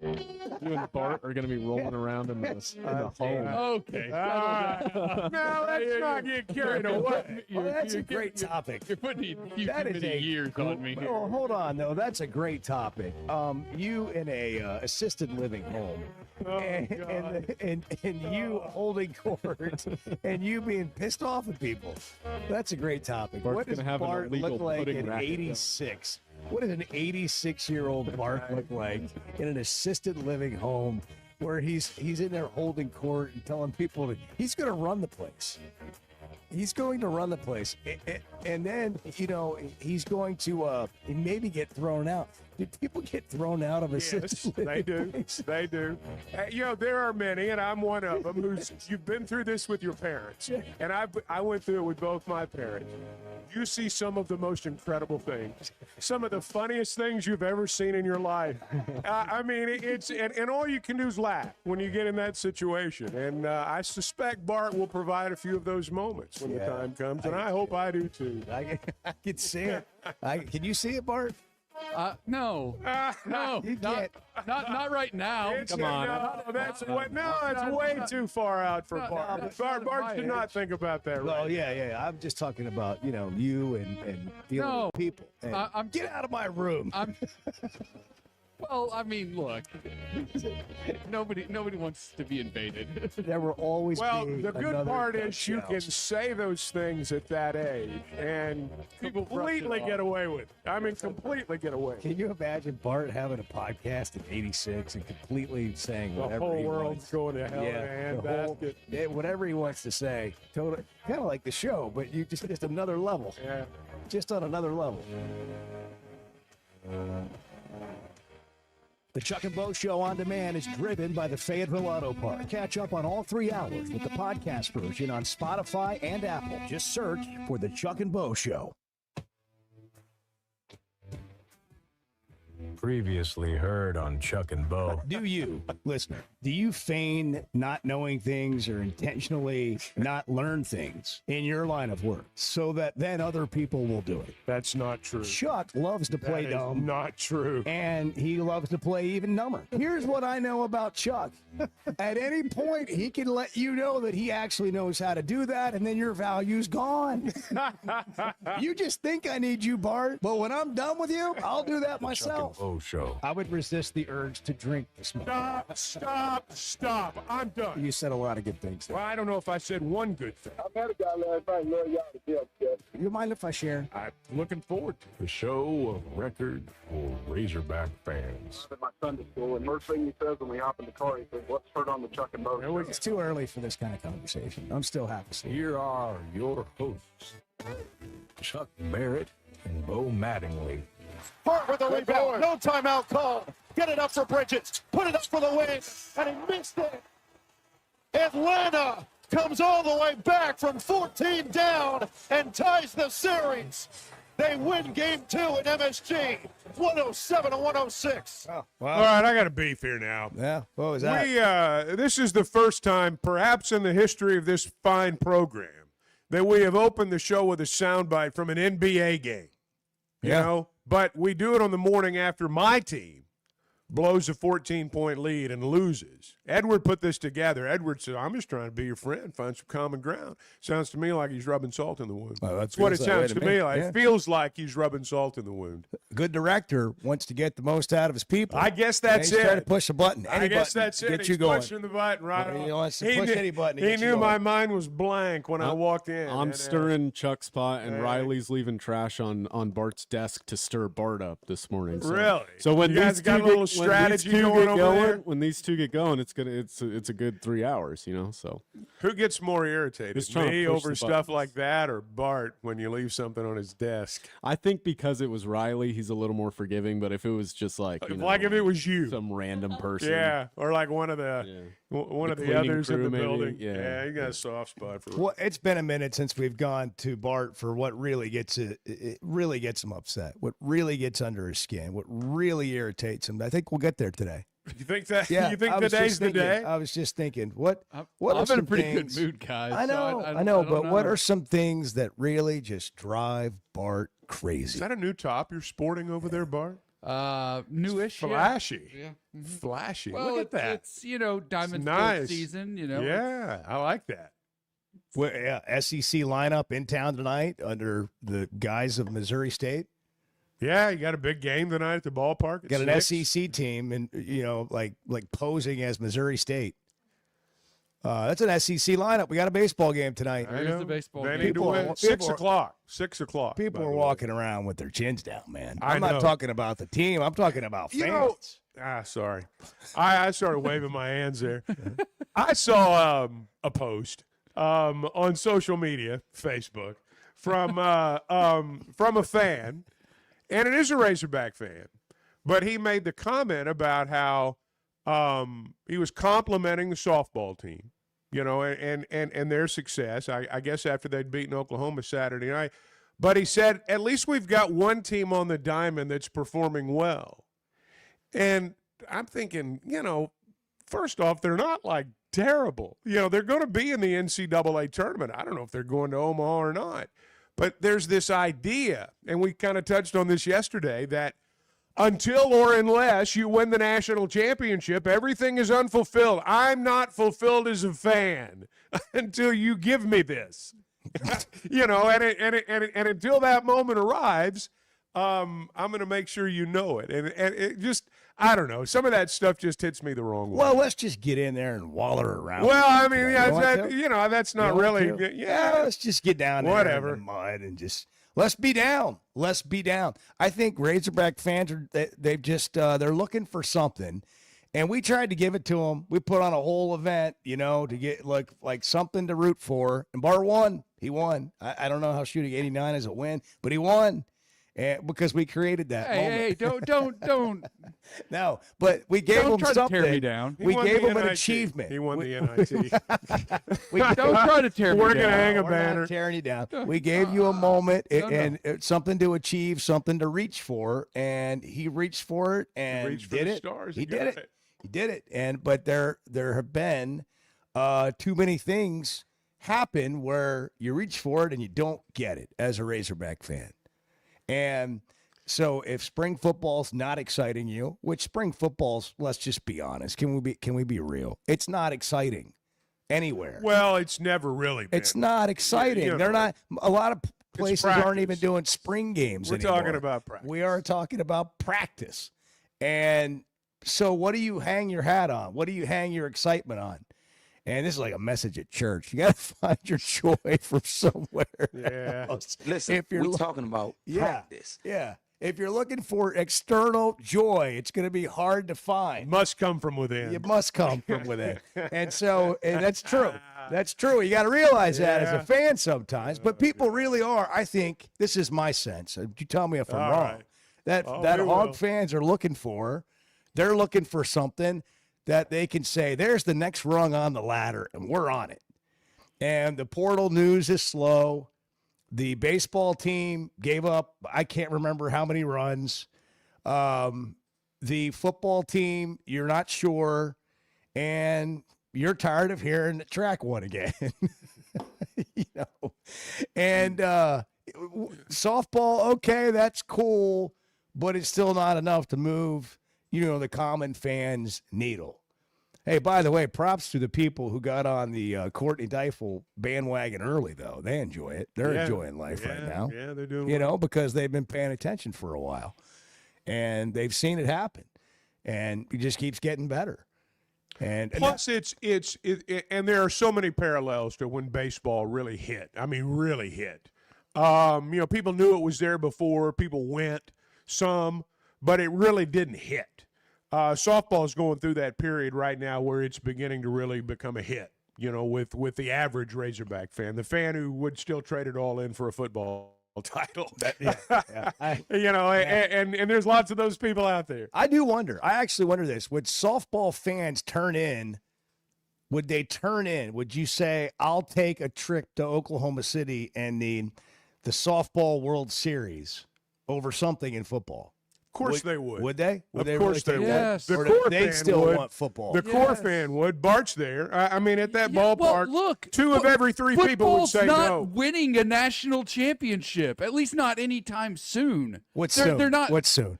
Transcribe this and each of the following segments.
You and Bart are going to be rolling around in the home. Okay. No, let's not get carried away. Well, that's a great topic. You're putting too That is many years on me here. Well, hold on, though. That's a great topic. You in a assisted living home, and you holding court, and you being pissed off at people. That's a great topic. Bart's What does gonna have an Bart illegal look like pudding at racket, 86? What does an 86-year-old Bart look like in an assisted living home where he's in there holding court and telling people that he's going to run the place? He's going to run the place, and then he's going to maybe get thrown out. Do people get thrown out of assisted living? They do. place? They do. There are many, and I'm one of them. You've been through this with your parents, and I went through it with both my parents. You see some of the most incredible things, some of the funniest things you've ever seen in your life. I mean, and all you can do is laugh when you get in that situation. And I suspect Bart will provide a few of those moments when the time comes, and I hope I do too. I can see it. Can you see it, Bart? No, You not right now. Come on. That's way too far out for Bart. Bart should not think about that. Right? Well, yeah. I'm just talking about you and dealing with people. And get out of my room. Well, I mean, look, nobody wants to be invaded. There will always be the good another part is you touchdown. can say those things at that age and completely get away with it. I mean, completely get away. Can you imagine Bart having a podcast at 86 and completely saying The whatever whole he world's wants? going to hell in a handbasket. Whatever he wants to say. Totally, kind of like the show, but you just another level. Yeah. Just on another level. The Chuck and Bo Show on demand is driven by the Fayetteville Auto Park. Catch up on all 3 hours with the podcast version on Spotify and Apple. Just search for the Chuck and Bo Show. Previously heard on Chuck and Bo. Do you, listener, do you feign not knowing things or intentionally not learn things in your line of work so that then other people will do it? That's not true. Chuck loves to play That is dumb. not true. And he loves to play even dumber. Here's what I know about Chuck. At any point, he can let you know that he actually knows how to do that, and then your value's gone. You just think I need you, Bart, but when I'm done with you, I'll do that myself. Chuck and Bo Show. I would resist the urge to drink this morning. Stop. I'm done. You said a lot of good things there. Well, I don't know if I said one good thing. I met a guy last night, love y'all to death, Jeff. You mind if I share? I'm looking forward to it. The show of record for Razorback fans. At my Sunday school, and first thing he says when we hop in the car, he says, "What's heard on the Chuck and Bo Show?" It's too early for this kind of conversation. I'm still half asleep. Here are your hosts, Chuck Barrett and Bo Mattingly. Bart with the rebound. No timeout call. Get it up for Bridges. Put it up for the win. And he missed it. Atlanta comes all the way back from 14 down and ties the series. They win game 2 in MSG, 107-106. Oh, All wow. right, I got a beef here now. Yeah, what was that? This is the first time, perhaps in the history of this fine program, that we have opened the show with a soundbite from an NBA game. You know, but we do it on the morning after my team blows a 14-point lead and loses. Edward put this together. Edward said, I'm just trying to be your friend, find some common ground. Sounds to me like he's rubbing salt in the wound. Well, that's what it sounds to me like. Yeah. It feels like he's rubbing salt in the wound. Good director wants to get the most out of his people. I guess that's He's it. trying to push a button. I guess that's it. Get He's you going. pushing the button right He on. wants to push any button to He get you knew my going. mind was blank when I walked in. I'm stirring Chuck's pot, and Yeah. Riley's leaving trash on Bart's desk to stir Bart up this morning. So, Really? So when You guys these got two a little when strategy these two going get over going, there? when these two get going, it's a good 3 hours, you know. So Who gets more irritated, Just trying to me push over the stuff buttons. like that, or Bart when you leave something on his desk? I think because it was Riley, he's a little more forgiving. But if it was just like Like if it was you, some random person, yeah, or like one of the one The of the cleaning others in crew, the maybe. building. Yeah. You got a soft spot for. Well, it's been a minute since we've gone to Bart for what really gets it really gets him upset. What really gets under his skin. What really irritates him. I think we'll get there today. You think that? Yeah, You think I was today's just the thinking- day? I was just thinking, what I'm are in a some pretty things- good mood, guys. I so know, I I know, don't but what know. are some things that really just drive Bart Is crazy? that a new top you're sporting over there, Bart? Newish. Flashy. Yeah. Mhm. Flashy. Well, Look at that. It's diamond nice. sports season. You know. Yeah, I like that. Well, yeah, SEC lineup in town tonight under the guise of Missouri State. Yeah, you got a big game tonight at the ballpark. At Got an 6. SEC team, and like posing as Missouri State. That's an SEC lineup. We got a baseball game tonight. I There's know. the baseball They game. need to People win. are- 6 people are- o'clock. 6 o'clock. People by are the way. walking around with their chins down, man. I I'm not know. talking about the team. I'm talking about fans. You know- Sorry. I started waving my hands there. I saw a post on social media, Facebook, from a fan, and it is a Razorback fan, but he made the comment about how he was complimenting the softball team, and their success. I guess after they'd beaten Oklahoma Saturday night, but he said at least we've got one team on the diamond that's performing well. And I'm thinking, first off, they're not like terrible. They're going to be in the NCAA tournament. I don't know if they're going to Omaha or not. But there's this idea, and we kind of touched on this yesterday, that until or unless you win the national championship, everything is unfulfilled. I'm not fulfilled as a fan until you give me this. And until that moment arrives, I'm going to make sure you know it. And it just, I don't know. Some of that stuff just hits me the wrong way. Well, let's just get in there and waller around. Well, I mean, You want that's You not want really, to? yeah. Let's just get down there Whatever. in the mud and just let's be down. Let's be down. I think Razorback fans they've just they're looking for something, and we tried to give it to them. We put on a whole event, to get like something to root for. And Bart won. He won. I don't know how shooting 89 is a win, but he won. And because we created that moment. Hey, don't No, but we gave don't him try something. to tear me down. He We won gave the him an NIT. achievement. He won the NIT. We Don't try to tear me We're down. gonna hang a We're banner. not tearing you down. We gave you a moment no. and something to achieve, something to reach for, and he reached for it and reached for did the it. stars He and did got it. it. He did it. But there have been too many things happen where you reach for it and you don't get it as a Razorback fan. And so if spring football's not exciting you, which spring football's, let's just be honest, can we be real? It's not exciting anywhere. Well, it's never really been. It's not exciting. You know, They're not. A lot of places aren't practice. even doing spring games We're anymore. talking about practice. We are talking about practice. And so what do you hang your hat on? What do you hang your excitement on? And this is like a message at church. You got to find your joy from somewhere Yeah. else. Listen, If you're we're lo- talking about Yeah. practice. Yeah. If you're looking for external joy, it's going to be hard to find. Must come from within. It must come from within. And that's true. That's true. You got to realize that as Yeah. a fan sometimes. But people really are, I think, this is my sense. You tell me if I'm All wrong. right. That Oh, that we Hog will. fans are looking for, they're looking for something that they can say, there's the next rung on the ladder, and we're on it. And the portal news is slow. The baseball team gave up, I can't remember how many runs. The football team, you're not sure. And you're tired of hearing the track won again. And softball, okay, that's cool, but it's still not enough to move, the common fan's needle. Hey, by the way, props to the people who got on the Courtney Deifel bandwagon early, though. They enjoy it. They're Yeah. enjoying life right now. Yeah, they're doing Because they've been paying attention for a while. And they've seen it happen. And it just keeps getting better. And Plus, and there are so many parallels to when baseball really hit. I mean, really hit. People knew it was there before. People went some, but it really didn't hit. Softball's going through that period right now where it's beginning to really become a hit. With the average Razorback fan, the fan who would still trade it all in for a football title. And there's lots of those people out there. I do wonder. I actually wonder this. Would softball fans turn in? Would they turn in? Would you say, I'll take a trip to Oklahoma City and the softball World Series over something in football? Of course they would. Would they? Would Of they course really they take would. that? Yes. The Or core they fan still would. want football. The core Yes. fan would. Bart's there. I mean, at that Yeah, well, ballpark, look, two of every three people would football's say not no. winning a national championship, at least not anytime soon. What's They're soon? not. What's soon?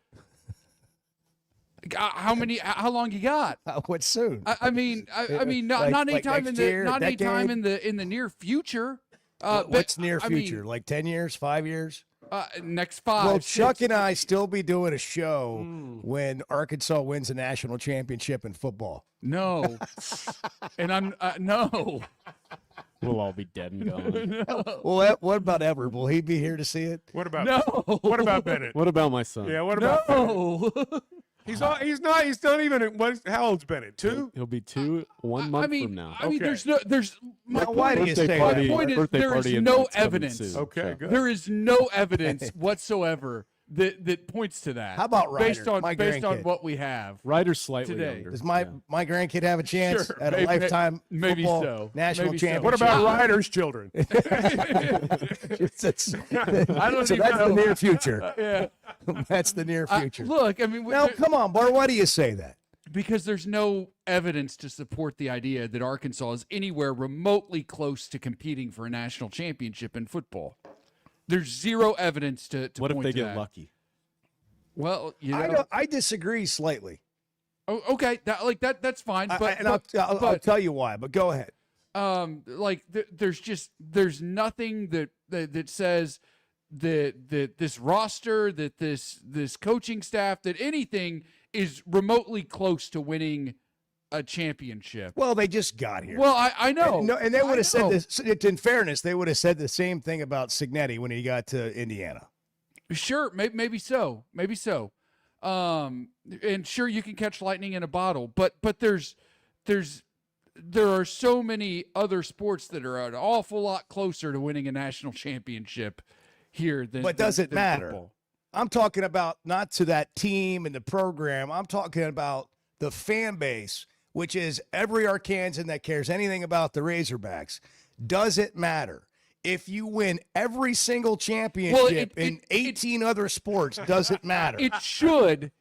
How long you got? What soon? I mean, not Like anytime next in the year, not anytime decade? in the near future. What's near I mean, future? Like 10 years, 5 years? next 5. Well, 6. Chuck and I still be doing a show when Arkansas wins a national championship in football. No, and I'm no. We'll all be dead and gone. Well, what about Everett? Will he be here to see it? What about No. What about Bennett? What about my son? Yeah, what about Bennett? No. He's not even how old's Bennett? 2? He'll be 2 1 month I mean, from now. I mean, Okay. there's my Now, why do you Birthday say party, that? point is birthday there is party no invites coming evidence. soon, Okay, so. good. There is no evidence whatsoever that points to that. How about Ryder, based on my based on grandkid? what we have? Ryder's slightly Today. younger. Does my grandkid have a chance Sure, at a maybe- lifetime maybe football so. national Maybe so. championship? What about Ryder's children? I don't So even that's know. the near future. Yeah. That's the near future. Look, I mean, Now, come on, Bart. Why do you say that? because there's no evidence to support the idea that Arkansas is anywhere remotely close to competing for a national championship in football. There's zero evidence to What if point they to get that. lucky? Well, you know, I disagree slightly. oh, okay, that's fine. But I'll tell you why. But go ahead. there's nothing that says that this roster, that this coaching staff, that anything is remotely close to winning a championship. Well, they just got here. Well, I know. No, and they I would have said know. this. In fairness, they would have said the same thing about Signetti when he got to Indiana. Sure, maybe so. And sure, you can catch lightning in a bottle, but there are so many other sports that are an awful lot closer to winning a national championship here than. But does it than matter? football. I'm talking about not to that team and the program. I'm talking about the fan base, which is every Arkansan that cares anything about the Razorbacks. Does it matter? If you win every single championship in 18 other sports, does it matter? It should,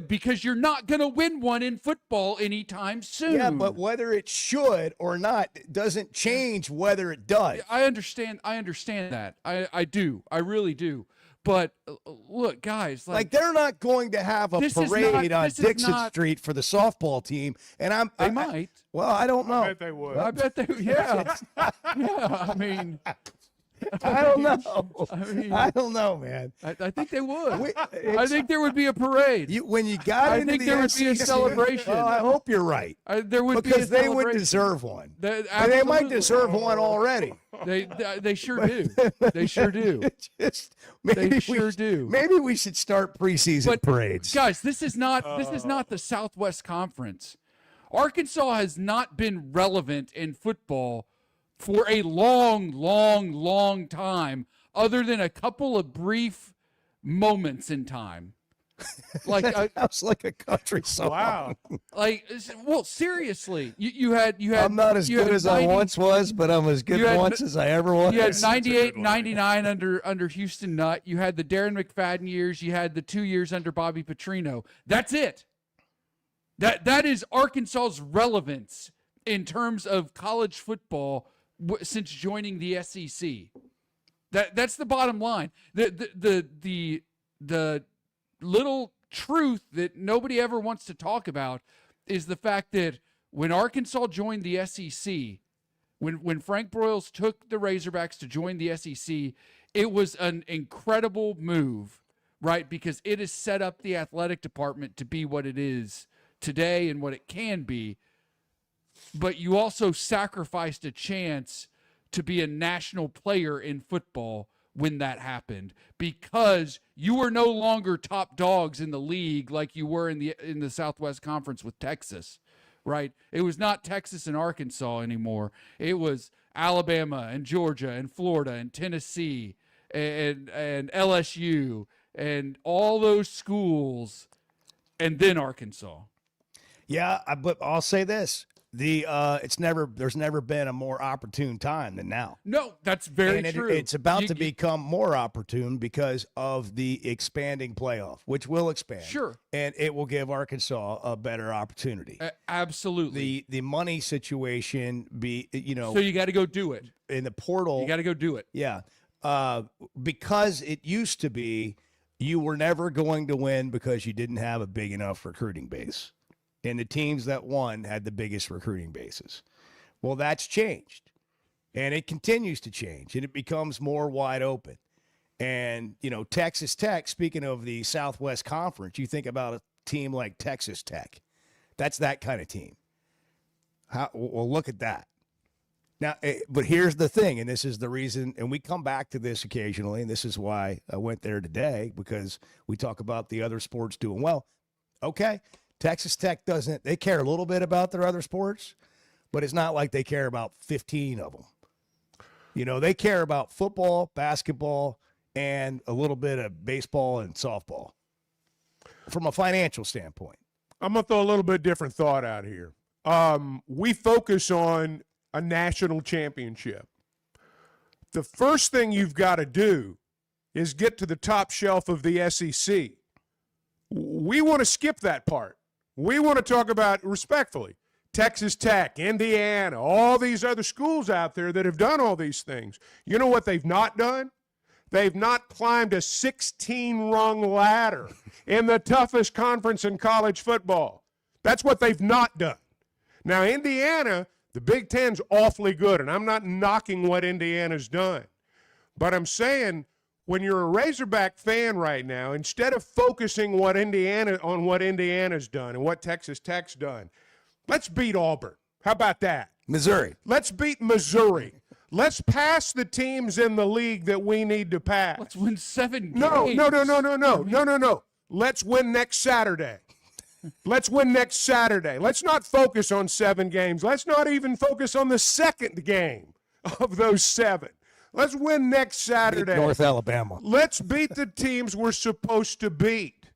because you're not going to win one in football anytime soon. Yeah, but whether it should or not doesn't change whether it does. I understand that. I do. I really do. But look, guys, Like they're not going to have a This is parade not- on this is Dixon not- Street for the softball team, and they might. Well, I don't know. I bet they would. I bet they. Yeah. Yeah. I mean, I don't know. mean, I don't know, man. I think they would. I It's- think there would be a parade. when you got I into think the there would be a SEC celebration. Well, I hope you're right There would because be a they would celebration. deserve one. They, And they might absolutely. deserve one already. They sure do. They sure do. Just, maybe sure do. Maybe we should start preseason But parades. guys, this is not the Southwest Conference. Arkansas has not been relevant in football for a long time, other than a couple of brief moments in time. Like, Sounds like a country song. Wow. well, seriously, you had. I'm not as you good had as I 90 once was, but I'm as good you had once as I ever was. You had That's a 98, good line. 99 under Houston Nutt. You had the Darren McFadden years. You had the 2 years under Bobby Petrino. That's it. That is Arkansas's relevance in terms of college football since joining the SEC. That's the bottom line. The little truth that nobody ever wants to talk about is the fact that when Arkansas joined the SEC, when Frank Broyles took the Razorbacks to join the SEC, it was an incredible move, right? Because it has set up the athletic department to be what it is today and what it can be. But you also sacrificed a chance to be a national player in football when that happened, because you were no longer top dogs in the league like you were in the Southwest Conference with Texas, right? It was not Texas and Arkansas anymore. It was Alabama and Georgia and Florida and Tennessee and LSU and all those schools, and then Arkansas. Yeah, but I'll say this: there's never been a more opportune time than now. No, that's very And true. it's about You- to become more opportune because of the expanding playoff, which will expand. Sure. And it will give Arkansas a better opportunity. Absolutely. The money situation, So you got to go do it. in the portal. You got to go do it. Yeah. Because it used to be you were never going to win because you didn't have a big enough recruiting base. And the teams that won had the biggest recruiting bases. Well, that's changed. And it continues to change. And it becomes more wide open. And, Texas Tech, speaking of the Southwest Conference, you think about a team like Texas Tech. That's that kind of team. Well, look at that. Now, but here's the thing, and this is the reason, and we come back to this occasionally, and this is why I went there today, because we talk about the other sports doing well. Okay, Texas Tech doesn't, they care a little bit about their other sports, but it's not like they care about 15 of them. They care about football, basketball, and a little bit of baseball and softball from a financial standpoint. I'm going to throw a little bit different thought out here. We focus on a national championship. The first thing you've got to do is get to the top shelf of the SEC. We want to skip that part. We want to talk about, respectfully, Texas Tech, Indiana, all these other schools out there that have done all these things. You know what they've not done? They've not climbed a 16-rung ladder in the toughest conference in college football. That's what they've not done. Now, Indiana, the Big Ten's awfully good, and I'm not knocking what Indiana's done. But I'm saying when you're a Razorback fan right now, instead of focusing on what Indiana's done and what Texas Tech's done, let's beat Auburn. How about that? Missouri. Let's beat Missouri. Let's pass the teams in the league that we need to pass. Let's win 7 games. No. Let's win next Saturday. Let's win next Saturday. Let's not focus on 7 games. Let's not even focus on the second game of those 7. Let's win next Saturday. North Alabama. Let's beat the teams we're supposed to beat.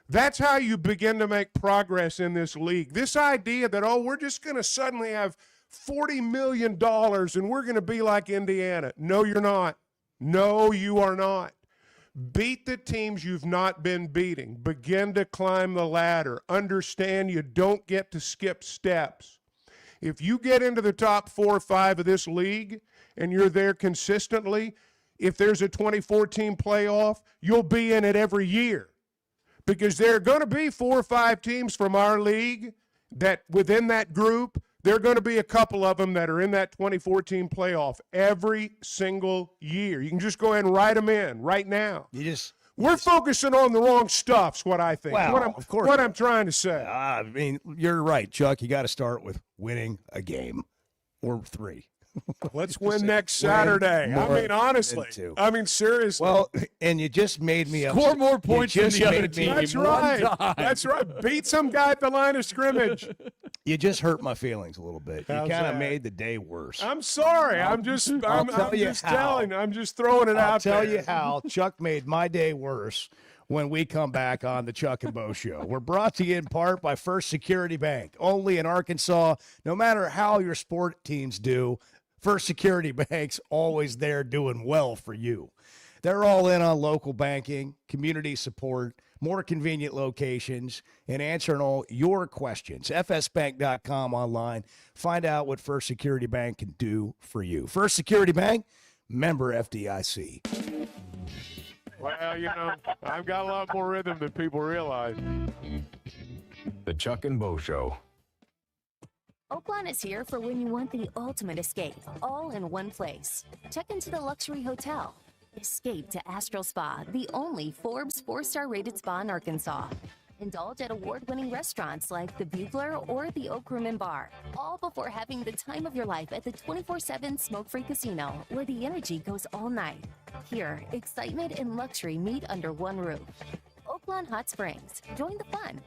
That's how you begin to make progress in this league. This idea that, we're just going to suddenly have $40 million and we're going to be like Indiana. No, you're not. No, you are not. Beat the teams you've not been beating. Begin to climb the ladder. Understand you don't get to skip steps. If you get into the top 4 or 5 of this league and you're there consistently, if there's a 2014 playoff, you'll be in it every year. Because there are going to be 4 or 5 teams from our league that within that group, there are going to be a couple of them that are in that 2014 playoff every single year. You can just go ahead and write them in right now. We're focusing on the wrong stuff's what I think. Well, of course. What I'm trying to say. I mean, you're right, Chuck. You got to start with winning a game or 3. Let's win next Saturday. I mean, honestly. I mean, seriously. Well, and you just made me score more points than the other team. That's right. That's right. Beat some guy at the line of scrimmage. You just hurt my feelings a little bit. You How's kind of that? made the day worse. I'm sorry. I'm just throwing it out there. I'll tell you how Chuck made my day worse when we come back on the Chuck and Bo Show. We're brought to you in part by First Security Bank. Only in Arkansas, no matter how your sport teams do, First Security Bank's always there doing well for you. They're all in on local banking, community support, more convenient locations, and answering all your questions. FSbank.com online. Find out what First Security Bank can do for you. First Security Bank, member FDIC. Well, I've got a lot more rhythm than people realize. The Chuck and Bo Show. Oakland is here for when you want the ultimate escape, all in one place. Check into the luxury hotel. Escape to Astral Spa, the only Forbes 4-star rated spa in Arkansas. Indulge at award-winning restaurants like the Bugler or the Oak Room and Bar, all before having the time of your life at the 24/7 smoke-free casino, where the energy goes all night. Here, excitement and luxury meet under one roof. Oakland Hot Springs. Join the fun.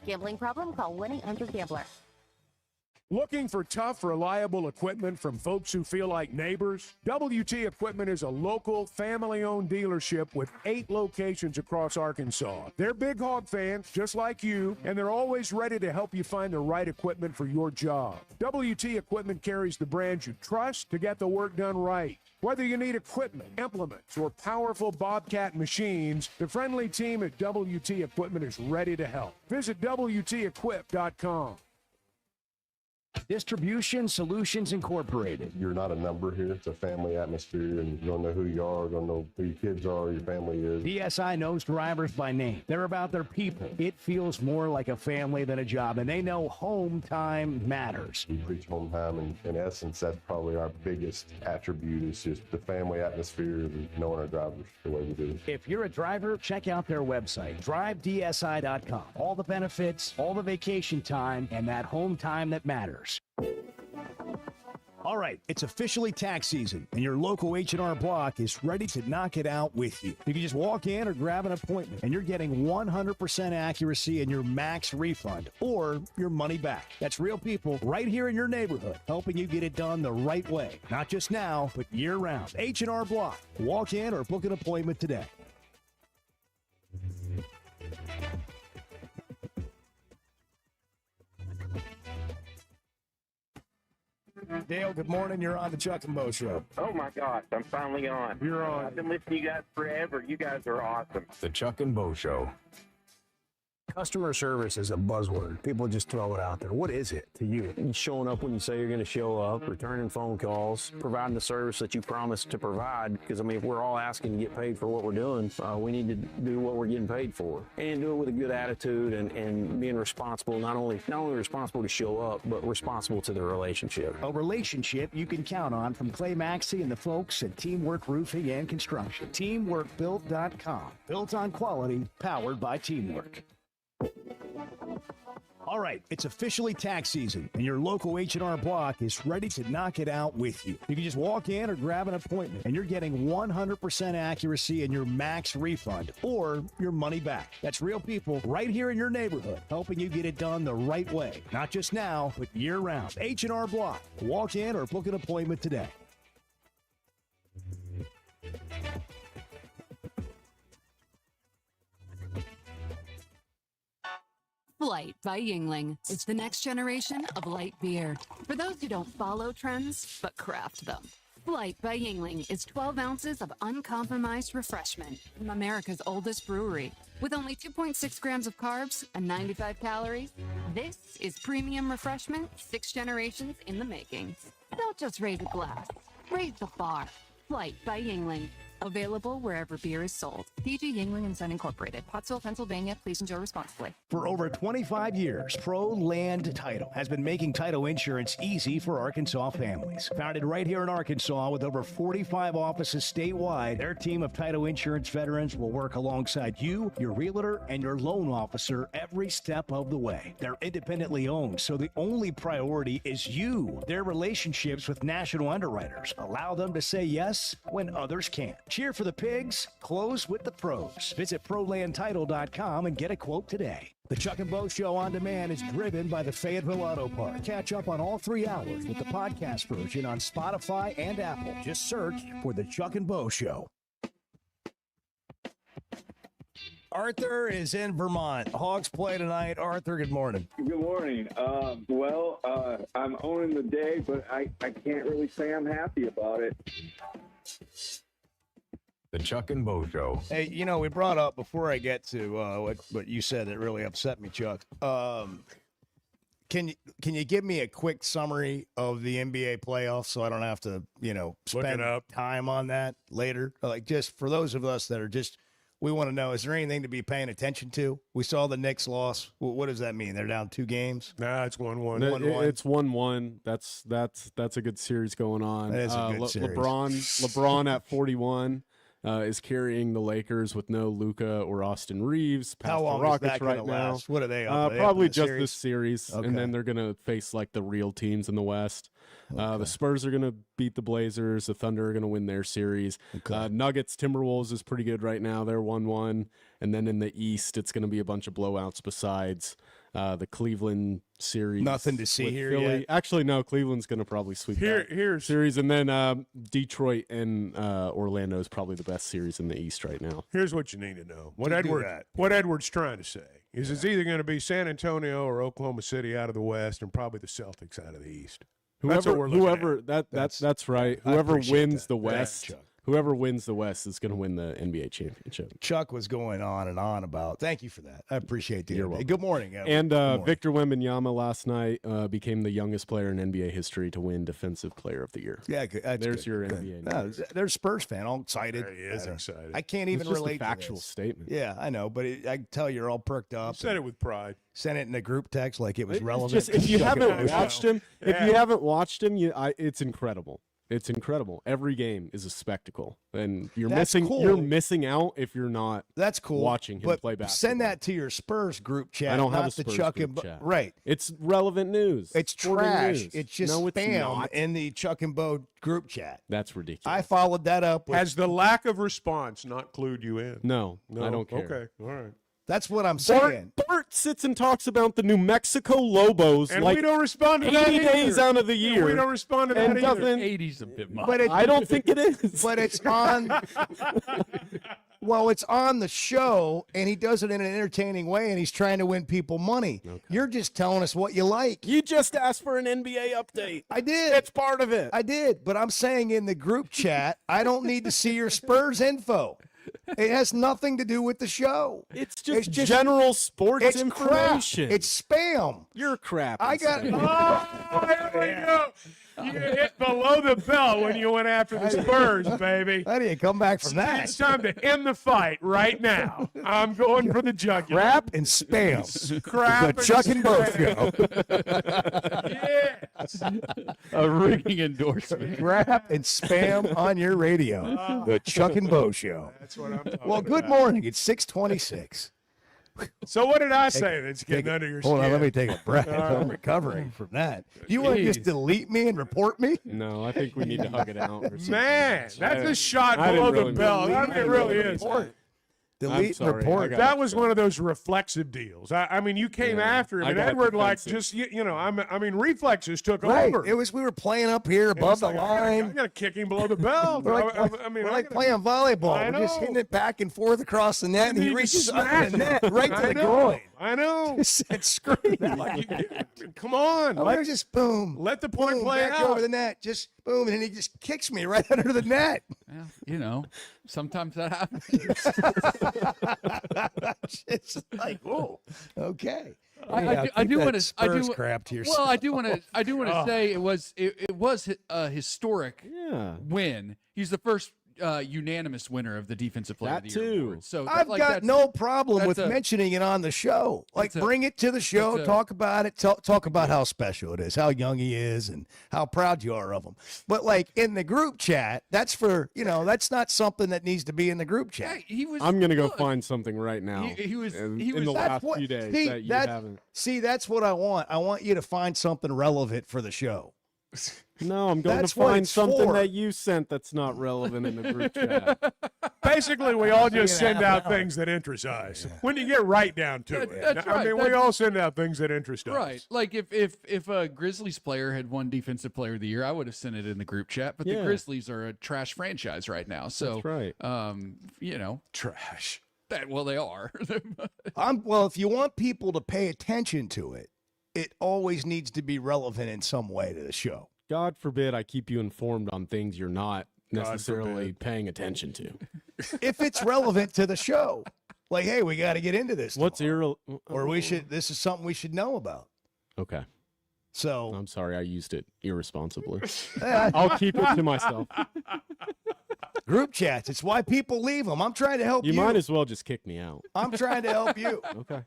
Gambling problem? Call 1-800-GAMBLER. Looking for tough, reliable equipment from folks who feel like neighbors? WT Equipment is a local, family-owned dealership with 8 locations across Arkansas. They're Big Hog fans, just like you, and they're always ready to help you find the right equipment for your job. WT Equipment carries the brands you trust to get the work done right. Whether you need equipment, implements, or powerful Bobcat machines, the friendly team at WT Equipment is ready to help. Visit WTEquip.com. Distribution Solutions Incorporated. You're not a number here. It's a family atmosphere, and you're going to know who you are, going to know who your kids are, your family is. DSI knows drivers by name. They're about their people. It feels more like a family than a job, and they know home time matters. We preach home time, and in essence, that's probably our biggest attribute is just the family atmosphere and knowing our drivers the way we do. If you're a driver, check out their website, drivedsi.com. All the benefits, all the vacation time, and that home time that matters. All right, it's officially tax season, and your local H&R Block is ready to knock it out with you. You can just walk in or grab an appointment, and you're getting 100% accuracy in your max refund or your money back. That's real people right here in your neighborhood, helping you get it done the right way. Not just now, but year-round. H&R Block. Walk in or book an appointment today. Dale, good morning. You're on the Chuck and Bo Show. Oh my gosh, I'm finally on. You're on. I've been listening to you guys forever. You guys are awesome. The Chuck and Bo Show. Customer service is a buzzword. People just throw it out there. What is it to you? Showing up when you say you're going to show up, returning phone calls, providing the service that you promised to provide. Because, I mean, if we're all asking to get paid for what we're doing, we need to do what we're getting paid for. And do it with a good attitude and being responsible, not only responsible to show up, but responsible to the relationship. A relationship you can count on from Clay Maxey and the folks at Teamwork Roofing and Construction. TeamworkBuilt.com. Built on quality, powered by teamwork. All right, it's officially tax season, and your local H&R Block is ready to knock it out with you. You can just walk in or grab an appointment, and you're getting 100% accuracy in your max refund or your money back. That's real people right here in your neighborhood, helping you get it done the right way. Not just now, but year-round. H&R Block. Walk in or book an appointment today. Flight by Yingling. It's the next generation of light beer. For those who don't follow trends, but craft them. Flight by Yingling is 12 ounces of uncompromised refreshment from America's oldest brewery. With only 2.6 grams of carbs and 95 calories, this is premium refreshment 6 generations in the making. Don't just raise a glass, raise the bar. Flight by Yingling. Available wherever beer is sold. PG Yingling & Son Incorporated, Pottsville, Pennsylvania. Please enjoy responsibly. For over 25 years, Pro Land Title has been making title insurance easy for Arkansas families. Founded right here in Arkansas with over 45 offices statewide, their team of title insurance veterans will work alongside you, your realtor, and your loan officer every step of the way. They're independently owned, so the only priority is you. Their relationships with national underwriters allow them to say yes when others can't. Cheer for the pigs, close with the pros. Visit ProLandTitle.com and get a quote today. The Chuck and Bo Show on demand is driven by the Fayetteville Auto Park. Catch up on all 3 hours with the podcast version on Spotify and Apple. Just search for The Chuck and Bo Show. Arthur is in Vermont. Hogs play tonight. Arthur, good morning. Good morning. I'm owning the day, but I can't really say I'm happy about it. The Chuck and Bo Show. Hey, you know, we brought up before I get to what you said that really upset me, Chuck. Can you give me a quick summary of the NBA playoffs so I don't have to, spend time on that later? Like, just for those of us that are we want to know, is there anything to be paying attention to? We saw the Knicks loss. What does that mean? They're down 2 games? Nah, it's 1-1. It's 1-1. That's a good series going on. That is a good series. LeBron at 41. Is carrying the Lakers with no Luka or Austin Reeves. How long the Rockets is that right gonna now. last? What are they up? Probably just this series, Okay. and then they're gonna face like the real teams in the West. The Spurs are gonna beat the Blazers. The Thunder are gonna win their series. Nuggets Timberwolves is pretty good right now. They're 1-1, and then in the East, it's gonna be a bunch of blowouts besides the Cleveland series. Nothing to see with here Philly. yet. Actually, no. Cleveland's going to probably sweep that series, and then Detroit and Orlando is probably the best series in the East right now. Here's what you need to know. What Edward's trying to say is it's either going to be San Antonio or Oklahoma City out of the West, and probably the Celtics out of the East. That's right. Whoever wins the West. whoever wins the West is going to win the NBA championship. Chuck was going on and on about. Thank you for that. I appreciate You're it. welcome. Good morning. Evan. And Good morning. Victor Wembanyama last night became the youngest player in NBA history to win Defensive Player of the Year. Yeah, good. That's There's good. your Good. NBA. No, news. they're a Spurs fan, all excited. There he is excited. I can't even It's just relate a factual to this. statement. Yeah, I know, but I can tell you're all perked You up. said it with pride. Sent it in a group text like it was It's relevant. just, if you Chuck haven't and watched him, it's incredible. It's incredible. Every game is a spectacle, and you're That's missing. cool. You're missing out if you're not. That's cool. Watching him but play basketball. Send that to your Spurs group chat. I don't have not a Spurs the Chuck group and chat. Right. It's relevant news. It's Sporting trash. news. It's just no, it's spam not. in the Chuck and Bo group chat. That's ridiculous. I followed that up with. Has the lack of response not clued you in? No, I don't care. Okay, all right. That's what I'm saying. Bart sits and talks about the New Mexico Lobos And like we don't respond to that 80 days either. out of the year. We don't respond to that and either. doesn't- 80's a bit much. But it, I don't think it is. But it's on. Well, it's on the show, and he does it in an entertaining way, and he's trying to win people money. Okay. You're just telling us what you like. You just asked for an NBA update. I did. It's part of it. I did, but I'm saying in the group chat, I don't need to see your Spurs info. It has nothing to do with the show. It's just general sports It's information. crap. It's spam. You're crap. I got. Oh, here we go. You hit below the belt when you went after the Spurs, baby. How do you come back from that? It's time to end the fight right now. I'm going for the jugular. Crap and spam. Crap The Chuck and Bo spam. show. Yes. A ringing endorsement. Crap and spam on your radio. The Chuck and Bo show. That's what I'm talking Well, good about. morning. It's 6:26. So what did I say that's getting under your skin? Hold on, let me take a breath. All right. I'm recovering from that. Do you want to just delete me and report me? No, I think we need to hug it out. Or something. Man, that's a shot I below didn't the really belt. mean- I mean, it really is. Delete and sorry, report. I got That was one of those reflexive deals. I mean, you came after him, I and got Edward, like, defensive. just, you know, I mean, reflexes took Right. over. It was we were playing up here And above it's the like, I line. got to kick him below the belt. We're like, I mean, we're I like gotta- playing volleyball. I We're just know. hitting it back and forth across the net, and he You reaches smash under the net right to I the know. groin. I know. Said, screw that. Come on. I was just boom. Let the point Boom, play back out. over the net. Just boom, and then he just kicks me right under the net. Well, you know, sometimes that happens. It's like, whoa, okay. I do want to. I do. crap to Well, I do want to. I do want to Oh. say it was a historic Yeah. win. He's the first unanimous winner of the Defensive Player of the That Year too. award. So I've got no problem with that's a- mentioning it on the show. Like, that's a- bring it to the show, that's a- talk about it, talk about how special it is, how young he is, and how proud you are of him. But, like, in the group chat, that's for, that's not something that needs to be in the group chat. He was. I'm gonna go look, find something right now. He was. in, He in the was. last few days see, that you haven't. See, that's what I want. I want you to find something relevant for the show. No, I'm going That's to what find it's something for. that you sent that's not relevant in the group chat. Basically, we all just Yeah, send out no. things that interest us. When you get right down to it. That's I right. mean, we all send out things that interest us. Right. Like if a Grizzlies player had won Defensive Player of the Year, I would have sent it in the group chat. But the Yeah. Grizzlies are a trash franchise right now. So That's right. Trash. well, they are. Well, if you want people to pay attention to it, it always needs to be relevant in some way to the show. God forbid I keep you informed on things you're not God necessarily paying attention to. If it's relevant to the show, like, hey, we got to get into this. What's tomorrow. irrelevant? Or this is something we should know about. Okay. So I'm sorry I used it irresponsibly. eh, I'll keep it to myself. group chats. It's why people leave them. I'm trying to help you. You might as well just kick me out. I'm trying to help you. Okay.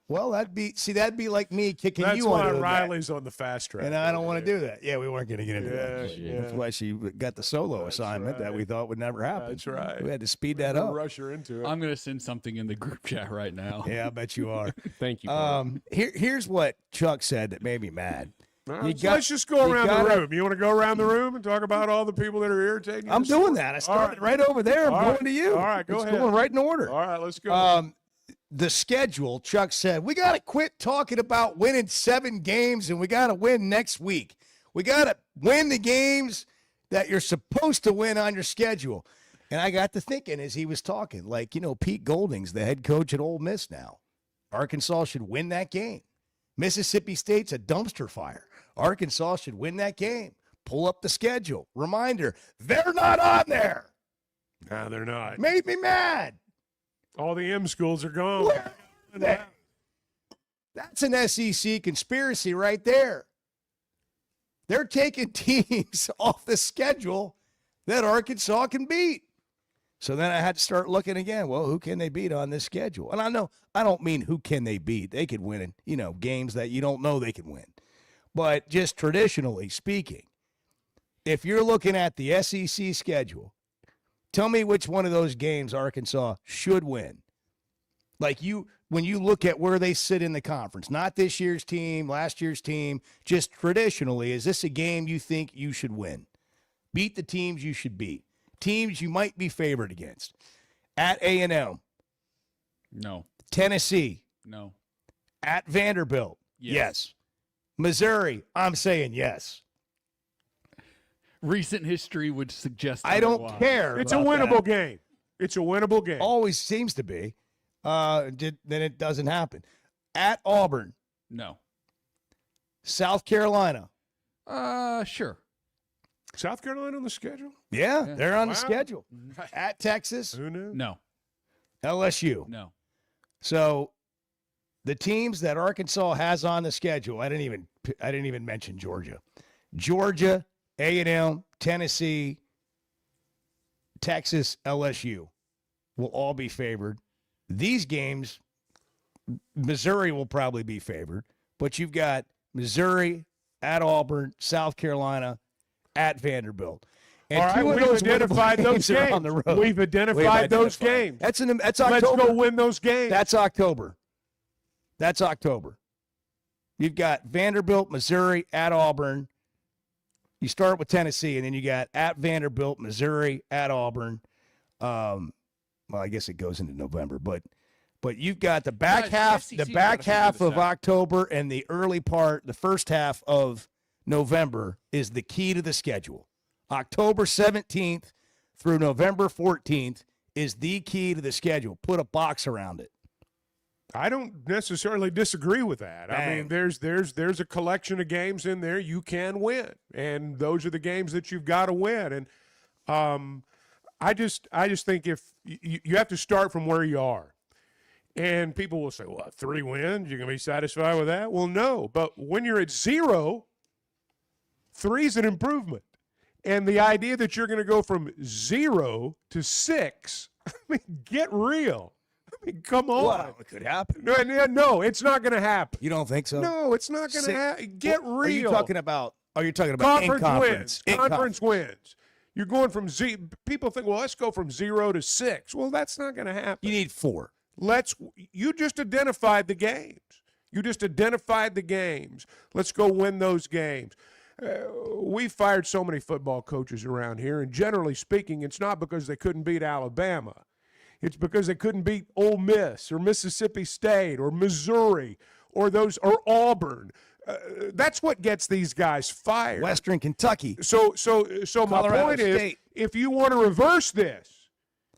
Well, that'd be like me kicking That's you why onto the mat. Riley's on the fast track. And I don't want to do that. Yeah, we weren't going to get into that. Yeah, That's why she got the solo assignment that we thought would never happen. That's right. We had to speed that up. Rush her into it. I'm gonna send something in the group chat right now. Yeah, I bet you are. Thank you. Bart. Here's what Chuck said that made me mad. All You right, so got- let's just go you around gotta- the room. You want to go around the room and talk about all the people that are irritating you? I'm this doing morning? that. I started right over there. I'm All going right. to you. All right, go it's ahead. going right in order. All right, let's go. The schedule, Chuck said, we got to quit talking about winning 7 games and we got to win next week. We got to win the games that you're supposed to win on your schedule. And I got to thinking as he was talking, like, Pete Golding's the head coach at Ole Miss now. Arkansas should win that game. Mississippi State's a dumpster fire. Arkansas should win that game. Pull up the schedule. Reminder, they're not on there. No, they're not. Made me mad. All the M schools are gone. That's an SEC conspiracy right there. They're taking teams off the schedule that Arkansas can beat. So then I had to start looking again. Well, who can they beat on this schedule? And I don't mean who can they beat. They could win in, games that you don't know they can win. But just traditionally speaking, if you're looking at the SEC schedule, tell me which one of those games Arkansas should win. Like when you look at where they sit in the conference, not this year's team, last year's team, just traditionally, is this a game you think you should win? Beat the teams you should beat. Teams you might be favored against. At A&M. No. Tennessee. No. At Vanderbilt. Yes. Missouri. I'm saying yes. Recent history would suggest I don't care. It's a winnable game. It's a winnable game. Always seems to be. Then it doesn't happen. At Auburn. No. South Carolina. Sure. South Carolina on the schedule? Yeah. They're on the schedule. At Texas. Who knew? No. LSU. No. So the teams that Arkansas has on the schedule, I didn't even mention Georgia. Georgia, A&M, Tennessee, Texas, LSU will all be favored. These games, Missouri will probably be favored, but you've got Missouri, at Auburn, South Carolina, at Vanderbilt. And all right, we've identified those games. On the road. We've identified those games. That's October. Let's go win those games. That's October. You've got Vanderbilt, Missouri, at Auburn. You start with Tennessee, and then you got at Vanderbilt, Missouri, at Auburn. Well, I guess it goes into November, but you've got the back half of October and the early part, the first half of November is the key to the schedule. October 17th through November 14th is the key to the schedule. Put a box around it. I don't necessarily disagree with that. Bang. I mean, there's a collection of games in there you can win, and those are the games that you've got to win. And I just think if you have to start from where you are. And people will say, well, 3 wins, you're going to be satisfied with that? Well, no. But when you're at 0, 3 is an improvement. And the idea that you're going to go from 0 to 6, I mean, get real. I mean, come on. Well, it could happen. No, it's not going to happen. You don't think so? No, it's not going to happen. Get real. Are you talking about conference wins? Conference wins. You're going from people think, well, let's go from 0 to 6. Well, that's not going to happen. You need 4. You just identified the games. Let's go win those games. We fired so many football coaches around here, and generally speaking, it's not because they couldn't beat Alabama. It's because they couldn't beat Ole Miss or Mississippi State or Missouri or Auburn. That's what gets these guys fired. Western Kentucky. So my point State. is, if you want to reverse this,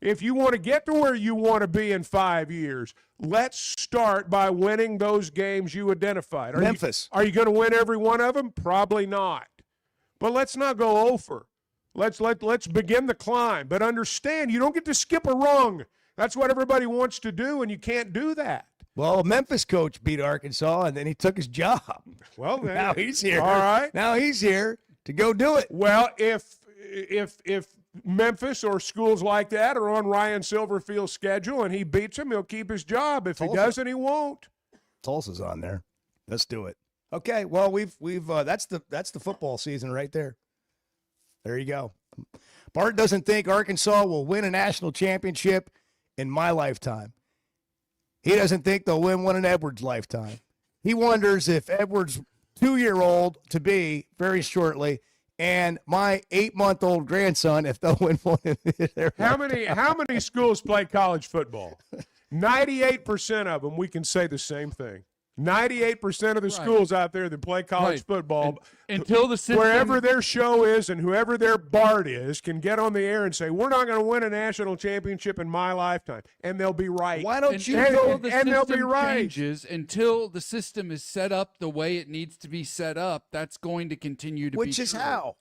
if you want to get to where you want to be in 5 years, let's start by winning those games you identified. Memphis. Are you going to win every one of them? Probably not. But let's not go over. Let's begin the climb. But understand, you don't get to skip a rung. That's what everybody wants to do, and you can't do that. Well, a Memphis coach beat Arkansas, and then he took his job. Well, then, now he's here. All right. Now he's here to go do it. Well, if Memphis or schools like that are on Ryan Silverfield's schedule and he beats him, he'll keep his job. If he doesn't, he won't. Tulsa's on there. Let's do it. Okay. Well, we've that's the football season right there. There you go. Bart doesn't think Arkansas will win a national championship in my lifetime. He doesn't think they'll win one in Edwards' lifetime. He wonders if Edwards' 2-year-old to be very shortly and my 8-month-old grandson, if they'll win one in their lifetime. How many schools play college football? 98% of them, we can say the same thing. 98% of the schools out there that play college football, until the system, wherever their show is and whoever their Bart is, can get on the air and say, we're not going to win a national championship in my lifetime. And they'll be right. Why don't you until the system they'll be right. changes, until the system is set up the way it needs to be set up, that's going to continue to be Which is true. how?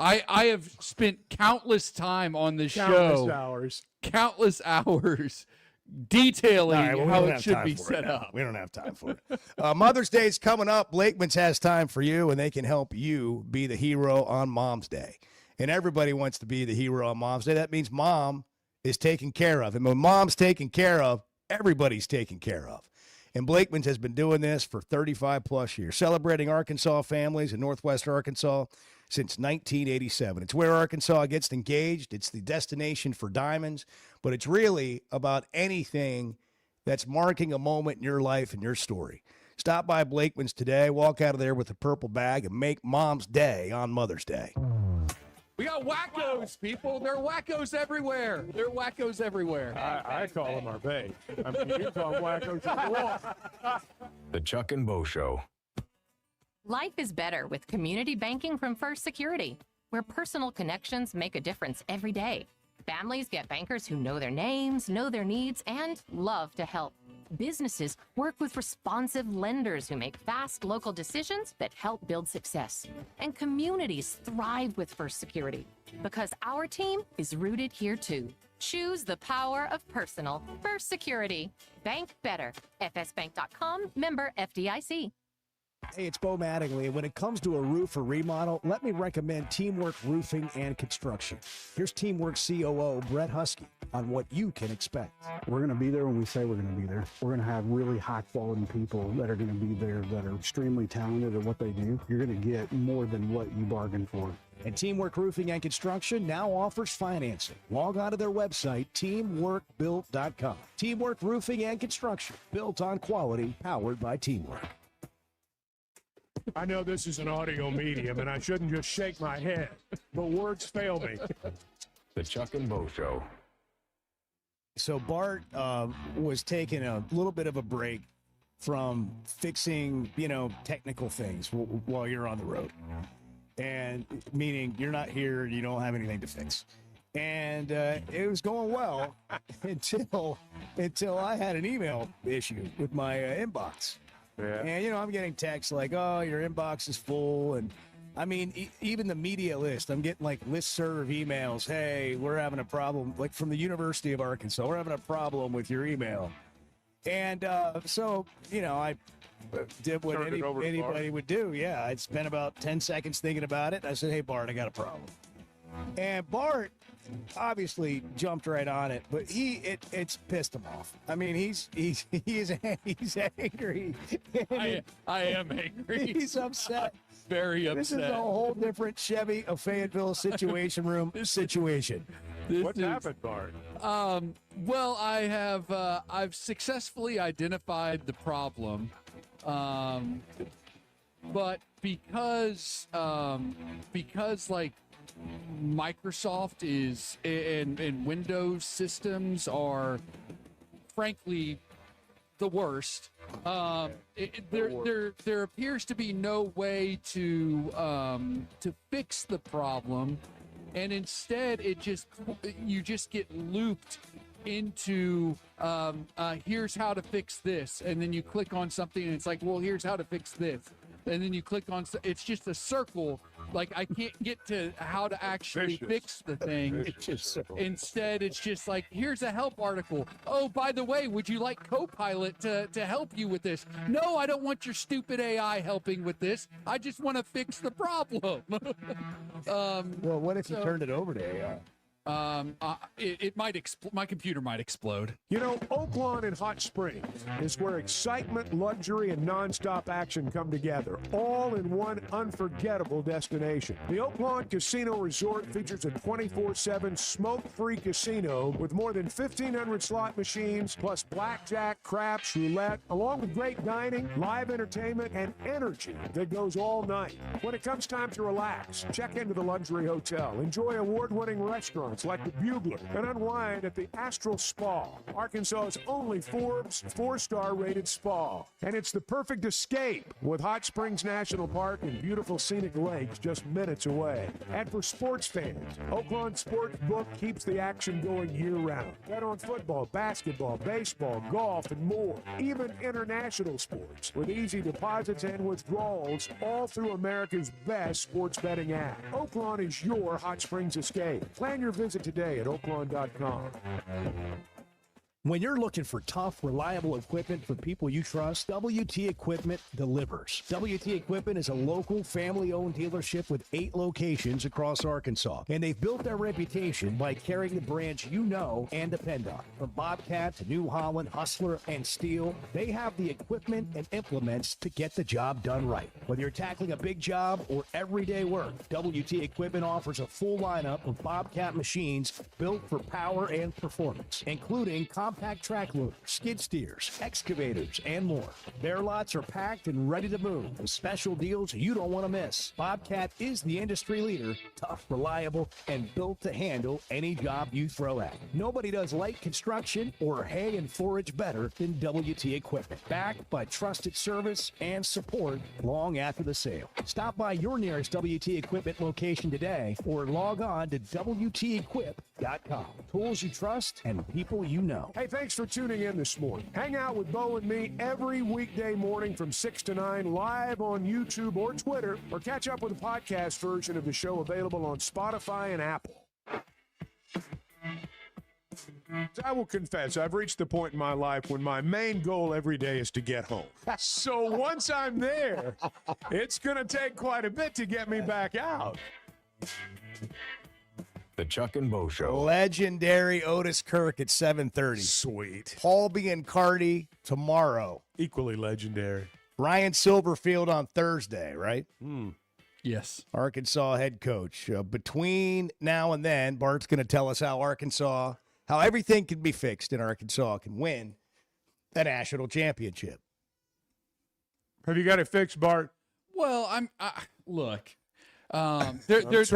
I have spent countless time on this Countless show. hours. Countless hours detailing All right, well, we how don't it have should time be for set it now. up. We don't have time for it. Mother's Day's coming up. Blakeman's has time for you, and they can help you be the hero on Mom's Day. And everybody wants to be the hero on Mom's Day. That means mom is taken care of. And when mom's taken care of, everybody's taken care of. And Blakeman's has been doing this for 35 plus years, celebrating Arkansas families in Northwest Arkansas since 1987. It's where Arkansas gets engaged. It's the destination for diamonds, but it's really about anything that's marking a moment in your life and your story. Stop by Blakeman's today, walk out of there with a purple bag, and make Mom's Day on Mother's Day. We got wackos, people. There are wackos everywhere. There are wackos everywhere. I call them our bae. I mean, you call them wackos as well. The Chuck and Bo Show. Life is better with community banking from First Security, where personal connections make a difference every day. Families get bankers who know their names, know their needs, and love to help. Businesses work with responsive lenders who make fast local decisions that help build success. And communities thrive with First Security because our team is rooted here too. Choose the power of personal. First Security. Bank better. fsbank.com, member FDIC. Hey, it's Bo Mattingly, and when it comes to a roof or remodel, let me recommend Teamwork Roofing and Construction. Here's Teamwork COO Brett Husky on what you can expect. We're going to be there when we say we're going to be there. We're going to have really high-quality people that are going to be there that are extremely talented at what they do. You're going to get more than what you bargained for. And Teamwork Roofing and Construction now offers financing. Log on to their website, teamworkbuilt.com. Teamwork Roofing and Construction, built on quality, powered by teamwork. I know this is an audio medium, and I shouldn't just shake my head, but words fail me. The Chuck and Bo Show. So Bart was taking a little bit of a break from fixing, technical things while you're on the road. And meaning you're not here, you don't have anything to fix. And it was going well until I had an email issue with my inbox. Yeah. And, I'm getting texts like, oh, your inbox is full. And, I mean, even the media list, I'm getting, listserv emails. Hey, we're having a problem, from the University of Arkansas. We're having a problem with your email. And so, I did what anybody would do. Yeah, I'd spent about 10 seconds thinking about it. I said, hey, Bart, I got a problem. And Bart obviously jumped right on it, but it's pissed him off. I mean, he's angry. I am angry. He's upset. Very upset. This is a whole different Chevy of Fayetteville situation room situation. What happened, Bart? Well, I've successfully identified the problem, but because Microsoft is and Windows systems are frankly the worst. There appears to be no way to fix the problem, and instead you just get looped into here's how to fix this, and then you click on something and it's like, well, here's how to fix this, and then you click on it's just a circle. I can't get to how to actually fix the thing. Instead, it's just like, here's a help article. Oh, by the way, would you like Copilot to help you with this? No, I don't want your stupid AI helping with this. I just want to fix the problem. Well, what if you turned it over to AI? It might my computer might explode. Oak Lawn in Hot Springs is where excitement, luxury, and nonstop action come together, all in one unforgettable destination. The Oak Lawn Casino Resort features a 24/7 smoke-free casino with more than 1,500 slot machines, plus blackjack, craps, roulette, along with great dining, live entertainment, and energy that goes all night. When it comes time to relax, check into the Luxury Hotel, enjoy award-winning restaurants, restaurants like the Bugler, and unwind at the Astral Spa, Arkansas's only Forbes 4-star rated spa. And it's the perfect escape with Hot Springs National Park and beautiful scenic lakes just minutes away. And for sports fans, Oaklawn Sportsbook keeps the action going year-round. Bet on football, basketball, baseball, golf, and more. Even international sports with easy deposits and withdrawals all through America's best sports betting app. Oaklawn is your Hot Springs escape. Plan your visit today at oaklawn.com. When you're looking for tough, reliable equipment for people you trust, WT Equipment delivers. WT Equipment is a local, family-owned dealership with 8 locations across Arkansas. And they've built their reputation by carrying the brands you know and depend on. From Bobcat to New Holland, Hustler, and Steel, they have the equipment and implements to get the job done right. Whether you're tackling a big job or everyday work, WT Equipment offers a full lineup of Bobcat machines built for power and performance, including compact track loaders, skid steers, excavators, and more. Their lots are packed and ready to move with special deals you don't want to miss. Bobcat is the industry leader, tough, reliable, and built to handle any job you throw at. Nobody does light construction or hay and forage better than WT Equipment. Backed by trusted service and support long after the sale. Stop by your nearest WT Equipment location today or log on to WTEquip.com. Tools you trust and people you know. Hey, thanks for tuning in this morning. Hang out with Bo and me every weekday morning from 6 to 9 live on YouTube or Twitter, or catch up with the podcast version of the show available on Spotify and Apple. I will confess, I've reached the point in my life when my main goal every day is to get home. So once I'm there, it's going to take quite a bit to get me back out. The Chuck and Bo Show. Legendary Otis Kirk at 7:30. Sweet. Paul Biancardi tomorrow. Equally legendary. Ryan Silverfield on Thursday, right? Yes. Arkansas head coach. Between now and then, Bart's going to tell us how everything can be fixed and Arkansas can win the national championship. Have you got it fixed, Bart? Well, look. There's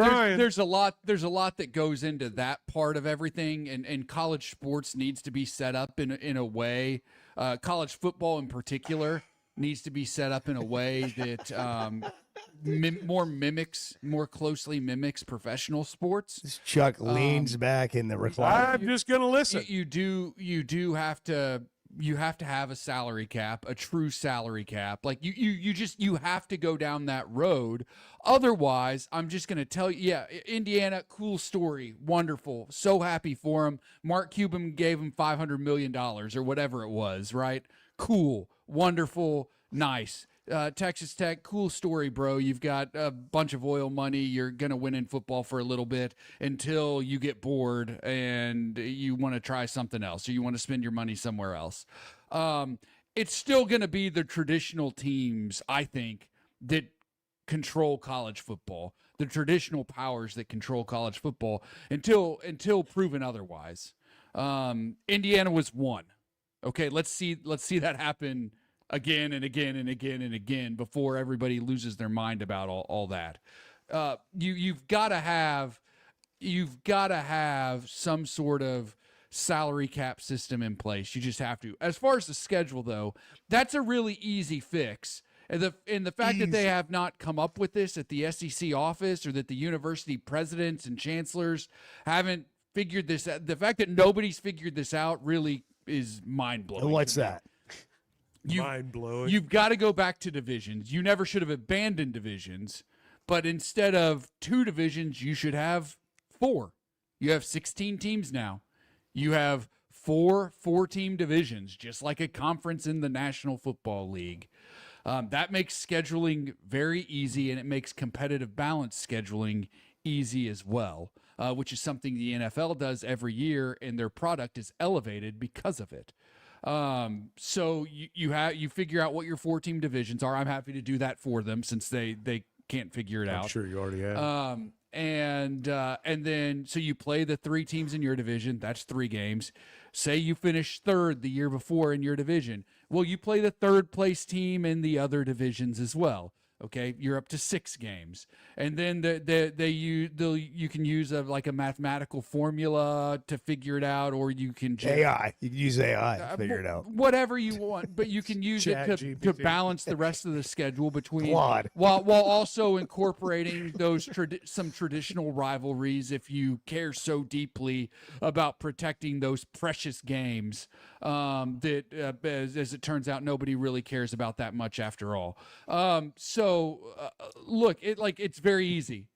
a lot that goes into that part of everything, and college sports needs to be set up in a way. College football in particular needs to be set up in a way that more closely mimics professional sports. Chuck leans back in the recliner. I'm just gonna listen. You do have to. You have to have a salary cap, a true salary cap. Like you have to go down that road. Otherwise, I'm just going to tell you, yeah, Indiana, cool story. Wonderful. So happy for him. Mark Cuban gave him $500 million or whatever it was, right? Cool. Wonderful. Nice. Texas Tech, cool story, bro. You've got a bunch of oil money. You're going to win in football for a little bit until you get bored and you want to try something else or you want to spend your money somewhere else. It's still going to be the traditional teams, I think, that control college football, the traditional powers that control college football until proven otherwise. Indiana was one. Okay, let's see that happen again and again and again and again before everybody loses their mind about all that. You've got to have some sort of salary cap system in place. You just have to. As far as the schedule, though, that's a really easy fix. And the fact that they have not come up with this at the SEC office, or that the university presidents and chancellors haven't figured this out, the fact that nobody's figured this out really is mind-blowing. What's that? Mind-blowing. You've got to go back to divisions. You never should have abandoned divisions, but instead of 2 divisions, you should have 4. You have 16 teams now. You have 4 4-team divisions, just like a conference in the National Football League. That makes scheduling very easy, and it makes competitive balance scheduling easy as well, which is something the NFL does every year, and their product is elevated because of it. So you figure out what your 4-team divisions are. I'm happy to do that for them since they can't figure it out. I'm sure you already have. And then so you play the 3 teams in your division. That's 3 games. Say you finish 3rd the year before in your division. Well, you play the 3rd place team in the other divisions as well. Okay, you're up to 6 games, and then you can use like a mathematical formula to figure it out, or you can AI. You can use AI to figure it out. Whatever you want, but you can use it to balance the rest of the schedule between Claude. while also incorporating those some traditional rivalries if you care so deeply about protecting those precious games that as it turns out nobody really cares about that much after all. Look, it's very easy.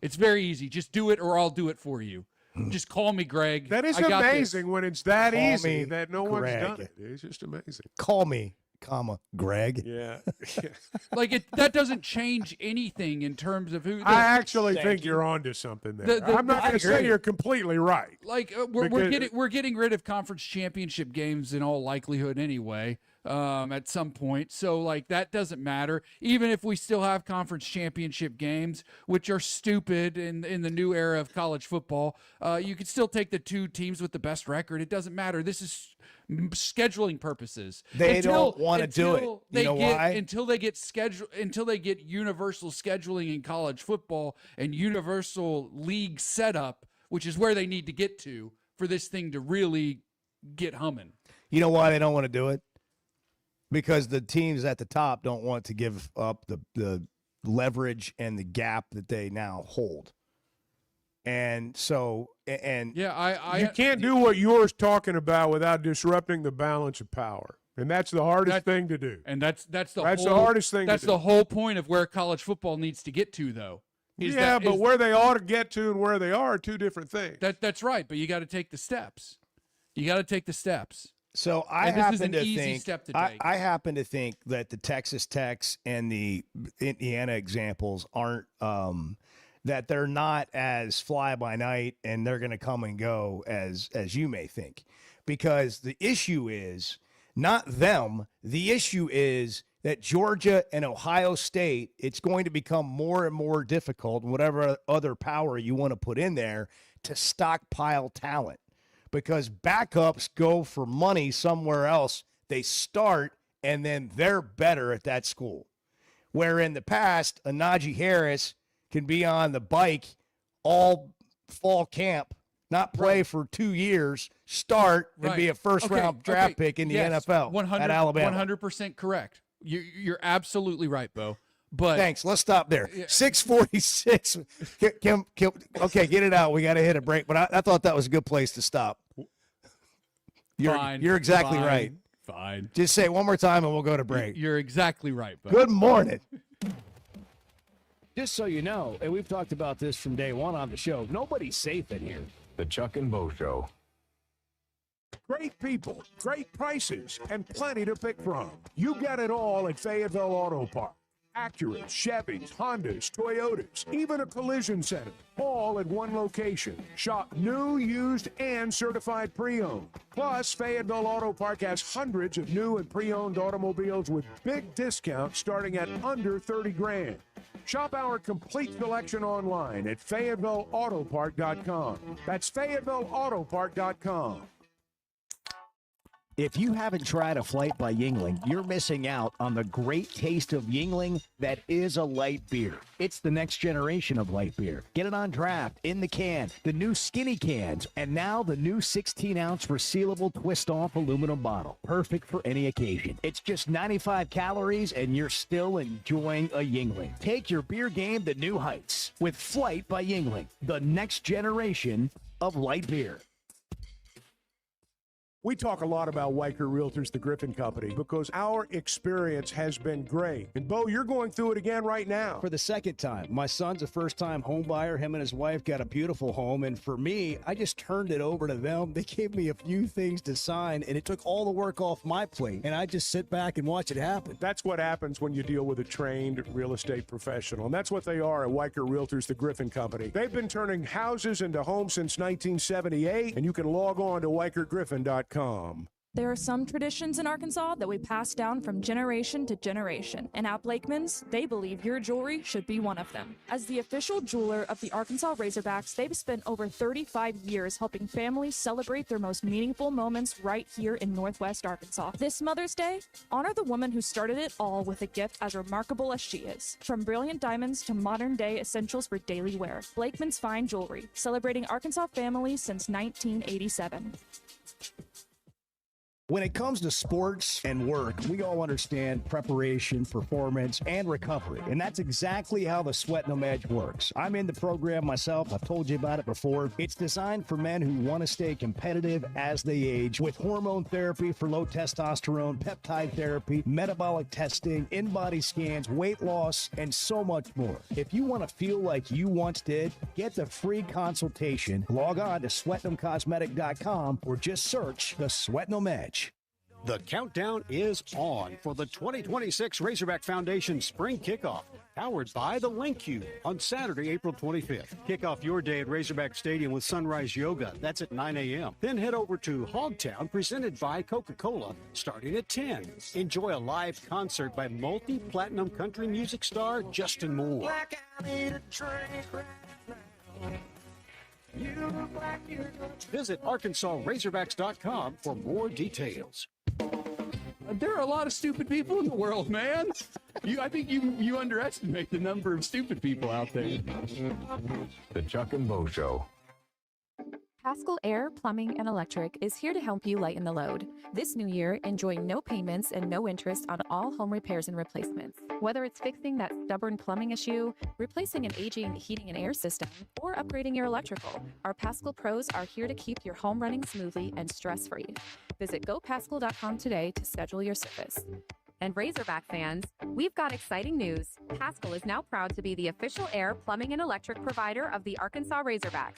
It's very easy. Just do it, or I'll do it for you. Just call me Greg. That is amazing when it's that easy that no one's done it. It's just amazing. Call me, Greg. Yeah. That doesn't change anything in terms of who. I actually think you're onto something there. I'm not going to say you're completely right. We're getting rid of conference championship games in all likelihood anyway. At some point. So that doesn't matter. Even if we still have conference championship games, which are stupid in the new era of college football, you could still take the 2 teams with the best record. It doesn't matter. This is scheduling purposes. They don't want to do it. You know why? Until they get universal scheduling in college football and universal league setup, which is where they need to get to for this thing to really get humming. You know why they don't want to do it? Because the teams at the top don't want to give up the leverage and the gap that they now hold. And so, you can't do what you're talking about without disrupting the balance of power. And that's the hardest thing to do. And that's the hardest thing That's to do. the whole point of where college football needs to get to, though. But where they ought to get to and where they are 2 different things. That's right, but you got to take the steps. So I happen to think that the Texas Techs and the Indiana examples aren't that they're not as fly by night and they're going to come and go as you may think, because the issue is not them. The issue is that Georgia and Ohio State, it's going to become more and more difficult, whatever other power you want to put in there, to stockpile talent. Because backups go for money somewhere else. They start, and then they're better at that school. Where in the past, a Najee Harris can be on the bike all fall camp, not play for 2 years, start, and be a first-round draft pick in the NFL at Alabama. 100% correct. You're absolutely right, Bo. But thanks. Let's stop there. 6:46. Okay, get it out. We got to hit a break. But I thought that was a good place to stop. You're exactly right. Fine. Just say it one more time and we'll go to break. You're exactly right. Bo. Good morning. Just so you know, and we've talked about this from day one on the show, nobody's safe in here. The Chuck and Bo Show. Great people, great prices, and plenty to pick from. You get it all at Fayetteville Auto Parts. Acuras, Chevys, Hondas, Toyotas, even a collision center, all at one location. Shop new, used, and certified pre-owned. Plus, Fayetteville Auto Park has hundreds of new and pre-owned automobiles with big discounts starting at under $30,000. Shop our complete selection online at FayettevilleAutopark.com. That's FayettevilleAutopark.com. If you haven't tried a flight by Yuengling, you're missing out on the great taste of Yuengling that is a light beer. It's the next generation of light beer. Get it on draft, in the can, the new skinny cans, and now the new 16-ounce resealable twist-off aluminum bottle. Perfect for any occasion. It's just 95 calories, and you're still enjoying a Yuengling. Take your beer game to new heights with Flight by Yuengling, the next generation of light beer. We talk a lot about Weicker Realtors, the Griffin Company, because our experience has been great. And, Bo, you're going through it again right now. For the second time. My son's a first-time home buyer. Him and his wife got a beautiful home. And for me, I just turned it over to them. They gave me a few things to sign, and it took all the work off my plate. And I just sit back and watch it happen. That's what happens when you deal with a trained real estate professional. And that's what they are at Weicker Realtors, the Griffin Company. They've been turning houses into homes since 1978, and you can log on to WeicherGriffin.com. There are some traditions in Arkansas that we pass down from generation to generation, and at Blakeman's, they believe your jewelry should be one of them. As the official jeweler of the Arkansas Razorbacks, they've spent over 35 years helping families celebrate their most meaningful moments right here in Northwest Arkansas. This Mother's Day, honor the woman who started it all with a gift as remarkable as she is. From brilliant diamonds to modern-day essentials for daily wear, Blakeman's Fine Jewelry, celebrating Arkansas families since 1987. When it comes to sports and work, we all understand preparation, performance, and recovery. And that's exactly how the Sweat No Edge works. I'm in the program myself. I've told you about it before. It's designed for men who want to stay competitive as they age with hormone therapy for low testosterone, peptide therapy, metabolic testing, in-body scans, weight loss, and so much more. If you want to feel like you once did, get the free consultation. Log on to sweatnomcosmetic.com or just search the Sweat No Edge. The countdown is on for the 2026 Razorback Foundation Spring Kickoff, powered by the Link Cube on Saturday, April 25th. Kick off your day at Razorback Stadium with Sunrise Yoga. That's at 9 a.m. Then head over to Hogtown, presented by Coca-Cola, starting at 10. Enjoy a live concert by multi-platinum country music star Justin Moore. Visit ArkansasRazorbacks.com for more details. There are a lot of stupid people in the world, man. I think you underestimate the number of stupid people out there. The Chuck and Bo Show. Paschal Air, Plumbing, and Electric is here to help you lighten the load. This new year, enjoy no payments and no interest on all home repairs and replacements. Whether it's fixing that stubborn plumbing issue, replacing an aging heating and air system, or upgrading your electrical, our Paschal pros are here to keep your home running smoothly and stress-free. Visit gopaschal.com today to schedule your service. And Razorback fans, we've got exciting news. Paschal is now proud to be the official air, plumbing, and electric provider of the Arkansas Razorbacks.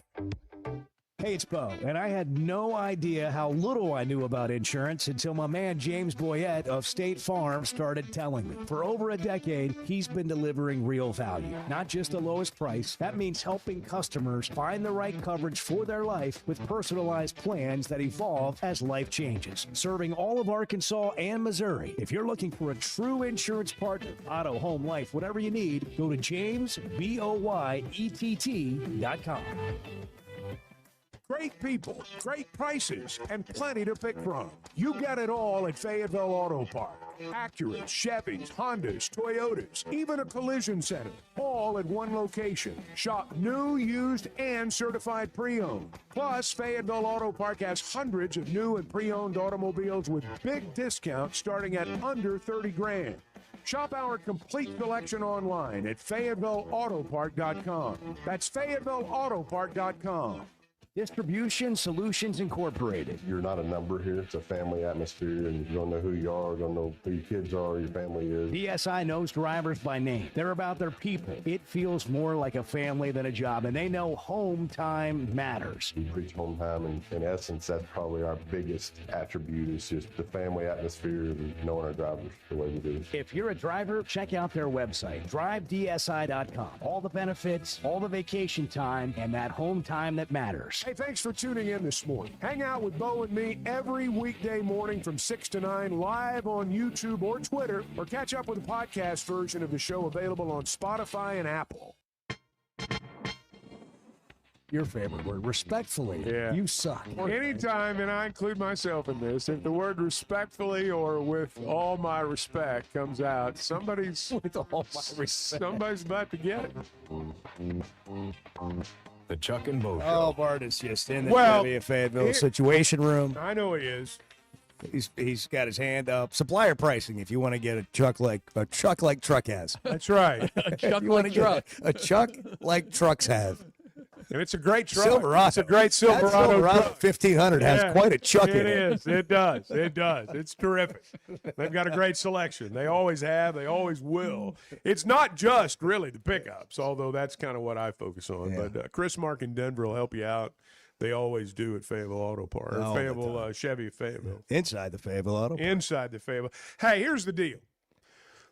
Hey, it's Bo, and I had no idea how little I knew about insurance until my man James Boyette of State Farm started telling me. For over a decade, he's been delivering real value, not just the lowest price. That means helping customers find the right coverage for their life with personalized plans that evolve as life changes. Serving all of Arkansas and Missouri. If you're looking for a true insurance partner, auto, home, life, whatever you need, go to JamesBoyett.com. Great people, great prices, and plenty to pick from. You get it all at Fayetteville Auto Park. Acuras, Chevys, Hondas, Toyotas, even a collision center, all at one location. Shop new, used, and certified pre-owned. Plus, Fayetteville Auto Park has hundreds of new and pre-owned automobiles with big discounts starting at under $30,000. Shop our complete selection online at FayettevilleAutopark.com. That's FayettevilleAutopark.com. Distribution Solutions Incorporated. You're not a number here. It's a family atmosphere, and you don't know who you are, don't know who your kids are, your family is. DSI knows drivers by name. They're about their people. It feels more like a family than a job, and they know home time matters. We preach home time, and in essence, that's probably our biggest attribute is just the family atmosphere and knowing our drivers the way we do. If you're a driver, check out their website, drivedsi.com. All the benefits, all the vacation time, and that home time that matters. Hey, thanks for tuning in this morning. Hang out with Bo and me every weekday morning from 6 to 9 live on YouTube or Twitter, or catch up with the podcast version of the show available on Spotify and Apple. Your favorite word, respectfully. Yeah. You suck. Anytime, and I include myself in this, if the word respectfully or with all my respect comes out, somebody's with all my respect. Somebody's about to get it. The Chuck and Bo Show. Oh, Bart is just in the Fayetteville Situation Room. I know he is. He's got his hand up. Supplier pricing if you want to get a truck like Truck has. That's right. A Chuck like truck. A Chuck like trucks have. And it's a great truck. Silverado. It's a great Silverado truck. 1500 has quite a chuck in it. It is. It does. It does. It's terrific. They've got a great selection. They always have. They always will. It's not just really the pickups, although that's kind of what I focus on. Yeah. But Chris Mark in Denver will help you out. They always do at Fayetteville Auto Park. Or Fayetteville Chevy at Fayetteville. Inside the Fayetteville Auto Park. Inside the Fayetteville. Hey, here's the deal.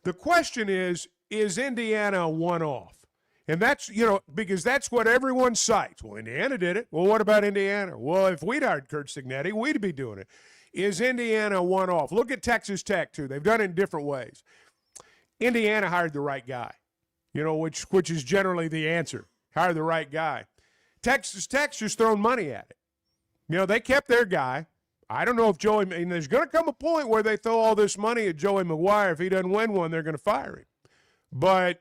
The question is Indiana a one-off? And that's, because that's what everyone cites. Well, Indiana did it. Well, what about Indiana? Well, if we'd hired Kurt Signetti, we'd be doing it. Is Indiana one off? Look at Texas Tech, too. They've done it in different ways. Indiana hired the right guy, which is generally the answer. Hire the right guy. Texas Tech's just thrown money at it. They kept their guy. I don't know if there's going to come a point where they throw all this money at Joey McGuire. If he doesn't win one, they're going to fire him. But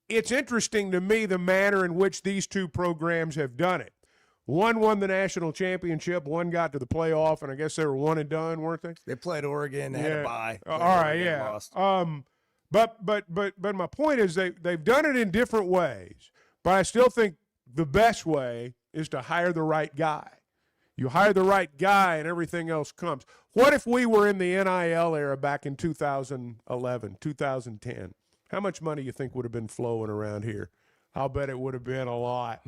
it's interesting to me the manner in which these two programs have done it. One won the national championship, one got to the playoff, and I guess they were one and done, weren't they? They played Oregon, they had a bye. All right, yeah. But my point is they've done it in different ways, but I still think the best way is to hire the right guy. You hire the right guy and everything else comes. What if we were in the NIL era back in 2011, 2010? How much money you think would have been flowing around here? I'll bet it would have been a lot.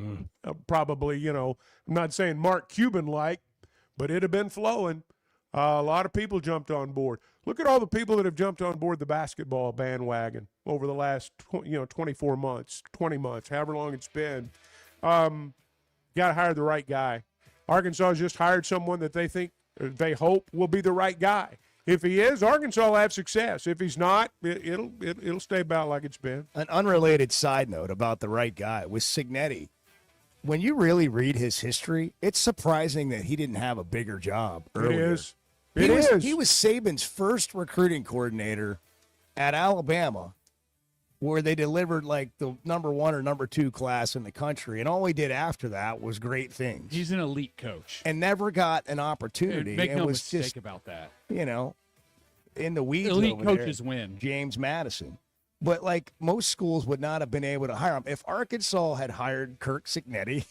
Probably, I'm not saying Mark Cuban-like, but it'd have been flowing. A lot of people jumped on board. Look at all the people that have jumped on board the basketball bandwagon over the last 24 months, 20 months, however long it's been. Got to hire the right guy. Arkansas has just hired someone that they hope will be the right guy. If he is, Arkansas will have success. If he's not, it'll stay about like it's been. An unrelated side note about the right guy was Cignetti. When you really read his history, it's surprising that he didn't have a bigger job earlier. It is. He was Saban's first recruiting coordinator at Alabama, where they delivered like the number 1 or number 2 class in the country, and all he did after that was great things. He's an elite coach. And never got an opportunity. Make no was mistake just, about that. In the weeds elite over coaches there, win. James Madison. But, most schools would not have been able to hire him. If Arkansas had hired Kirk Cignetti,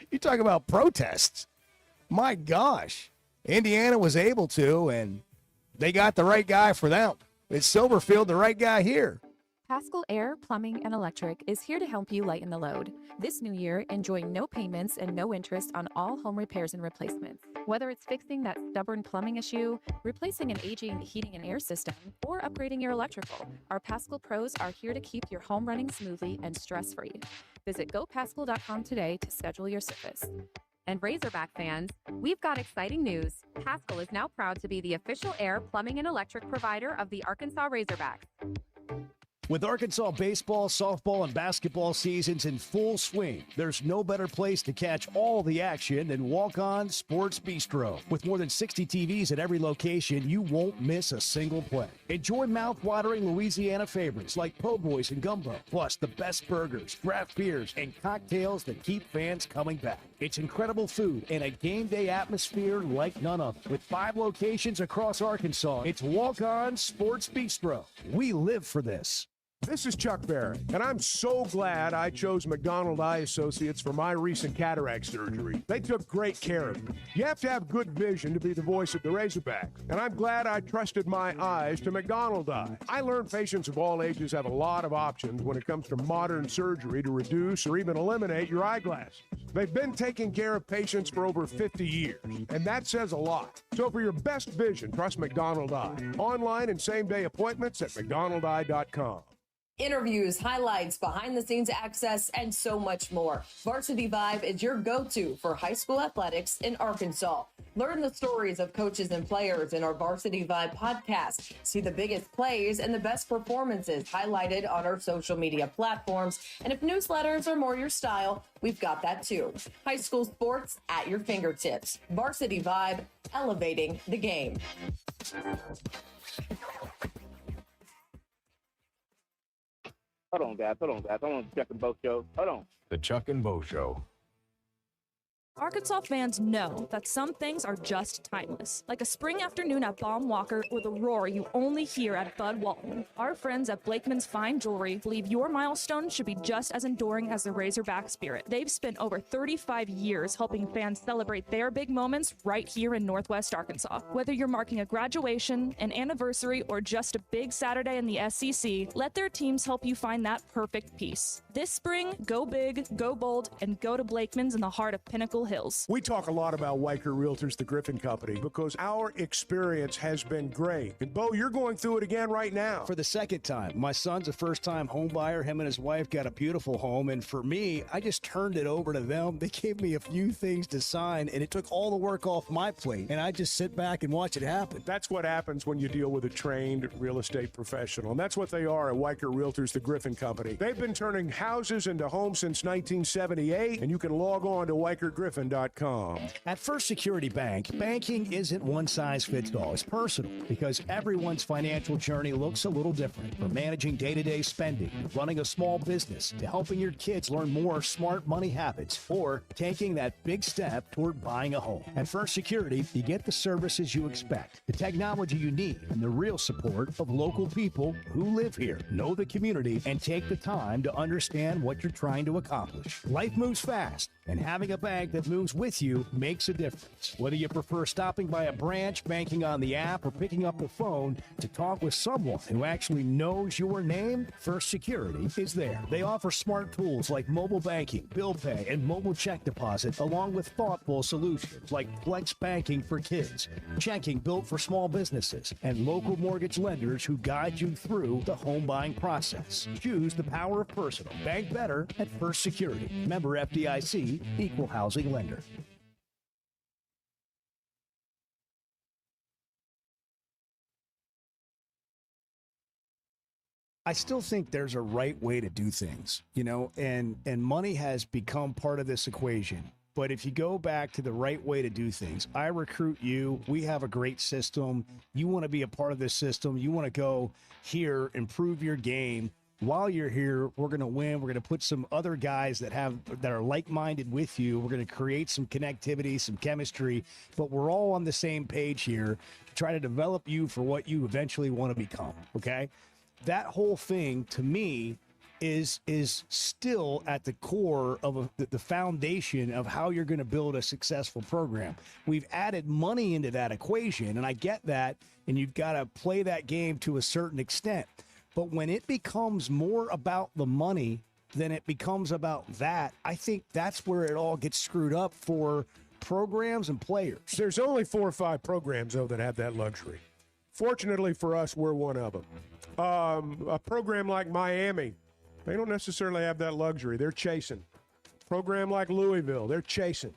you talk about protests. My gosh. Indiana was able to, and they got the right guy for them. Is Silverfield the right guy here? Haskell Air, Plumbing, and Electric is here to help you lighten the load. This new year, enjoy no payments and no interest on all home repairs and replacements. Whether it's fixing that stubborn plumbing issue, replacing an aging heating and air system, or upgrading your electrical, our Paschal pros are here to keep your home running smoothly and stress-free. Visit gopaschal.com today to schedule your service. And Razorback fans, we've got exciting news. Paschal is now proud to be the official air, plumbing, and electric provider of the Arkansas Razorbacks. With Arkansas baseball, softball, and basketball seasons in full swing, there's no better place to catch all the action than Walk-On Sports Bistro. With more than 60 TVs at every location, you won't miss a single play. Enjoy mouth-watering Louisiana favorites like Po' Boys and Gumbo, plus the best burgers, craft beers, and cocktails that keep fans coming back. It's incredible food and a game day atmosphere like none other. With 5 locations across Arkansas, it's Walk-On Sports Bistro. We live for this. This is Chuck Barrett, and I'm so glad I chose McDonald Eye Associates for my recent cataract surgery. They took great care of me. You have to have good vision to be the voice of the Razorbacks, and I'm glad I trusted my eyes to McDonald Eye. I learned patients of all ages have a lot of options when it comes to modern surgery to reduce or even eliminate your eyeglasses. They've been taking care of patients for over 50 years, and that says a lot. So for your best vision, trust McDonald Eye. Online and same-day appointments at mcdonaldeye.com. Interviews, highlights, behind-the-scenes access, and so much more. Varsity Vibe is your go-to for high school athletics in Arkansas. Learn the stories of coaches and players in our Varsity Vibe podcast. See the biggest plays and the best performances highlighted on our social media platforms. And if newsletters are more your style, we've got that too. High school sports at your fingertips. Varsity Vibe, elevating the game. Hold on, guys. I want to Chuck and Bo Show. Hold on. The Chuck and Bo Show. Arkansas fans know that some things are just timeless, like a spring afternoon at Baum Walker or the roar you only hear at Bud Walton. Our friends at Blakeman's Fine Jewelry believe your milestone should be just as enduring as the Razorback spirit. They've spent over 35 years helping fans celebrate their big moments right here in Northwest Arkansas. Whether you're marking a graduation, an anniversary, or just a big Saturday in the SEC, let their teams help you find that perfect piece. This spring, go big, go bold, and go to Blakeman's in the heart of Pinnacle Hills. We talk a lot about Weicker Realtors, the Griffin Company, because our experience has been great. And Bo, you're going through it again right now. For the second time. My son's a first-time home buyer. Him and his wife got a beautiful home. And for me, I just turned it over to them. They gave me a few things to sign, and it took all the work off my plate. And I just sit back and watch it happen. That's what happens when you deal with a trained real estate professional. And that's what they are at Weicker Realtors, the Griffin Company. They've been turning houses into homes since 1978, and you can log on to WeicherGriffin.com. At First Security Bank, banking isn't one size fits all. It's personal because everyone's financial journey looks a little different. From managing day-to-day spending, to running a small business, to helping your kids learn more smart money habits, or taking that big step toward buying a home. At First Security, you get the services you expect, the technology you need, and the real support of local people who live here, know the community, and take the time to understand what you're trying to accomplish. Life moves fast, and having a bank that moves with you makes a difference. Whether you prefer stopping by a branch, banking on the app, or picking up the phone to talk with someone who actually knows your name, First Security is there. They offer smart tools like mobile banking, bill pay, and mobile check deposit, along with thoughtful solutions like flex banking for kids, checking built for small businesses, and local mortgage lenders who guide you through the home buying process. Choose the power of personal. Bank better at First Security. Member FDIC, equal housing lender. I still think there's a right way to do things, you know, and money has become part of this equation. But if you go back to the right way to do things, I recruit you. We have a great system. You want to be a part of this system. You want to go here, improve your game. While you're here, we're going to win. We're going to put some other guys that are like-minded with you. We're going to create some connectivity, some chemistry, but we're all on the same page here to try to develop you for what you eventually want to become, okay? That whole thing, to me, is still at the core of the foundation of how you're going to build a successful program. We've added money into that equation, and I get that, and you've got to play that game to a certain extent. But when it becomes more about the money than it becomes about that, I think that's where it all gets screwed up for programs and players. There's only 4 or 5 programs, though, that have that luxury. Fortunately for us, we're one of them. A program like Miami, they don't necessarily have that luxury. They're chasing. Program like Louisville, they're chasing.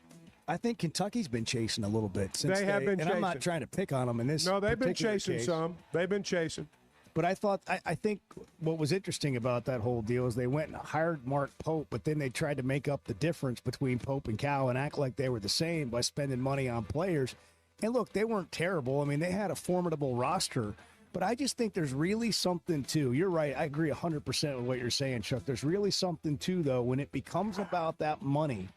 I think Kentucky's been chasing a little bit since they have been chasing. I'm not trying to pick on them in this. No, they've been chasing case. some. They've been chasing. But I think what was interesting about that whole deal is they went and hired Mark Pope, but then they tried to make up the difference between Pope and Cal and act like they were the same by spending money on players. And look, they weren't terrible. I mean, they had a formidable roster. But I just think there's really something to, you're right, I agree 100% with what you're saying, Chuck. There's really something to, though, when it becomes about that money,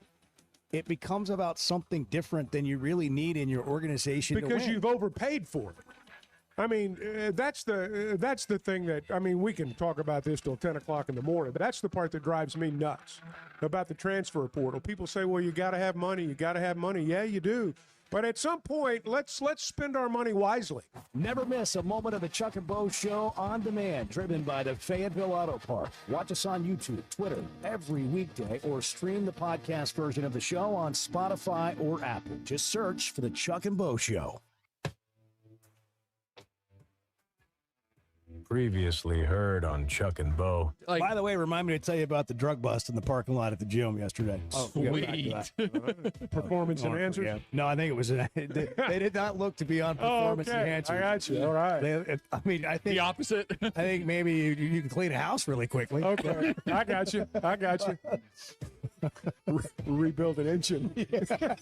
it becomes about something different than you really need in your organization to win. Because you've overpaid for it. I mean, that's the thing that, I mean, we can talk about this till 10 o'clock in the morning, but that's the part that drives me nuts about the transfer portal. People say, well, you got to have money. You got to have money. Yeah, you do. But at some point, let's spend our money wisely. Never miss a moment of the Chuck and Bo Show on demand, driven by the Fayetteville Auto Park. Watch us on YouTube, Twitter, every weekday, or stream the podcast version of the show on Spotify or Apple. Just search for the Chuck and Bo Show. Previously heard on Chuck and Bo. By the way, remind me to tell you about the drug bust in the parking lot at the gym yesterday. Sweet. Performance enhancers? Yeah. No, I think it was, they did not look to be on performance enhancers. I got you. All right. I think the opposite. I think maybe you can clean a house really quickly. Okay. I got you. Rebuild an engine.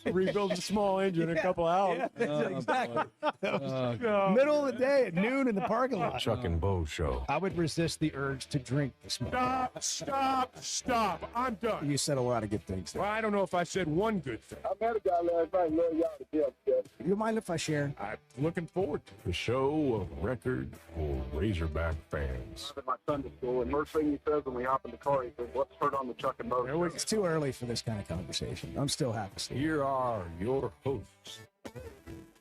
Rebuild a small engine in a couple hours. Yeah, exactly. Middle of the day at noon in the parking lot. Chuck and Bo Show. I would resist the urge to drink this morning. Stop. I'm done. You said a lot of good things there. Well, I don't know if I said one good thing. I met a guy last night. Love y'all to death, Jeff. You mind if I share? I'm looking forward to it. The show of record for Razorback fans. I'm at my Sunday school, and first thing he says when we hop in the car, he says, "What's heard on the Chuck and Bo Show?" It's too early for this kind of conversation. I'm still half asleep. Here are your hosts,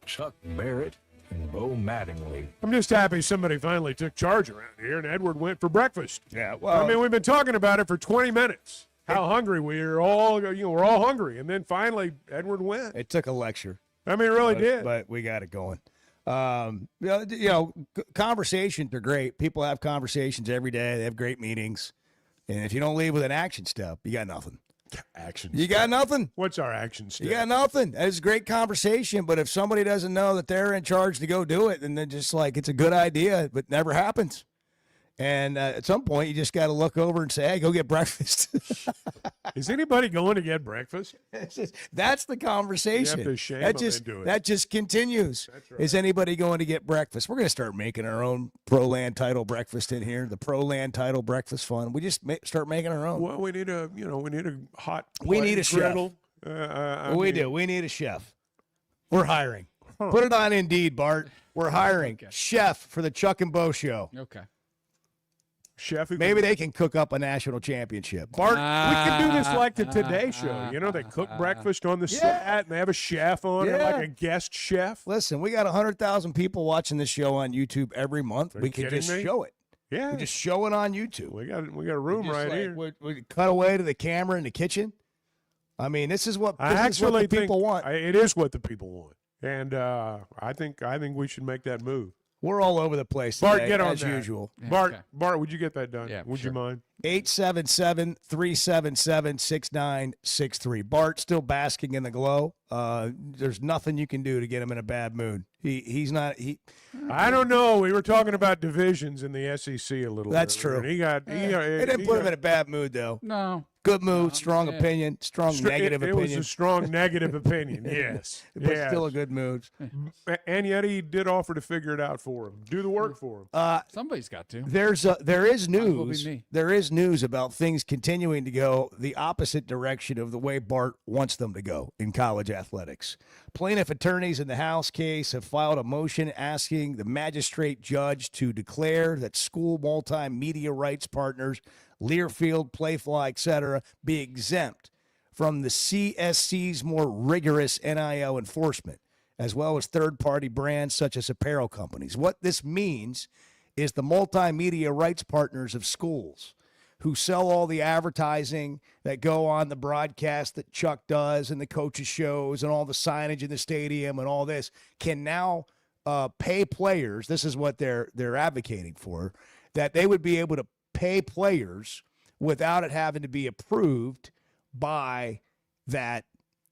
Chuck Barrett and Bo Mattingly. I'm just happy somebody finally took charge around here, and Edward went for breakfast. Yeah, well, I mean, we've been talking about it for 20 minutes. how hungry we're all hungry. And then finally, Edward went. It took a lecture. I mean, it really did. But we got it going. Conversations are great. People have conversations every day. They have great meetings. And if you don't leave with an action step, you got nothing. Action. You got nothing? What's our action step? You got nothing. It's a great conversation, but if somebody doesn't know that they're in charge to go do it, then they're just like, it's a good idea, but it never happens. And at some point, you just got to look over and say, hey, go get breakfast. Is anybody going to get breakfast? That's the conversation. You have to shame them into it. That just continues. That's right. Is anybody going to get breakfast? We're going to start making our own Pro-Land title breakfast in here, the Pro-Land title breakfast fund. We just start making our own. Well, we need a hot We need a griddle. We do. We need a chef. We're hiring. Put it on Indeed, Bart. We're hiring. Okay. Chef for the Chuck and Bo Show. Okay. Chef. Maybe they can cook up a national championship. Bart, we can do this like the Today Show. You know, they cook breakfast on the set, and they have a chef on it, like a guest chef. Listen, we got 100,000 people watching this show on YouTube every month. Are We you can kidding just me? show it. Yeah. We just show it on YouTube. We got a room right here. We cut away to the camera in the kitchen. I mean, this is what I the actually think people want. It is what the people want, and I think we should make that move. We're all over the place Bart, today, get on as that. usual. Bart, okay. Bart, would you get that done? Yeah, would you mind? 877-377-6963. Bart still basking in the glow. There's nothing you can do to get him in a bad mood. He's not. I don't know. We were talking about divisions in the SEC a little. That's earlier, true. and It didn't put him in a bad mood though. No. Good mood, strong opinion, strong negative it opinion. was a strong negative opinion. Yes, but yes. still a good mood. And yet he did offer to figure it out for him, do the work for him. Somebody's got to. There is well be news. me. There is news about things continuing to go the opposite direction of the way Bart wants them to go in college athletics. Plaintiff attorneys in the House case have filed a motion asking the magistrate judge to declare that school multimedia rights partners, Learfield, Playfly, etc., be exempt from the CSC's more rigorous NIL enforcement, as well as third-party brands such as apparel companies. What this means is the multimedia rights partners of schools who sell all the advertising that go on the broadcast that Chuck does and the coaches' shows and all the signage in the stadium and all this can now pay players. This is what they're advocating for, that they would be able to pay players without it having to be approved by that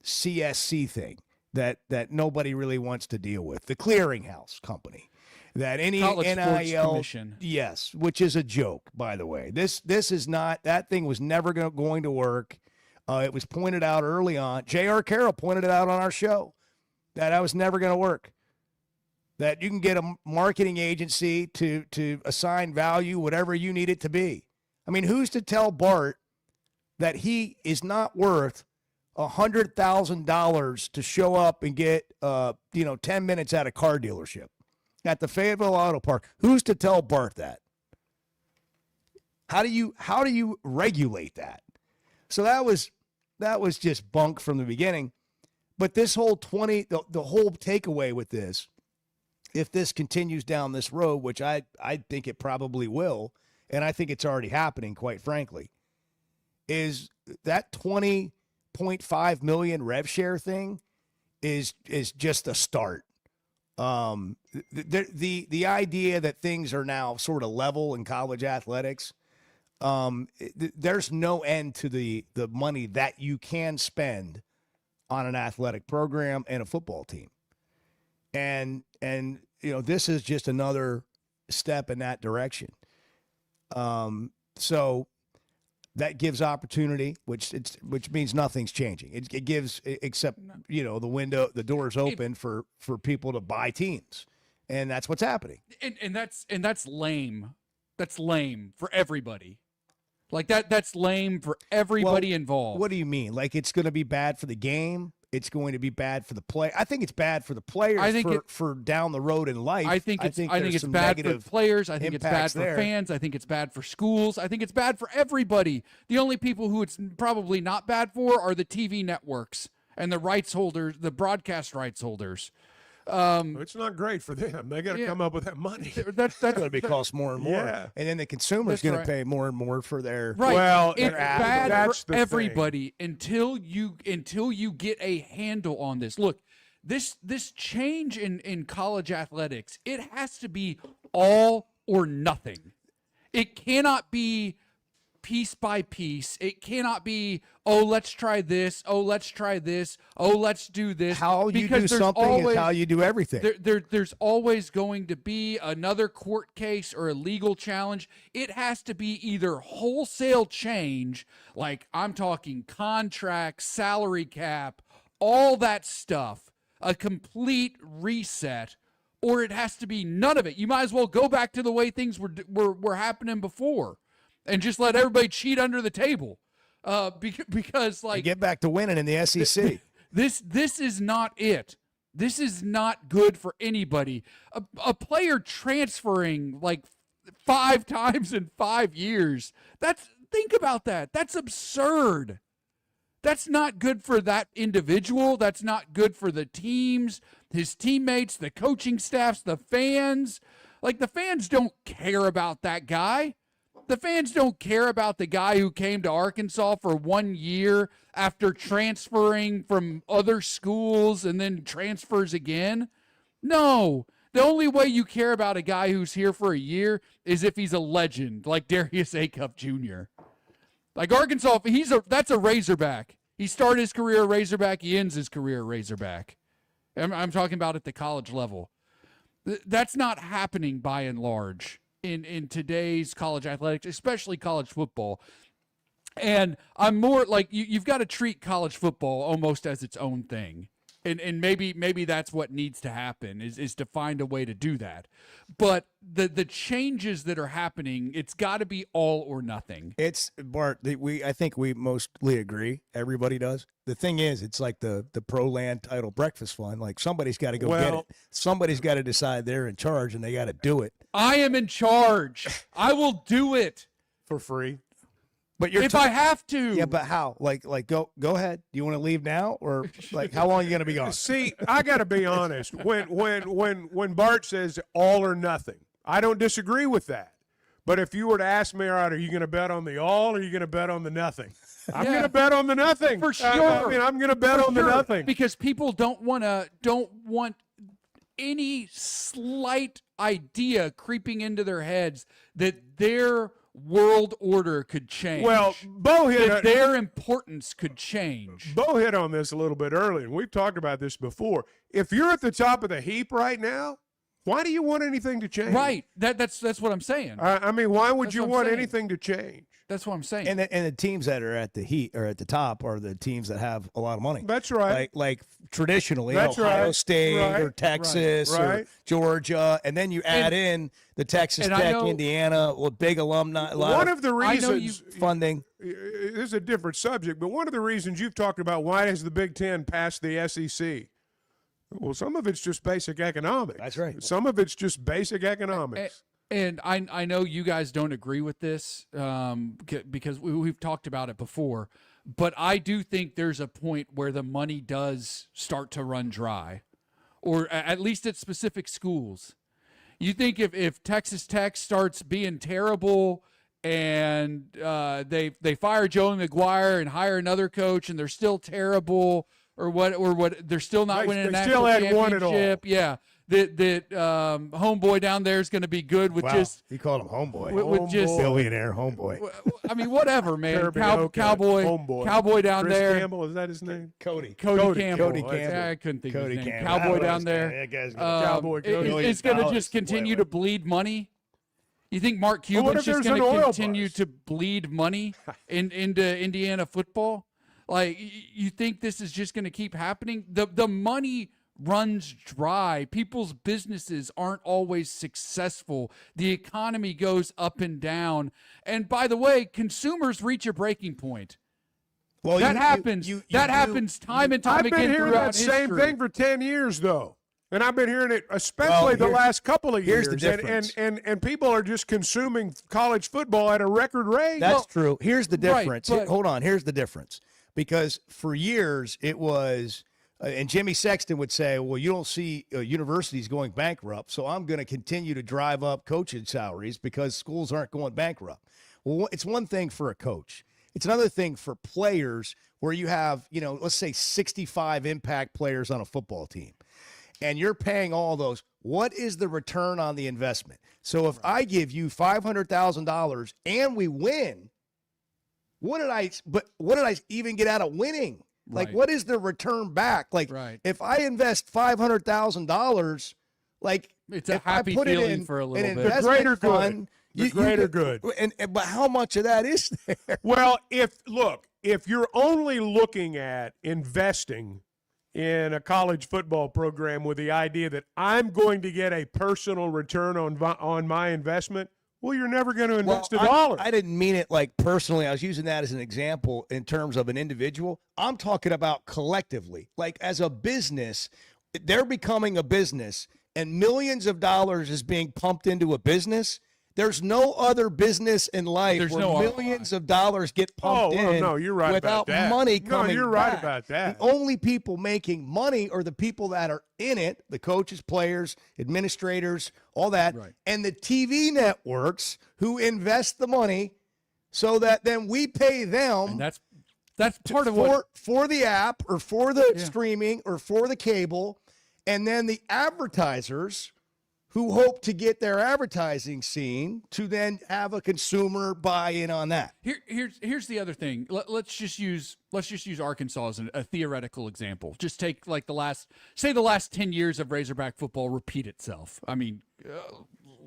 CSC thing that nobody really wants to deal with, the clearinghouse company. That any College Sports NIL, Commission. yes, which is a joke, by the way. This is not, that thing was never going to work. It was pointed out early on. J.R. Carroll pointed it out on our show that was never going to work. That you can get a marketing agency to assign value, whatever you need it to be. I mean, who's to tell Bart that he is not worth $100,000 to show up and get 10 minutes at a car dealership at the Fayetteville Auto Park? Who's to tell Bart that? How do you regulate that? So that was just bunk from the beginning. But this whole the whole takeaway with this, if this continues down this road, which I think it probably will, and I think it's already happening, quite frankly, is that $20.5 million rev share thing is just a start. The idea that things are now sort of level in college athletics, there's no end to the money that you can spend on an athletic program and a football team. And this is just another step in that direction. So that gives opportunity, which means nothing's changing. It gives, except the door's open for people to buy teams, and that's what's happening. And that's lame. That's lame for everybody. Like that's lame for everybody involved. What do you mean? Like it's going to be bad for the game? It's going to be bad for the play. I think it's bad for the players. I think for down the road in life. I think it's bad for players. I think it's bad for fans. I think it's bad for schools. I think it's bad for everybody. The only people who it's probably not bad for are the TV networks and the rights holders, the broadcast rights holders. It's not great for them. They got to come up with that money. That's going to be cost more and more. Yeah. And then the consumer's going to pay more and more for their right. Well, it's bad that's for everybody until you get a handle on this. Look, this change in college athletics, it has to be all or nothing. It cannot be piece by piece. It cannot be, oh, let's try this. Oh, let's try this. Oh, let's do this. How you do something is how you do everything. There's always going to be another court case or a legal challenge. It has to be either wholesale change, like I'm talking contract, salary cap, all that stuff, a complete reset, or it has to be none of it. You might as well go back to the way things were happening before. And just let everybody cheat under the table, because like and get back to winning in the SEC. This is not it. This is not good for anybody. A player transferring like 5 times in 5 years. Think about that. That's absurd. That's not good for that individual. That's not good for the teams, his teammates, the coaching staffs, the fans. Like the fans don't care about that guy. The fans don't care about the guy who came to Arkansas for 1 year after transferring from other schools and then transfers again. No. The only way you care about a guy who's here for a year is if he's a legend, like Darius Acuff Jr. Like Arkansas, that's a Razorback. He started his career a Razorback. He ends his career a Razorback. I'm talking about at the college level. That's not happening by and large in today's college athletics, especially college football. And I'm more like you've got to treat college football almost as its own thing. And maybe that's what needs to happen is to find a way to do that. But the changes that are happening, it's got to be all or nothing. It's Bart. I think we mostly agree. Everybody does. The thing is, it's like the Pro Land Title Breakfast Fund. Like somebody's got to go get it. Somebody's got to decide they're in charge, and they got to do it. I am in charge. I will do it for free. But if I have to. Yeah, but how? Like go ahead. Do you want to leave now, or like how long are you going to be gone? See, I got to be honest. When Bart says all or nothing, I don't disagree with that. But if you were to ask me, all right, are you going to bet on the all, or are you going to bet on the nothing? I'm going to bet on the nothing for sure. I'm going to bet on the nothing because people don't want any slight idea creeping into their heads that their world order could change. Well, Bo hit their importance could change. Bo hit on this a little bit earlier, and we've talked about this before. If you're at the top of the heap right now, why do you want anything to change? Right. That's what I'm saying. I mean, why would you want anything to change? That's what I'm saying. And the teams that are at the heat or at the top are the teams that have a lot of money. That's right. Like traditionally, That's Ohio right. State Right. or Texas Right. or Georgia, and then you add in the Texas Tech, Indiana, big alumni. One of the reasons funding. This is a different subject, but one of the reasons you've talked about why has the Big Ten passed the SEC? Well, some of it's just basic economics. That's right. Some of it's just basic economics. And I know you guys don't agree with this because we've talked about it before, but I do think there's a point where the money does start to run dry, or at least at specific schools. You think if Texas Tech starts being terrible and they fire Joey McGuire and hire another coach and they're still terrible or what they're still not winning a national championship. Yeah. That homeboy down there is going to be good with just. You called him homeboy. With just billionaire homeboy. I mean, whatever, man. Cowboy homeboy. Cowboy down Chris there. Campbell, is that his name? Cody Campbell. Cody Campbell. Yeah, I couldn't think Cody of his name. Campbell. Cowboy down there. That guy's Cowboy. It's going to just continue to bleed money. You think Mark Cuban's just going to continue to bleed money into Indiana football? Like, you think this is just going to keep happening? The money runs dry. People's businesses aren't always successful. The economy goes up and down. And by the way, consumers reach a breaking point. Well, that happens. That happens time and time again. I've been hearing that history. same thing for 10 years, though. And I've been hearing it especially the last couple of years. Here's the difference. And people are just consuming college football at a record rate. That's true. Here's the difference. Right, Hold on. Here's the difference. Because for years it was And Jimmy Sexton would say, well, you don't see universities going bankrupt, so I'm going to continue to drive up coaching salaries because schools aren't going bankrupt. Well, it's one thing for a coach. It's another thing for players where you have, let's say 65 impact players on a football team, and you're paying all those. What is the return on the investment? So if I give you $500,000 and we win, what did I even get out of winning? Like, what is the return back? Like, if I invest $500,000, like, it's a happy feeling for a little bit. The greater fund, good. The greater good. But how much of that is there? Well, if you're only looking at investing in a college football program with the idea that I'm going to get a personal return on my investment, well, you're never going to invest a dollar. I didn't mean it like personally. I was using that as an example in terms of an individual. I'm talking about collectively. Like as a business, they're becoming a business and millions of dollars is being pumped into a business. There's no other business in life where millions of dollars get pumped in you're right without about that. money coming you're right back. about that. The only people making money are the people that are in it, the coaches, players, administrators, all that, and the TV networks who invest the money so that then we pay them. And that's part of what for the app or for the streaming or for the cable, and then the advertisers who hope to get their advertising seen to then have a consumer buy in on that. Here's the other thing. Let's just use Arkansas as a theoretical example. Just take like the last 10 years of Razorback football repeat itself. I mean,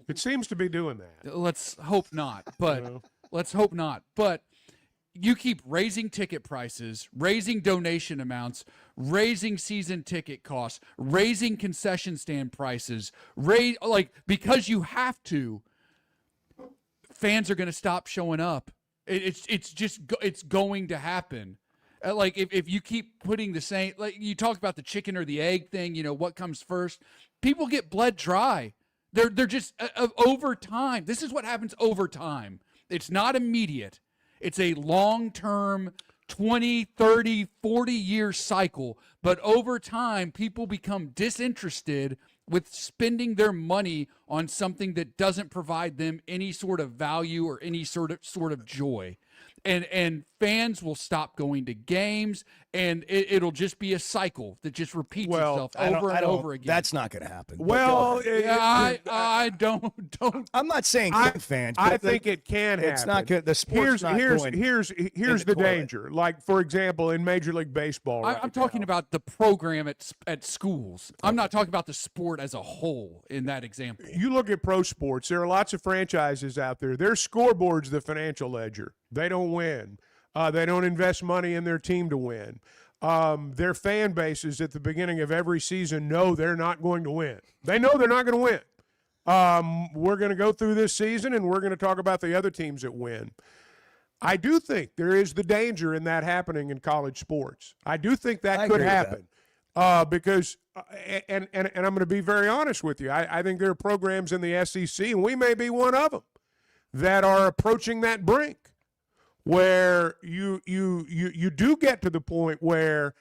it seems to be doing that. Let's hope not. But you keep raising ticket prices, raising donation amounts, raising season ticket costs, raising concession stand prices, because you have to, fans are going to stop showing up. It's going to happen. Like if you keep putting the same, like you talk about the chicken or the egg thing, what comes first? People get bled dry. They're just over time. This is what happens over time. It's not immediate. It's a long-term 20, 30, 40-year cycle. But over time, people become disinterested with spending their money on something that doesn't provide them any sort of value or any sort of joy. And fans will stop going to games, and it'll just be a cycle that just repeats itself over and over again. That's not going to happen. Well, I don't. I'm not saying fans. I think it can happen. It's not good. The sport's not going. Here's the danger. Like for example, in Major League Baseball, I'm talking about the program at schools. I'm not talking about the sport as a whole. In that example, you look at pro sports. There are lots of franchises out there. Their scoreboard's the financial ledger. They don't win. They don't invest money in their team to win. Their fan bases at the beginning of every season know they're not going to win. They know they're not going to win. We're going to go through this season, and we're going to talk about the other teams that win. I do think there is the danger in that happening in college sports. I do think that could happen. Because, and I'm going to be very honest with you, I think there are programs in the SEC, and we may be one of them, that are approaching that brink, where you do get to the point where,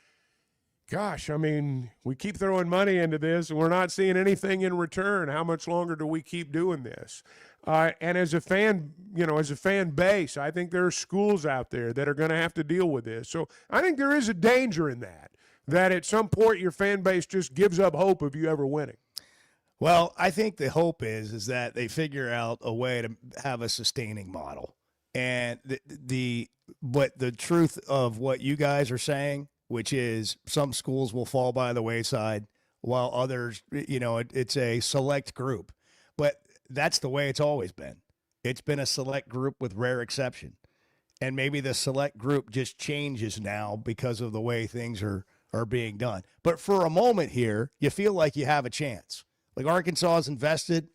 gosh, I mean, we keep throwing money into this and we're not seeing anything in return. How much longer do we keep doing this? And as a fan, as a fan base, I think there are schools out there that are going to have to deal with this. So I think there is a danger in that at some point your fan base just gives up hope of you ever winning. Well, I think the hope is that they figure out a way to have a sustaining model. And but the truth of what you guys are saying, which is some schools will fall by the wayside while others, it's a select group. But that's the way it's always been. It's been a select group with rare exception. And maybe the select group just changes now because of the way things are being done. But for a moment here, you feel like you have a chance. Like Arkansas has invested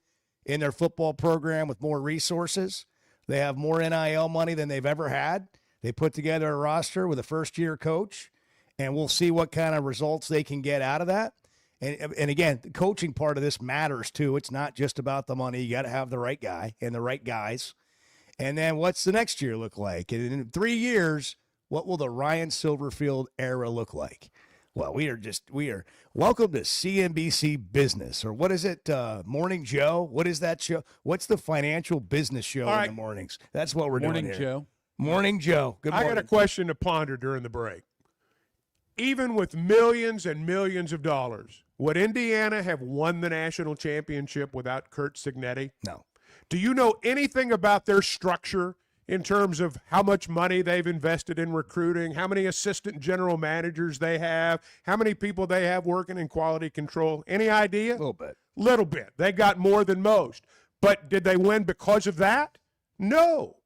in their football program with more resources. They have more NIL money than they've ever had. They put together a roster with a first-year coach, and we'll see what kind of results they can get out of that. And again, the coaching part of this matters too. It's not just about the money. You got to have the right guy and the right guys. And then what's the next year look like? And in 3 years, what will the Ryan Silverfield era look like? Well, we are welcome to CNBC Business, or what is it? Morning Joe. What is that show? What's the financial business show in the mornings? That's what we're doing here. Joe. Morning Joe. Good morning. I got a question to ponder during the break. Even with millions and millions of dollars, would Indiana have won the national championship without Kurt Signetti? No. Do you know anything about their structure in terms of how much money they've invested in recruiting, how many assistant general managers they have, how many people they have working in quality control? Any idea? A little bit. Little bit. They got more than most. But did they win because of that? No.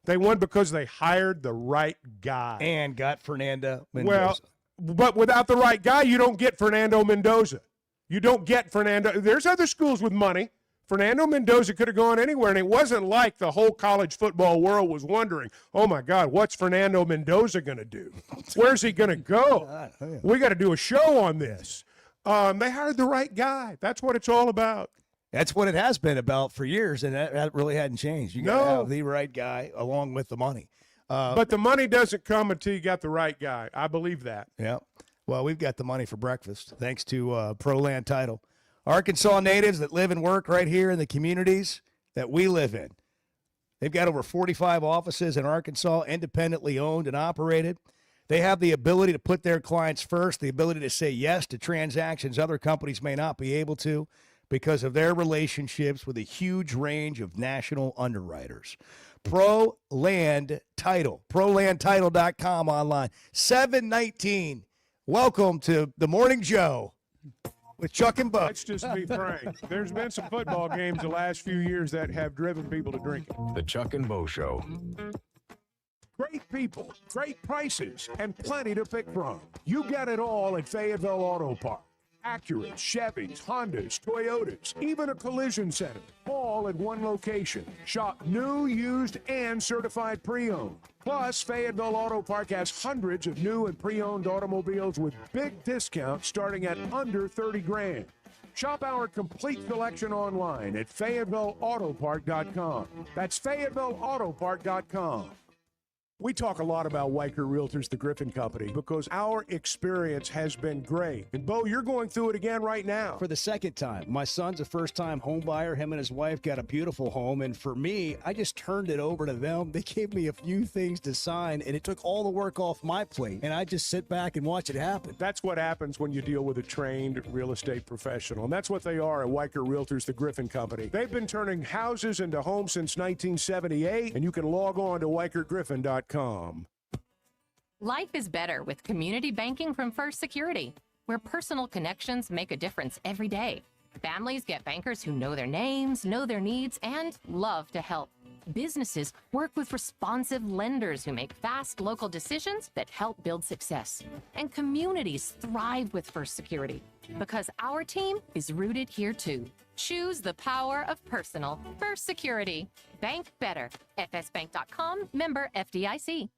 They won because they hired the right guy. And got Fernando Mendoza. Well, but without the right guy, you don't get Fernando Mendoza. You don't get Fernando. There's other schools with money. Fernando Mendoza could have gone anywhere, and it wasn't like the whole college football world was wondering, oh, my God, what's Fernando Mendoza going to do? Where's he going to go? We got to do a show on this. They hired the right guy. That's what it's all about. That's what it has been about for years, and that really hadn't changed. You got to have the right guy along with the money. But the money doesn't come until you got the right guy. I believe that. Yeah. Well, we've got the money for breakfast, thanks to ProLand Title. Arkansas natives that live and work right here in the communities that we live in. They've got over 45 offices in Arkansas, independently owned and operated. They have the ability to put their clients first, the ability to say yes to transactions other companies may not be able to because of their relationships with a huge range of national underwriters. ProLand Title, ProLandTitle.com online. 719. Welcome to the Morning Joe with Chuck and Bud. Let's just be frank. There's been some football games the last few years that have driven people to drinking. The Chuck and Bo Show. Great people, great prices, and plenty to pick from. You get it all at Fayetteville Auto Park. Acuras, Chevys, Hondas, Toyotas, even a collision center, all at one location. Shop new, used, and certified pre-owned. Plus, Fayetteville Auto Park has hundreds of new and pre-owned automobiles with big discounts starting at under $30,000. Shop our complete selection online at FayettevilleAutopark.com. That's FayettevilleAutopark.com. We talk a lot about Weicker Realtors, the Griffin Company, because our experience has been great. And, Bo, you're going through it again right now. For the second time. My son's a first-time home buyer. Him and his wife got a beautiful home. And for me, I just turned it over to them. They gave me a few things to sign, and it took all the work off my plate. And I just sit back and watch it happen. That's what happens when you deal with a trained real estate professional. And that's what they are at Weicker Realtors, the Griffin Company. They've been turning houses into homes since 1978, and you can log on to WeicherGriffin.com. Life is better with community banking from First Security, where personal connections make a difference every day. Families get bankers who know their names, know their needs, and love to help. Businesses work with responsive lenders who make fast local decisions that help build success. And communities thrive with First Security because our team is rooted here too. Choose the power of personal. First Security. Bank better. FSBank.com, member FDIC.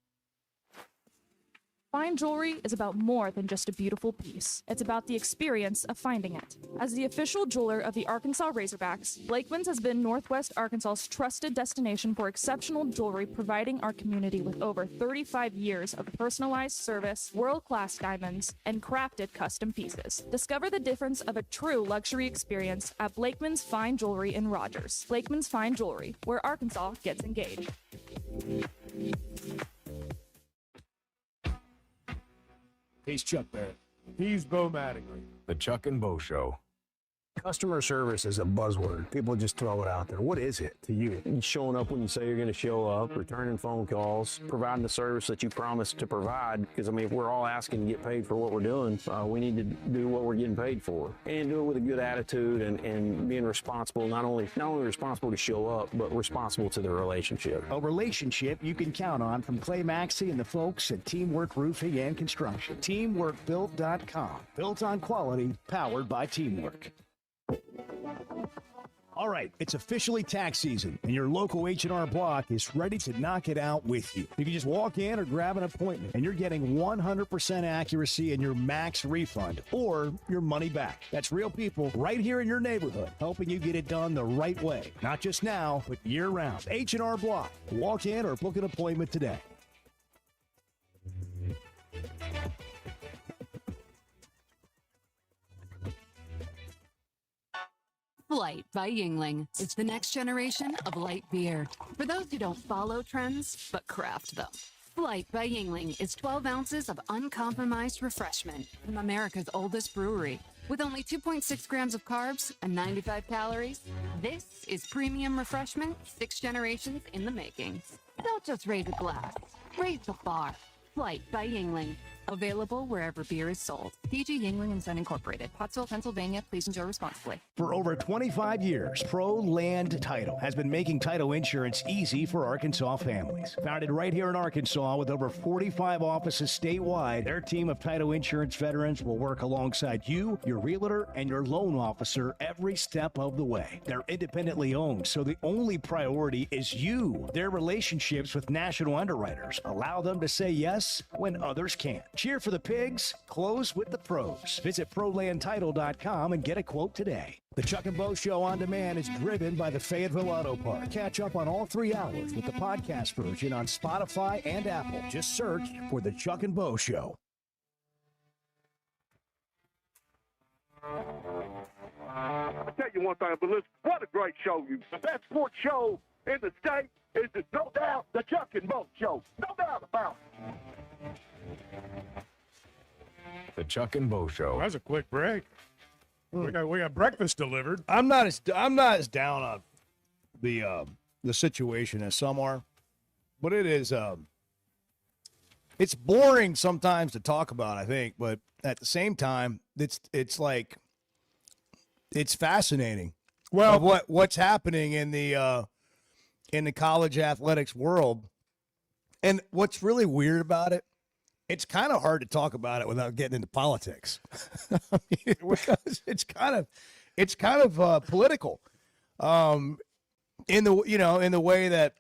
Fine jewelry is about more than just a beautiful piece. It's about the experience of finding it. As the official jeweler of the Arkansas Razorbacks, Blakeman's has been Northwest Arkansas's trusted destination for exceptional jewelry, providing our community with over 35 years of personalized service, world-class diamonds, and crafted custom pieces. Discover the difference of a true luxury experience at Blakeman's Fine Jewelry in Rogers. Blakeman's Fine Jewelry, where Arkansas gets engaged. He's Chuck Barrett. He's Bo Mattingly. The Chuck and Bo Show. Customer service is a buzzword. People just throw it out there. What is it to you? Showing up when you say you're going to show up, returning phone calls, providing the service that you promised to provide. Because, I mean, if we're all asking to get paid for what we're doing, we need to do what we're getting paid for. And do it with a good attitude and being responsible, not only responsible to show up, but responsible to the relationship. A relationship you can count on from Clay Maxey and the folks at Teamwork Roofing and Construction. TeamworkBuilt.com. Built on quality, powered by teamwork. All right, it's officially tax season, and your local H&R Block is ready to knock it out with you. You can just walk in or grab an appointment, and you're getting 100% accuracy in your max refund or your money back. That's real people right here in your neighborhood, helping you get it done the right way. Not just now, but year-round. H&R Block. Walk in or book an appointment today. Flight by Yingling. It's the next generation of light beer. For those who don't follow trends, but craft them. Flight by Yingling is 12 ounces of uncompromised refreshment from America's oldest brewery. With only 2.6 grams of carbs and 95 calories, this is premium refreshment 6 generations in the making. Don't just raise a glass, raise the bar. Flight by Yingling. Available wherever beer is sold. DG Yingling & Son Incorporated, Pottsville, Pennsylvania. Please enjoy responsibly. For over 25 years, Pro Land Title has been making title insurance easy for Arkansas families. Founded right here in Arkansas with over 45 offices statewide, their team of title insurance veterans will work alongside you, your realtor, and your loan officer every step of the way. They're independently owned, so the only priority is you. Their relationships with national underwriters allow them to say yes when others can't. Cheer for the pigs, close with the pros. Visit ProLandTitle.com and get a quote today. The Chuck and Bo Show on demand is driven by the Fayetteville Auto Park. Catch up on all 3 hours with the podcast version on Spotify and Apple. Just search for The Chuck and Bo Show. I'll tell you one thing, but listen, what a great show. The best sports show in the state is no doubt the Chuck and Bo Show. No doubt about it. The Chuck and Bo Show. That was a quick break. We got breakfast delivered. I'm not as down on the situation as some are, but it is it's boring sometimes to talk about, I think, but at the same time it's like it's fascinating. Well, what's happening in the college athletics world, and what's really weird about it, it's kind of hard to talk about it without getting into politics. Because it's kind of political, in the way that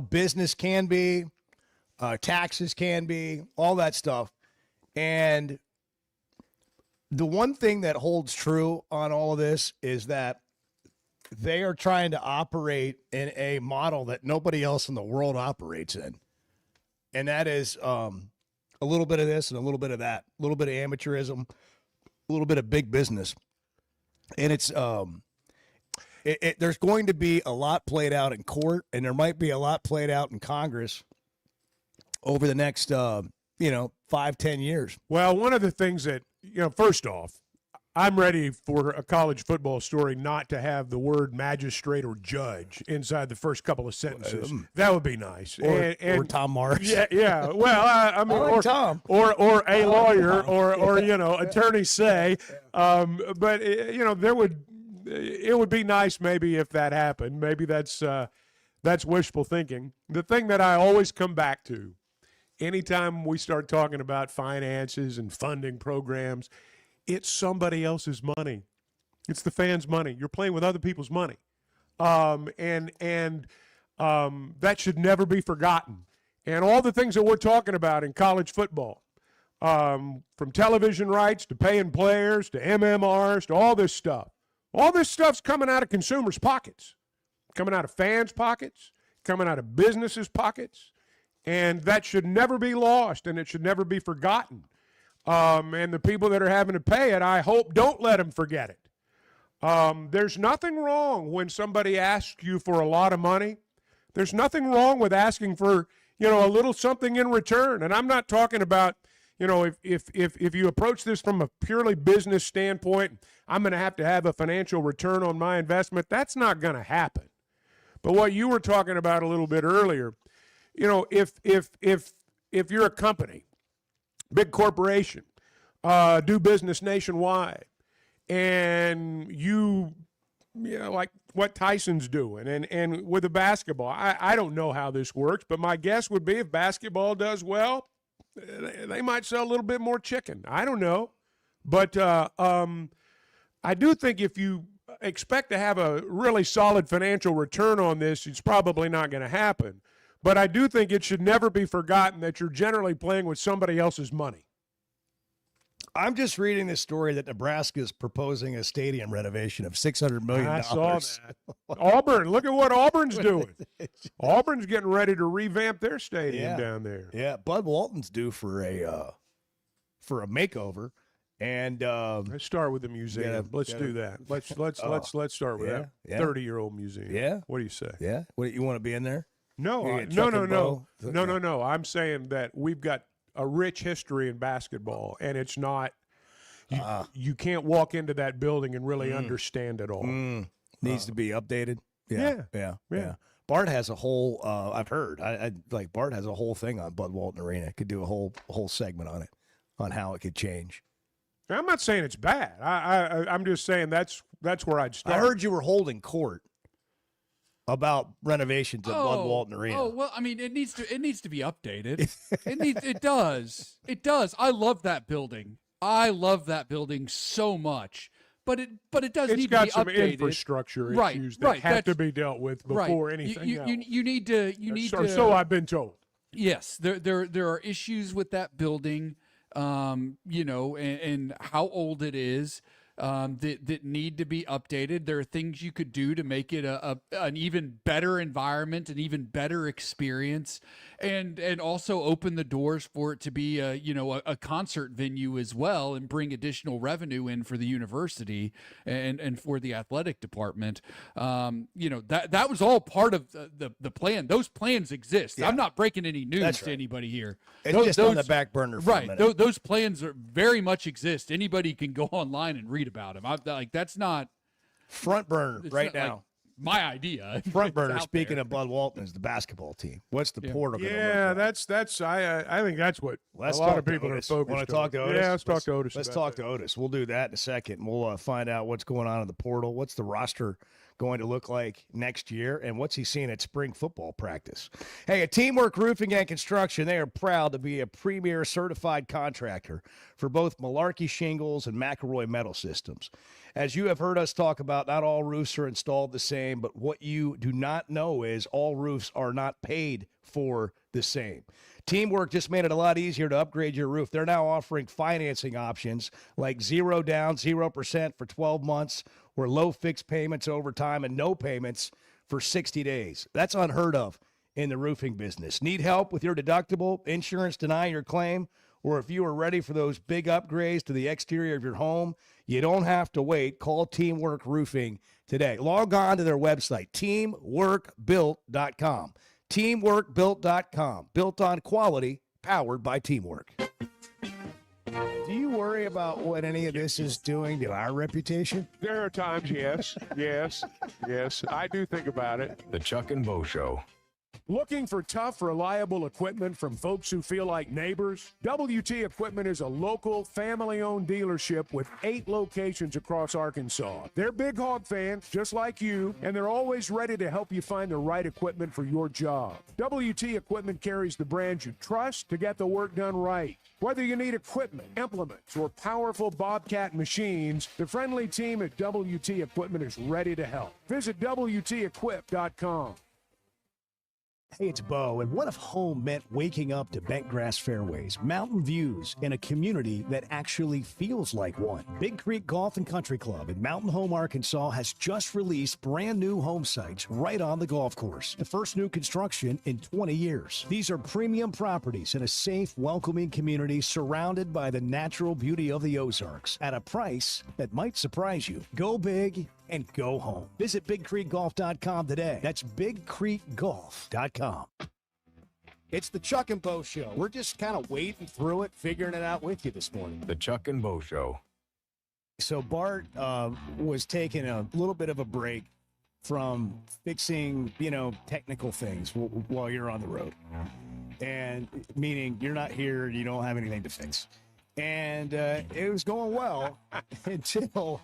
business can be, taxes can be, all that stuff. And the one thing that holds true on all of this is that they are trying to operate in a model that nobody else in the world operates in. And that is a little bit of this and a little bit of that, a little bit of amateurism, a little bit of big business. And it's there's going to be a lot played out in court, and there might be a lot played out in Congress over the next 5-10 years. Well, one of the things that, first off, I'm ready for a college football story not to have the word magistrate or judge inside the first couple of sentences. That would be nice. Or Tom Morris. Yeah. Well, I mean, like Tom. Or a lawyer, or attorneys say. But it would be nice maybe if that happened. Maybe that's wishful thinking. The thing that I always come back to, anytime we start talking about finances and funding programs, it's somebody else's money. It's the fans' money. You're playing with other people's money. And that should never be forgotten. And all the things that we're talking about in college football, from television rights to paying players to MMRs to all this stuff's coming out of consumers' pockets, coming out of fans' pockets, coming out of businesses' pockets. And that should never be lost, and it should never be forgotten. And the people that are having to pay it, I hope, don't let them forget it. There's nothing wrong when somebody asks you for a lot of money. There's nothing wrong with asking for, a little something in return. And I'm not talking about, if you approach this from a purely business standpoint, I'm going to have a financial return on my investment. That's not going to happen. But what you were talking about a little bit earlier, if you're a company, big corporation, do business nationwide, and like what Tyson's doing, and with the basketball, I don't know how this works, but my guess would be if basketball does well, they might sell a little bit more chicken. I don't know, but I do think if you expect to have a really solid financial return on this, it's probably not going to happen. But I do think it should never be forgotten that you're generally playing with somebody else's money. I'm just reading this story that Nebraska is proposing a stadium renovation of $600 million. I saw that. Auburn, look at what Auburn's doing. Auburn's getting ready to revamp their stadium down there. Yeah, Bud Walton's due for a makeover, And let's start with the museum. Let's do that. Let's start with that 30-year-old museum. Yeah. What do you say? Yeah. What you want to be in there? No. No. I'm saying that we've got a rich history in basketball, and it's not. You can't walk into that building and really understand it all. Needs to be updated. Yeah. Bart has a whole. I've heard. I like Bart has a whole thing on Bud Walton Arena. Could do a whole segment on it, on how it could change. I'm not saying it's bad. I'm just saying that's where I'd start. I heard you were holding court about renovations at Bud Walton Arena. Oh well, I mean, it needs to be updated. It does. I love that building. I love that building so much. But it does need to be updated. It's got some infrastructure issues that have to be dealt with before anything else. You need to. So I've been told. Yes, there are issues with that building. And how old it is, that need to be updated. There are things you could do to make it an even better environment, an even better experience, and also open the doors for it to be a concert venue as well, and bring additional revenue in for the university and for the athletic department. That was all part of the plan. Those plans exist. I'm not breaking any news to anybody here. It's just on the back burner for a minute. Those plans very much exist. Anybody can go online and read about them. That's not front burner right now. My idea. Front burner. Speaking of Bud Walton, is the basketball team. What's the portal? Yeah, that's. I think that's what a lot of people are focused on. Want to talk to Otis? Yeah, let's talk to Otis. Let's talk to Otis. We'll do that in a second. We'll find out what's going on in the portal. What's the roster going to look like next year, and what's he seeing at spring football practice? Hey, at Teamwork Roofing and Construction, they are proud to be a premier certified contractor for both Malarkey Shingles and McElroy Metal Systems. As you have heard us talk about, not all roofs are installed the same, but what you do not know is all roofs are not paid for the same. Teamwork just made it a lot easier to upgrade your roof. They're now offering financing options like 0 down, 0% for 12 months, or low fixed payments over time and no payments for 60 days. That's unheard of in the roofing business. Need help with your deductible, insurance denying your claim, or if you are ready for those big upgrades to the exterior of your home, you don't have to wait. Call Teamwork Roofing today. Log on to their website, teamworkbuilt.com. Teamworkbuilt.com. Built on quality, powered by teamwork. Do you worry about what any of this is doing to our reputation? There are times, yes. I do think about it. The Chuck and Bo Show. Looking for tough, reliable equipment from folks who feel like neighbors? WT Equipment is a local, family-owned dealership with 8 locations across Arkansas. They're Big Hog fans, just like you, and they're always ready to help you find the right equipment for your job. WT Equipment carries the brands you trust to get the work done right. Whether you need equipment, implements, or powerful Bobcat machines, the friendly team at WT Equipment is ready to help. Visit WTEquip.com. Hey, it's Bo, and what if home meant waking up to bent grass fairways, mountain views, and a community that actually feels like one? Big Creek Golf and Country Club in Mountain Home, Arkansas has just released brand new home sites right on the golf course. The first new construction in 20 years. These are premium properties in a safe, welcoming community surrounded by the natural beauty of the Ozarks at a price that might surprise you. Go big and go home. Visit BigCreekGolf.com today. That's BigCreekGolf.com. It's the Chuck and Bo Show. We're just kind of wading through it, figuring it out with you this morning. The Chuck and Bo Show. So Bart was taking a little bit of a break from fixing, technical things while you're on the road. And meaning you're not here, you don't have anything to fix. And it was going well until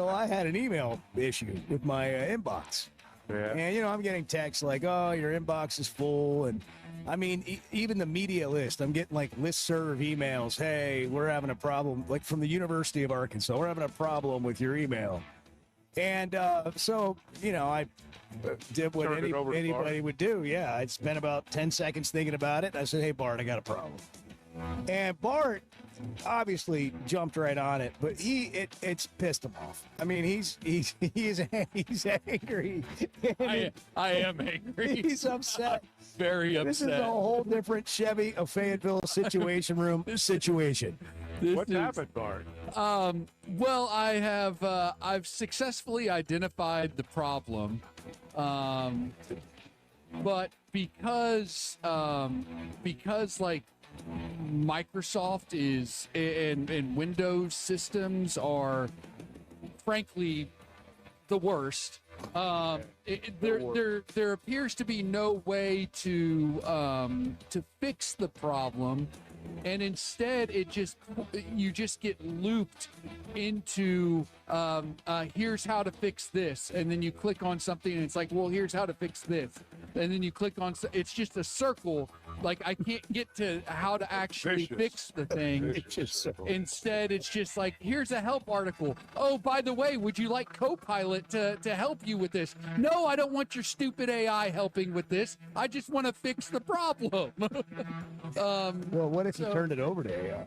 I had an email issue with my inbox. Yeah. And, I'm getting texts like, oh, your inbox is full. And, I mean, even the media list, I'm getting, listserv emails. Hey, we're having a problem, from the University of Arkansas. We're having a problem with your email. And so, I did what anybody would do. Yeah, I'd spent about 10 seconds thinking about it. And I said, hey, Bart, I got a problem. And Bart obviously jumped right on it, but it's pissed him off. I mean, he's angry. I am angry. He's upset. Very upset. This is a whole different Chevy of Fayetteville situation. What's happened, Bart? Well, I've successfully identified the problem, but because like Microsoft is and Windows systems are frankly the worst. There appears to be no way to fix the problem, and instead you just get looped into here's how to fix this, and then you click on something and it's like, well, here's how to fix this, and then you click on it's just a circle. Like I can't get to how to actually fix the thing. Instead, it's just like, here's a help article. Oh, by the way, would you like Copilot to help you with this? No, I don't want your stupid AI helping with this. I just want to fix the problem. Well, what if you turned it over to AI?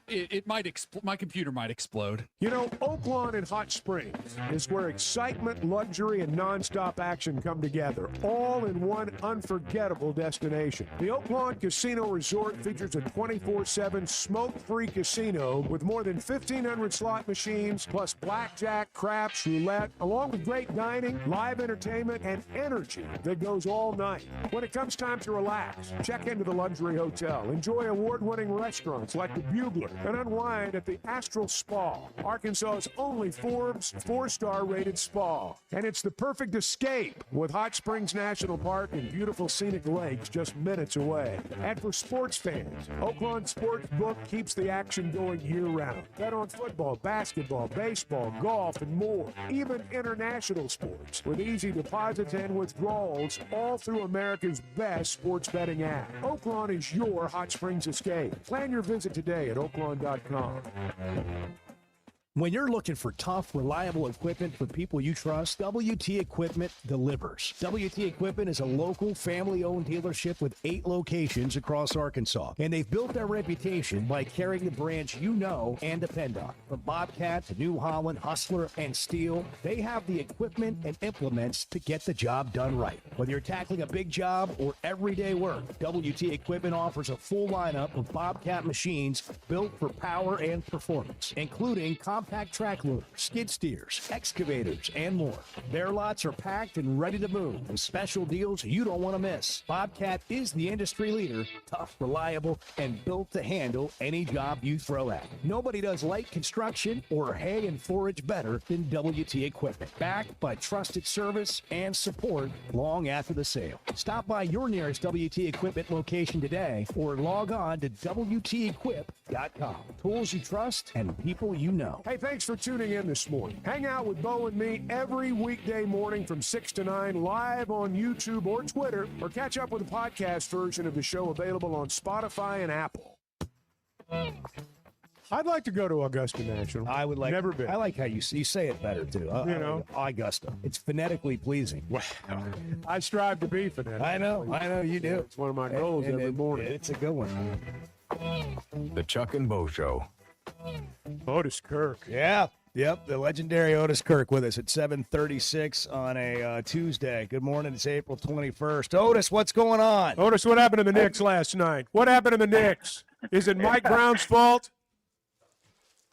It might my computer might explode. You know, Oaklawn and Hot Springs is where excitement, luxury, and nonstop action come together, all in one unforgettable destination. The Oaklawn Casino Resort features a 24/7 smoke-free casino with more than 1,500 slot machines, plus blackjack, craps, roulette, along with great dining, live entertainment, and energy that goes all night. When it comes time to relax, check into the luxury hotel, enjoy award-winning restaurants like the Bugler, and unwind at the Astral Spa, Arkansas's only Forbes 4-star rated spa. And it's the perfect escape with Hot Springs National Park and beautiful scenic lakes just minutes away. And for sports fans, Oaklawn Sportsbook keeps the action going year-round. Bet on football, basketball, baseball, golf, and more. Even international sports with easy deposits and withdrawals, all through America's best sports betting app. Oaklawn is your Hot Springs escape. Plan your visit today at oaklawn.com. When you're looking for tough, reliable equipment for people you trust, WT Equipment delivers. WT Equipment is a local, family-owned dealership with 8 locations across Arkansas, and they've built their reputation by carrying the brands you know and depend on. From Bobcat to New Holland, Hustler, and Steel, they have the equipment and implements to get the job done right. Whether you're tackling a big job or everyday work, WT Equipment offers a full lineup of Bobcat machines built for power and performance, including compact track loaders, skid steers, excavators, and more. Their lots are packed and ready to move with special deals you don't want to miss. Bobcat is the industry leader, tough, reliable, and built to handle any job you throw at. Nobody does light construction or hay and forage better than WT Equipment. Backed by trusted service and support long after the sale. Stop by your nearest WT Equipment location today or log on to WTEquip.com. Tools you trust and people you know. Hey, thanks for tuning in this morning. Hang out with Bo and me every weekday morning from 6 to 9 live on YouTube or Twitter, or catch up with the podcast version of the show available on Spotify and Apple. I'd like to go to Augusta National. I would like. Never been. I like how you say it better too. You know, Augusta. It's phonetically pleasing. Well, I strive to be phonetic. I know you do. It's one of my goals every morning. It's a good one. The Chuck and Bo Show. Otis Kirk. Yeah. Yep, the legendary Otis Kirk with us at 7:36 on a Tuesday. Good morning. It's April 21st. Otis, what's going on? Otis, what happened to the Knicks last night? What happened to the Knicks? Is it Mike Brown's fault?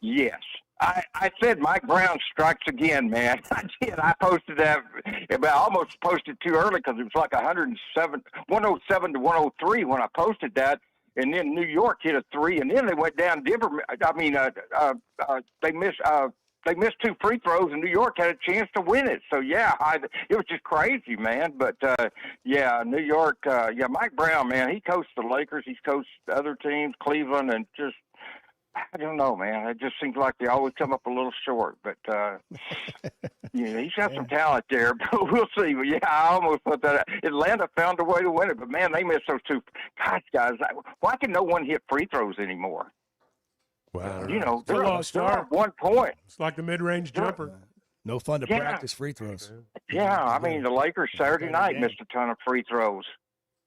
Yes. I said Mike Brown strikes again, man. I did. I posted that. I almost posted too early because it was like 107 to 103 when I posted that. And then New York hit a 3, and then they went down. Denver. I mean, they missed 2 free throws, and New York had a chance to win it. So yeah, it was just crazy, man. But yeah, New York. Yeah, Mike Brown, man. He coached the Lakers. He's coached other teams, Cleveland, and just. I don't know, man. It just seems like they always come up a little short. But, he's got some talent there. But we'll see. But, yeah, I almost thought that Atlanta found a way to win it. But, man, they missed those 2. Gosh, guys, why can no one hit free throws anymore? Well, they're on 1 point. It's like the mid-range jumper. No fun to practice free throws. Yeah, I mean, the Lakers Saturday night missed a ton of free throws.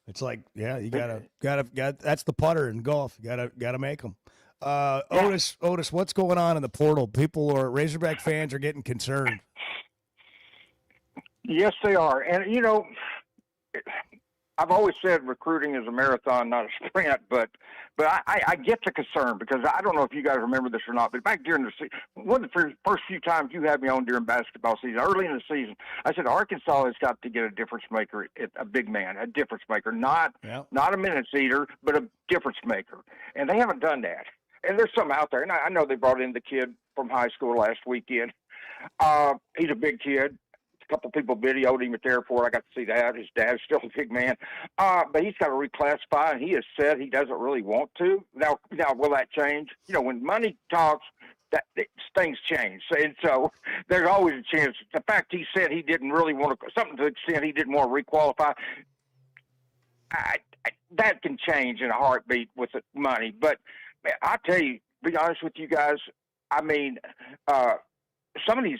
It's like, yeah, you gotta. That's the putter in golf. You gotta make them. Otis, what's going on in the portal? Razorback fans are getting concerned. Yes, they are. And, I've always said recruiting is a marathon, not a sprint, but I get the concern because I don't know if you guys remember this or not, but back during the season, one of the first few times you had me on during basketball season, early in the season, I said Arkansas has got to get a difference maker, a big man, a difference maker, not a minutes eater, but a difference maker, and they haven't done that. And there's some out there, and I know they brought in the kid from high school last weekend. He's a big kid. A couple people videoed him at the airport. I got to see that. His dad's still a big man. But he's got to reclassify, and he has said he doesn't really want to. Now will that change? When money talks, things change. And so there's always a chance. The fact he said he didn't really want to, something to the extent he didn't want to requalify, that can change in a heartbeat with the money. But I tell you, to be honest with you guys, I mean, some of these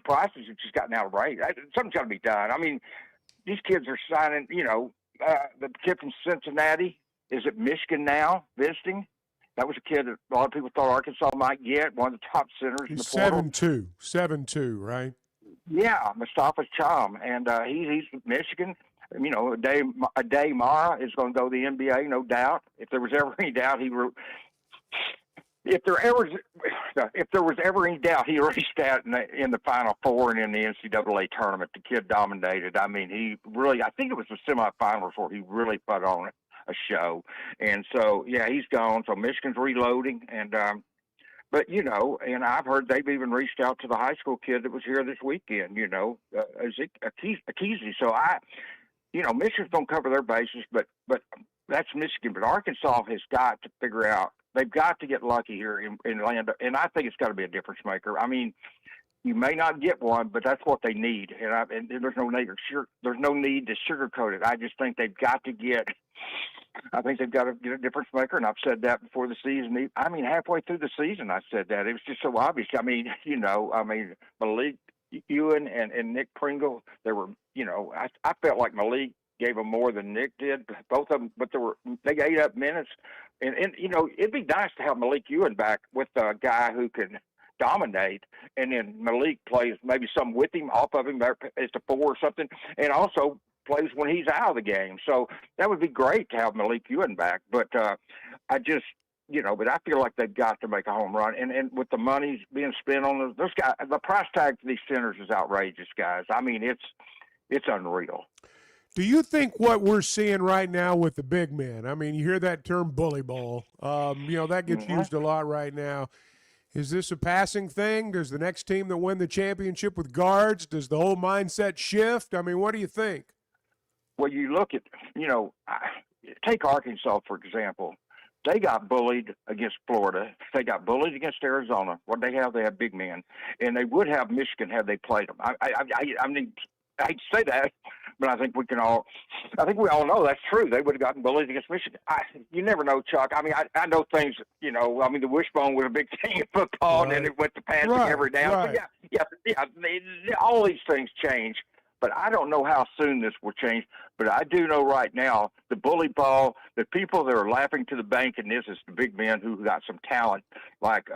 prices have just gotten out of range. Something's got to be done. I mean, these kids are signing, the kid from Cincinnati is at Michigan now visiting. That was a kid that a lot of people thought Arkansas might get, one of the top centers in the portal. 7'2", right? Yeah, Mustafa Cham, and he's at Michigan. Ade Mara is going to go to the NBA, no doubt. If there was ever any doubt, if there was ever any doubt, he raced out in the Final Four and in the NCAA tournament. The kid dominated. I mean, he really, I think it was the semifinals where he really put on a show. And so, yeah, he's gone. So Michigan's reloading. And, but, and I've heard they've even reached out to the high school kid that was here this weekend, Akisi. So Michigan's going to cover their bases, but that's Michigan. But Arkansas has got to figure out, they've got to get lucky here in land, and I think it's got to be a difference maker. I mean, you may not get one, but that's what they need, and there's no need to sugarcoat it. I just think they've got to get. I think they've got to get a difference maker, and I've said that before the season. I mean, halfway through the season, I said that. It was just so obvious. I mean, Malik Euan and Nick Pringle, they were, I felt like Malik gave them more than Nick did, both of them, but they ate up minutes. And it'd be nice to have Malik Euan back with a guy who can dominate, and then Malik plays maybe some with him, off of him as the 4 or something, and also plays when he's out of the game. So that would be great to have Malik Euan back. But I just, but I feel like they've got to make a home run. And with the money being spent on those guys, the price tag for these centers is outrageous, guys. I mean, it's unreal. Do you think what we're seeing right now with the big men, I mean, you hear that term bully ball, that gets used a lot right now. Is this a passing thing? Does the next team that win the championship with guards, does the whole mindset shift? I mean, what do you think? Well, you look at, take Arkansas, for example. They got bullied against Florida. They got bullied against Arizona. What they have? They have big men. And they would have Michigan had they played them. I mean, I hate to say that, but I think we all know that's true. They would have gotten bullied against Michigan. You never know, Chuck. I mean, I know things, the wishbone was a big thing in football, and then it went to passing every down. Right. But all these things change. But I don't know how soon this will change. But I do know right now, the bully ball, the people that are laughing to the bank in this is the big men who got some talent, like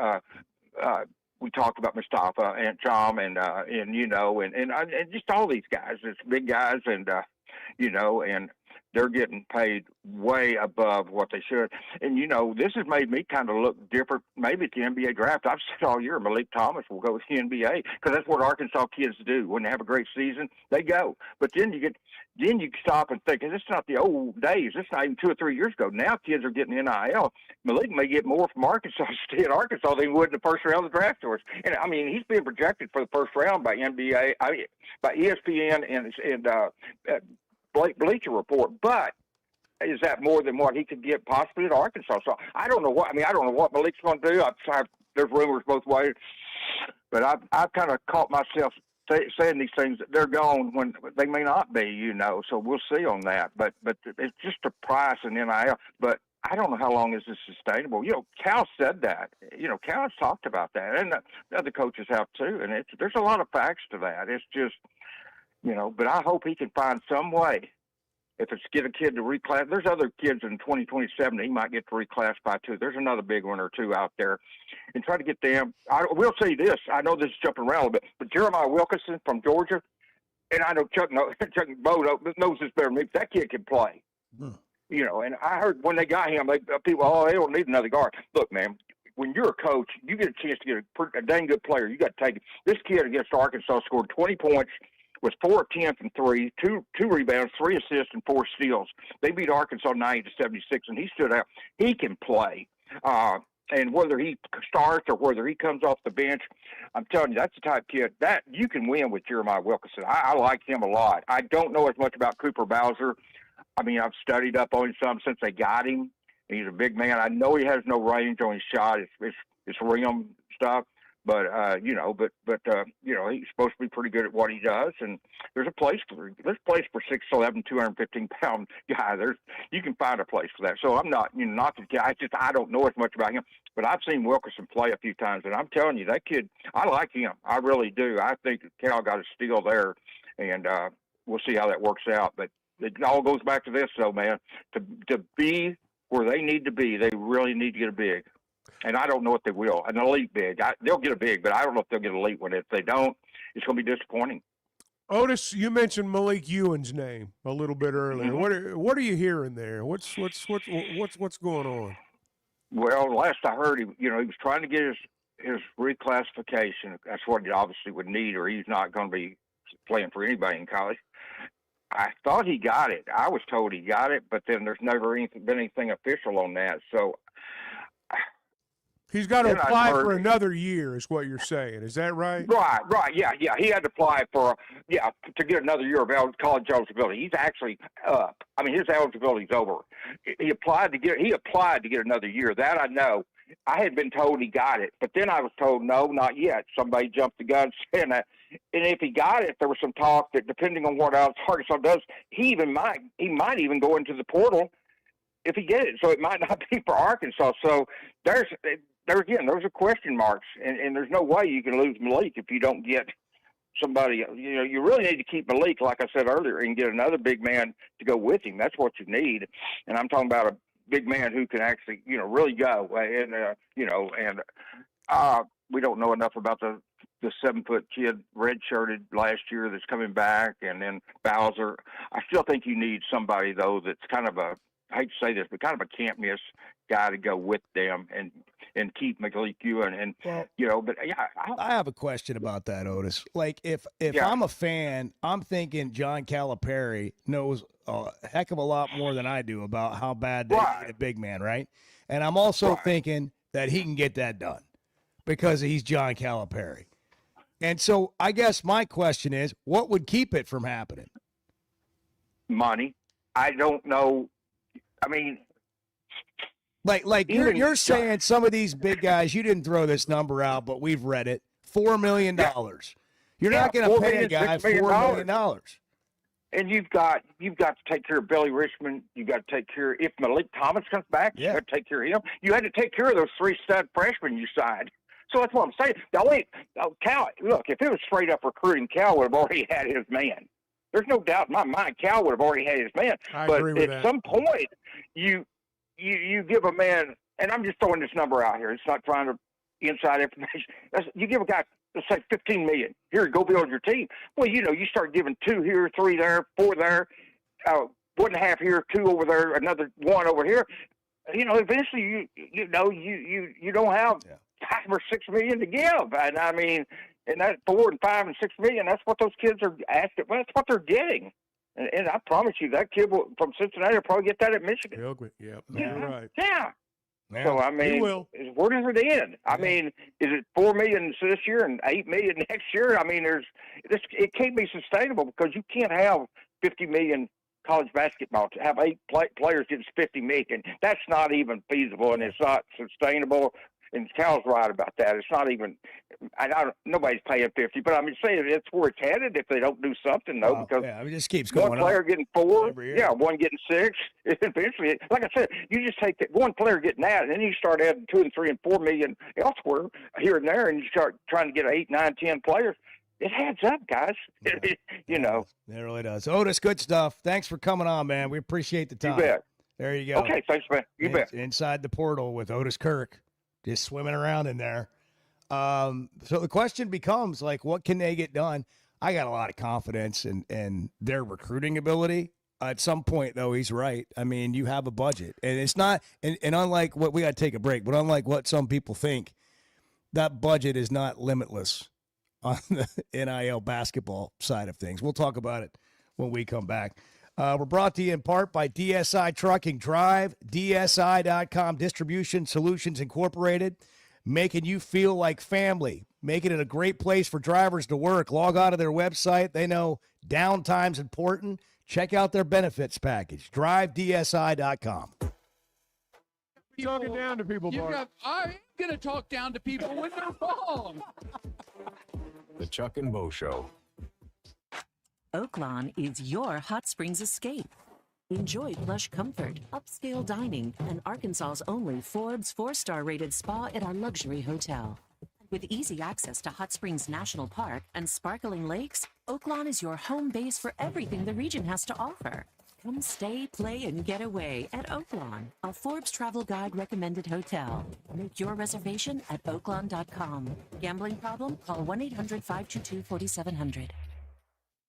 we talked about Mustafa and Cham and just all these guys. It's big guys, and and they're getting paid way above what they should. And this has made me kind of look different. Maybe at the NBA draft, I've said all year Malik Thomas will go to the NBA because that's what Arkansas kids do. When they have a great season, they go. But then you stop and think, it's not the old days. It's not even 2 or 3 years ago. Now kids are getting NIL. Malik may get more from Arkansas State, Arkansas than he would in the first round of the draft tours. And I mean, he's being projected for the first round by NBA, by ESPN and Bleacher Report. But is that more than what he could get possibly at Arkansas? So I don't know what Malik's going to do. There's rumors both ways, but I've kind of caught myself saying these things that they're gone when they may not be, so we'll see on that. But it's just a price in NIL. But I don't know how long is this sustainable. Cal said that. Cal has talked about that, and the other coaches have too. And there's a lot of facts to that. It's just, but I hope he can find some way. If it's get a kid to reclass, there's other kids in 2027 he might get to reclassify too. There's another big one or two out there, and try to get them. I will say this. I know this is jumping around a little bit, but Jeremiah Wilkinson from Georgia, and I know Chuck Bo knows this better than me, but that kid can play. You know, and I heard when they got him, people, they don't need another guard. Look, man, when you're a coach, you get a chance to get a dang good player. You got to take it. This kid against Arkansas scored 20 points, was 4 of 10 from three, two rebounds, 3 assists, and 4 steals. They beat Arkansas 90-76, and he stood out. He can play. And whether he starts or whether he comes off the bench, I'm telling you, that's the type of kid that you can win with Jeremiah Wilkinson. I like him a lot. I don't know as much about Cooper Bowser. I mean, I've studied up on him some since they got him. He's a big man. I know he has no range on his shot. It's rim stuff. But you know, he's supposed to be pretty good at what he does. And there's a place for 6'11", 215-pound guy. You can find a place for that. So I'm not, not the guy. I don't know as much about him. But I've seen Wilkerson play a few times, and I'm telling you, that kid, I like him. I really do. I think Cal got a steal there, and we'll see how that works out. But it all goes back to this, though, man. To be where they need to be, they really need to get a big. And I don't know if they will. An elite big. They'll get a big, but I don't know if they'll get an elite one. If they don't, it's going to be disappointing. Otis, you mentioned Malik Euan's name a little bit earlier. Mm-hmm. What are you hearing there? What's going on? Well, last I heard, he was trying to get his reclassification. That's what he obviously would need, or he's not going to be playing for anybody in college. I thought he got it. I was told he got it, but then there's never been anything official on that. So he's got to apply for another year, is what you're saying. Is that right? Right. Yeah. He had to apply to get another year of college eligibility. He's actually up. I mean, his eligibility's over. He applied to get another year. That I know. I had been told he got it, but then I was told no, not yet. Somebody jumped the gun saying that. And if he got it, there was some talk that depending on what else Arkansas does, he might even go into the portal if he gets it. So it might not be for Arkansas. So there's a question marks, and there's no way you can lose Malik if you don't get somebody. You really need to keep Malik, like I said earlier, and get another big man to go with him. That's what you need. And I'm talking about a big man who can actually, really go. And we don't know enough about the 7-foot kid red-shirted last year that's coming back, and then Bowser. I still think you need somebody, though, that's kind of I hate to say this, but kind of a can't-miss guy to go with them and keep Malik Euan. But yeah. I have a question about that, Otis. Like, if I'm a fan, I'm thinking John Calipari knows a heck of a lot more than I do about how bad they need a big man, right? And I'm also thinking that he can get that done because he's John Calipari. And so I guess my question is, what would keep it from happening? Money. I don't know. I mean, like you're saying some of these big guys, you didn't throw this number out, but we've read it, $4 million. You're not going to pay a guy $4 million. And you've got to take care of Billy Richmond. You've got to take care if Malik Thomas comes back. You got to take care of him. You had to take care of those 3 stud freshmen you signed. So that's what I'm saying. Cal, look, if it was straight up recruiting, Cal would have already had his man. There's no doubt in my mind Cal would have already had his man. But at some point, you give a man, and I'm just throwing this number out here. It's not trying to inside information. You give a guy, let's say $15 million. Here, go build your team. Well, you start giving 2 here, 3 there, 4 there, 1.5 here, 2 over there, another 1 over here. Eventually you don't have 5 or 6 million to give. And I mean, and that 4 and 5 and 6 million, that's what those kids are asked. Well, that's what they're getting. And I promise you, that kid from Cincinnati will probably get that at Michigan. Yeah, you're right. Yeah. So I mean, where does it end? I mean, is it $4 million this year and $8 million next year? I mean, it can't be sustainable because you can't have 50 million college basketball to have 8 players getting 50 million. That's not even feasible, and it's not sustainable. And Cal's right about that. It's not even. Nobody's paying 50, but I'm saying it's where it's headed if they don't do something, though. Because it just keeps going. One player getting 4, one getting 6. Eventually, like I said, you just take that one player getting that, and then you start adding 2 and 3 and 4 million elsewhere here and there, and you start trying to get 8, 9, 10 players. It adds up, guys. It really does. Otis, good stuff. Thanks for coming on, man. We appreciate the time. You bet. There you go. Okay, thanks, man. You bet. Inside the portal with Otis Kirk, just swimming around in there. So the question becomes, like, what can they get done? I got a lot of confidence in their recruiting ability. At some point, though, he's right. I mean, you have a budget. And it's not – and unlike what – we got to take a break. But unlike what some people think, that budget is not limitless on the NIL basketball side of things. We'll talk about it when we come back. We're brought to you in part by DSI Trucking Drive, DSI.com, Distribution Solutions Incorporated, making you feel like family, making it a great place for drivers to work. Log on to their website. They know downtime's important. Check out their benefits package, drivedsi.com. Talking down to people, Bart. I'm going to talk down to people when they're wrong. The Chuck and Bo Show. Oaklawn is your hot springs escape. Enjoy plush comfort, upscale dining, and Arkansas's only Forbes 4-star rated spa at our luxury hotel. With easy access to Hot Springs National Park and sparkling lakes, Oaklawn is your home base for everything the region has to offer. Come stay, play, and get away at Oaklawn, a Forbes Travel Guide recommended hotel. Make your reservation at oaklawn.com. Gambling problem? Call 1-800-522-4700.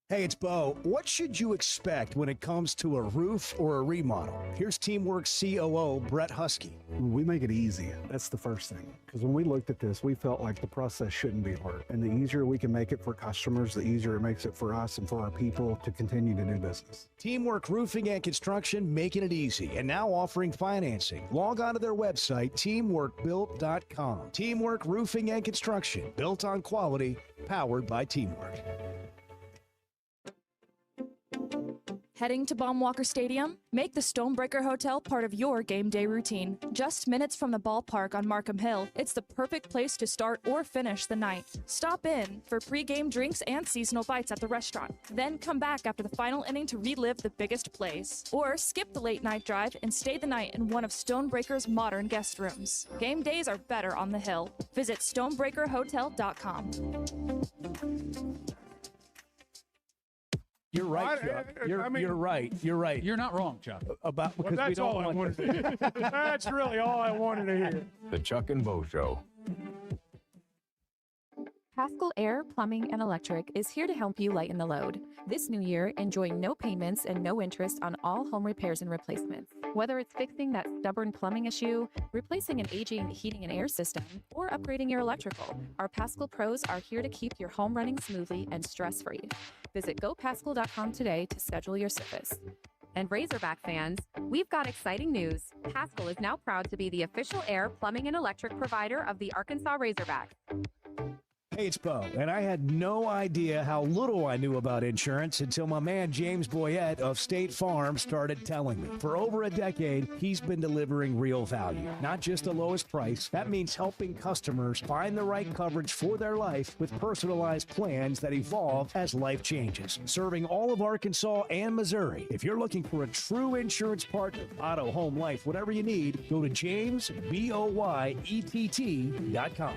Hey, it's Bo. What should you expect when it comes to a roof or a remodel? Here's Teamwork COO Brett Husky. We make it easy. That's the first thing. Because when we looked at this, we felt like the process shouldn't be hard. And the easier we can make it for customers, the easier it makes it for us and for our people to continue to do business. Teamwork Roofing and Construction, making it easy, and now offering financing. Log on to their website, teamworkbuilt.com. Teamwork Roofing and Construction, built on quality, powered by Teamwork. Heading to Baumwalker Stadium? Make the Stonebreaker Hotel part of your game day routine. Just minutes from the ballpark on Markham Hill, it's the perfect place to start or finish the night. Stop in for pre-game drinks and seasonal bites at the restaurant. Then come back after the final inning to relive the biggest plays. Or skip the late night drive and stay the night in one of Stonebreaker's modern guest rooms. Game days are better on the hill. Visit stonebreakerhotel.com. You're right, Chuck. You're right. You're right. You're not wrong, Chuck. Because that's all I wanted to hear. That's really all I wanted to hear. The Chuck and Bo Show. Haskell Air, Plumbing, and Electric is here to help you lighten the load. This new year, enjoy no payments and no interest on all home repairs and replacements. Whether it's fixing that stubborn plumbing issue, replacing an aging heating and air system, or upgrading your electrical, our Paschal pros are here to keep your home running smoothly and stress-free. Visit gopaschal.com today to schedule your service. And Razorback fans, we've got exciting news. Paschal is now proud to be the official air, plumbing, and electric provider of the Arkansas Razorbacks. Hey, it's Bo, and I had no idea how little I knew about insurance until my man James Boyette of State Farm started telling me. For over a decade, he's been delivering real value, not just the lowest price. That means helping customers find the right coverage for their life with personalized plans that evolve as life changes. Serving all of Arkansas and Missouri. If you're looking for a true insurance partner, auto, home, life, whatever you need, go to jamesboyett.com.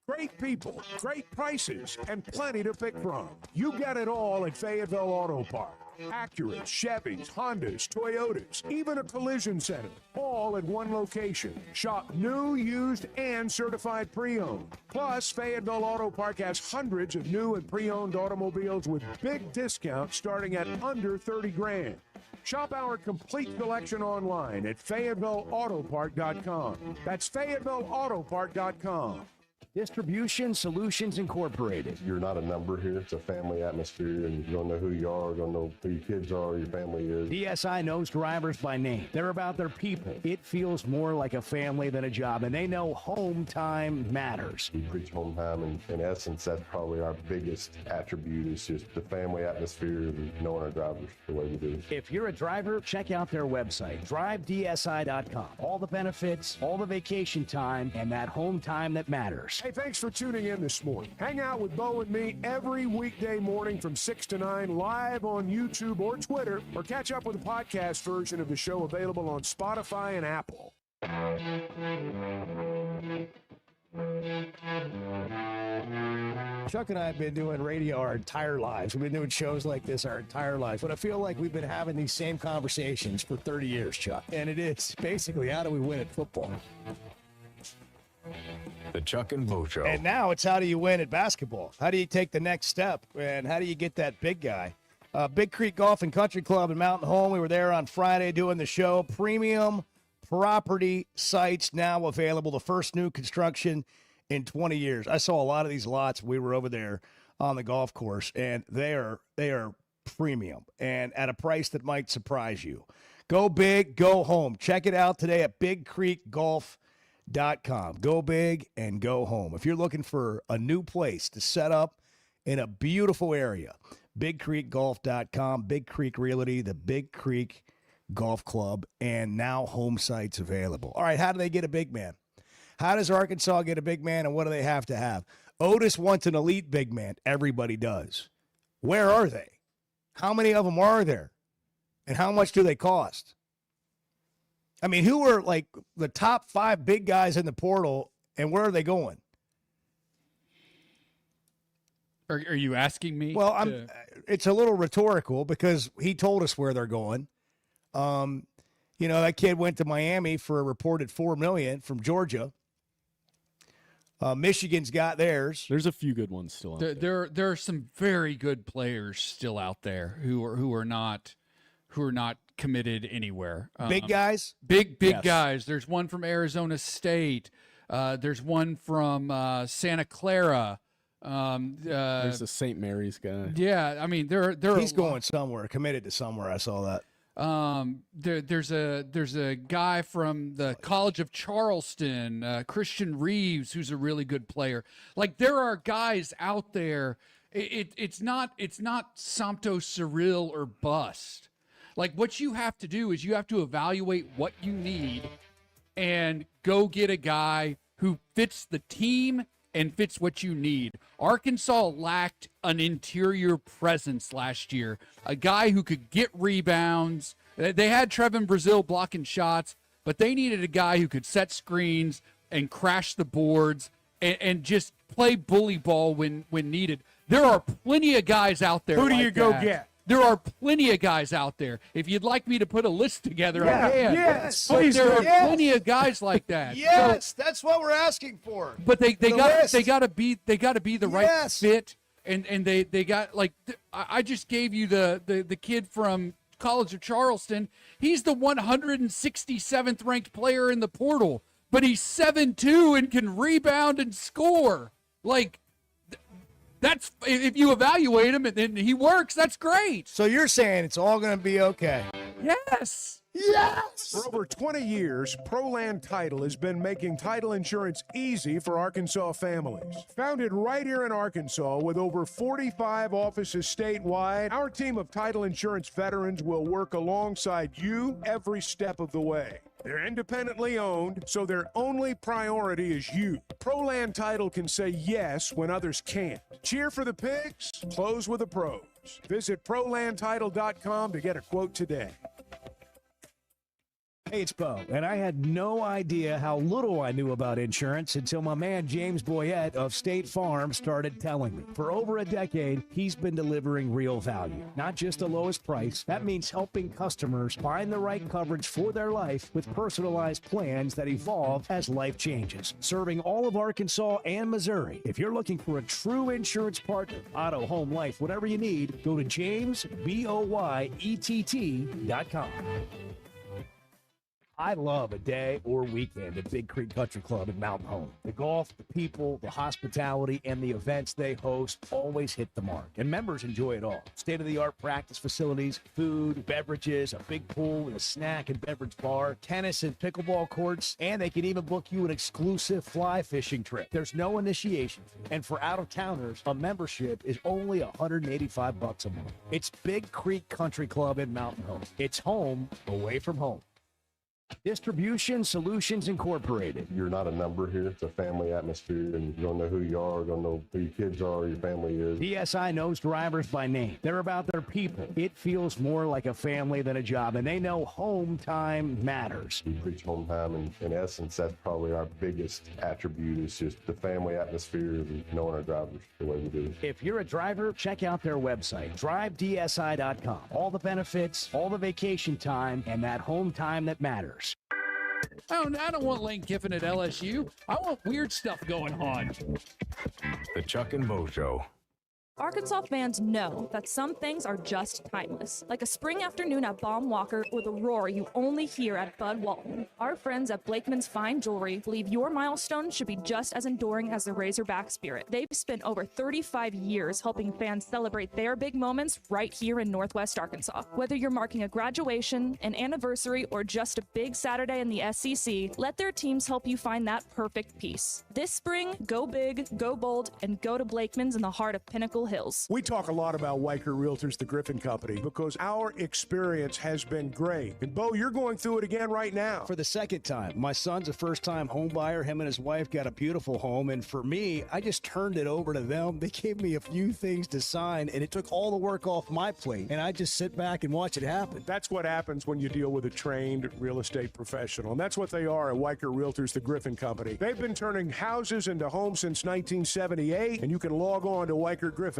Great people, great prices, and plenty to pick from. You get it all at Fayetteville Auto Park. Acuras, Chevys, Hondas, Toyotas, even a collision center, all at one location. Shop new, used, and certified pre-owned. Plus, Fayetteville Auto Park has hundreds of new and pre-owned automobiles with big discounts starting at under $30,000. Shop our complete selection online at FayettevilleAutopark.com. That's FayettevilleAutopark.com. Distribution Solutions Incorporated. You're not a number here. It's a family atmosphere, and you're going to know who you are, you're going to know who your kids are, your family is. DSI knows drivers by name. They're about their people. It feels more like a family than a job, and they know home time matters. We preach home time, and in essence, that's probably our biggest attribute is just the family atmosphere and knowing our drivers the way we do. If you're a driver, check out their website, drivedsi.com. All the benefits, all the vacation time, and that home time that matters. Hey, thanks for tuning in this morning. Hang out with Bo and me every weekday morning from 6 to 9 live on YouTube or Twitter, or catch up with the podcast version of the show available on Spotify and Apple. Chuck and I have been doing radio our entire lives. We've been doing shows like this our entire lives. But I feel like we've been having these same conversations for 30 years, Chuck. And it is basically, how do we win at football? The Chuck and Bo Show. And now it's how do you win at basketball? How do you take the next step? And how do you get that big guy? Big Creek Golf and Country Club in Mountain Home. We were there on Friday doing the show. Premium property sites now available. The first new construction in 20 years. I saw a lot of these lots. We were over there on the golf course, and they are premium and at a price that might surprise you. Go big, go home. Check it out today at bigcreekgolf.com. Go big and go home. If you're looking for a new place to set up in a beautiful area, bigcreekgolf.com, Big Creek Realty, the Big Creek Golf Club, and now home sites available. All right, how do they get a big man? How does Arkansas get a big man, and what do they have to have? Otis wants an elite big man. Everybody does. Where are they? How many of them are there? And how much do they cost? I mean, who are like the top 5 big guys in the portal, and where are they going? Are you asking me? Well, it's a little rhetorical because he told us where they're going. That kid went to Miami for a reported $4 million from Georgia. Michigan's got theirs. There's a few good ones still out there. There are some very good players still out there who are not committed anywhere. Big guys? Big guys. There's one from Arizona State. There's one from Santa Clara. There's a St. Mary's guy. Yeah, I mean he's going somewhere, committed to somewhere. I saw that. There's a guy from the College of Charleston, Christian Reeves, who's a really good player. Like there are guys out there. It's not Santo Cyril or bust. Like what you have to do is you have to evaluate what you need and go get a guy who fits the team and fits what you need. Arkansas lacked an interior presence last year, a guy who could get rebounds. They had Trevin Brazil blocking shots, but they needed a guy who could set screens and crash the boards and just play bully ball when needed. There are plenty of guys out there. Who do like you go that. get? There are plenty of guys out there. If you'd like me to put a list together, I can. Yes, but please there do. are plenty of guys like that. Yes, So, that's what we're asking for. but they The got list. they got to be the right Yes. fit, and they got like I just gave you the kid from College of Charleston. He's the 167th ranked player in the portal, but he's 7'2" and can rebound and score. Like that's if you evaluate him and then he works, that's great. So you're saying it's all going to be okay? Yes. Yes! For over 20 years, ProLand Title has been making title insurance easy for Arkansas families. Founded right here in Arkansas with over 45 offices statewide, our team of title insurance veterans will work alongside you every step of the way. They're independently owned, so their only priority is you. ProLand Title can say yes when others can't. Cheer for the pigs, close with the pros. Visit ProLandTitle.com to get a quote today. Hey, it's Bo, and I had no idea how little I knew about insurance until my man James Boyette of State Farm started telling me. For over a decade, he's been delivering real value, not just the lowest price. That means helping customers find the right coverage for their life with personalized plans that evolve as life changes. Serving all of Arkansas and Missouri. If you're looking for a true insurance partner, auto, home, life, whatever you need, go to JamesBoyett.com. I love a day or weekend at Big Creek Country Club in Mountain Home. The golf, the people, the hospitality, and the events they host always hit the mark, and members enjoy it all. State-of-the-art practice facilities, food, beverages, a big pool, and a snack and beverage bar, tennis and pickleball courts, and they can even book you an exclusive fly fishing trip. There's no initiation fee, and for out-of-towners, a membership is only $185 a month. It's Big Creek Country Club in Mountain Home. It's home away from home. Distribution Solutions Incorporated. You're not a number here. It's a family atmosphere, and you're going to know who you are, you're going to know who your kids are, your family is. DSI knows drivers by name. They're about their people. It feels more like a family than a job, and they know home time matters. We preach home time, and in essence, that's probably our biggest attribute is just the family atmosphere and knowing our drivers the way we do. If you're a driver, check out their website, drivedsi.com. All the benefits, all the vacation time, and that home time that matters. I don't want Lane Kiffin at LSU. I want weird stuff going on. The Chuck and Bo Show. Arkansas fans know that some things are just timeless, like a spring afternoon at Baum Walker or the roar you only hear at Bud Walton. Our friends at Blakeman's Fine Jewelry believe your milestone should be just as enduring as the Razorback spirit. They've spent over 35 years helping fans celebrate their big moments right here in Northwest Arkansas. Whether you're marking a graduation, an anniversary, or just a big Saturday in the SEC, let their teams help you find that perfect piece. This spring, go big, go bold, and go to Blakeman's in the heart of Pinnacle Hills. We talk a lot about Weicker Realtors, the Griffin Company, because our experience has been great. And Bo, you're going through it again right now. For the second time. My son's a first-time home buyer. Him and his wife got a beautiful home. And for me, I just turned it over to them. They gave me a few things to sign, and it took all the work off my plate. And I just sit back and watch it happen. That's what happens when you deal with a trained real estate professional. And that's what they are at Weicker Realtors, the Griffin Company. They've been turning houses into homes since 1978, and you can log on to WeicherGriffin.com.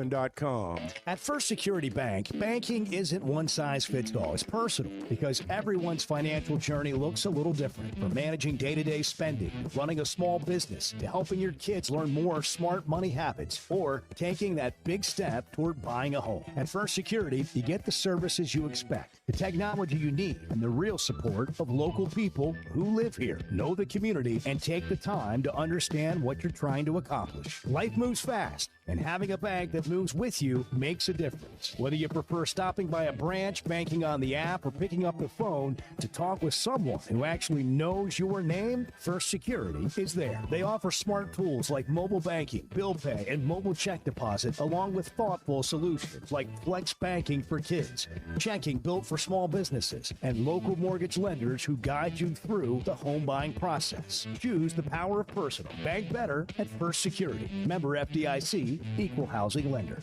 At First Security Bank, banking isn't one size fits all. It's personal because everyone's financial journey looks a little different. From managing day-to-day spending, running a small business, to helping your kids learn more smart money habits, or taking that big step toward buying a home. At First Security, you get the services you expect, the technology you need, and the real support of local people who live here, know the community, and take the time to understand what you're trying to accomplish. Life moves fast, and having a bank that moves with you makes a difference. Whether you prefer stopping by a branch, banking on the app, or picking up the phone to talk with someone who actually knows your name, First Security is there. They offer smart tools like mobile banking, bill pay, and mobile check deposit, along with thoughtful solutions like flex banking for kids, checking built for small businesses, and local mortgage lenders who guide you through the home buying process. Choose the power of personal. Bank better at First Security. Member FDIC, equal housing lender.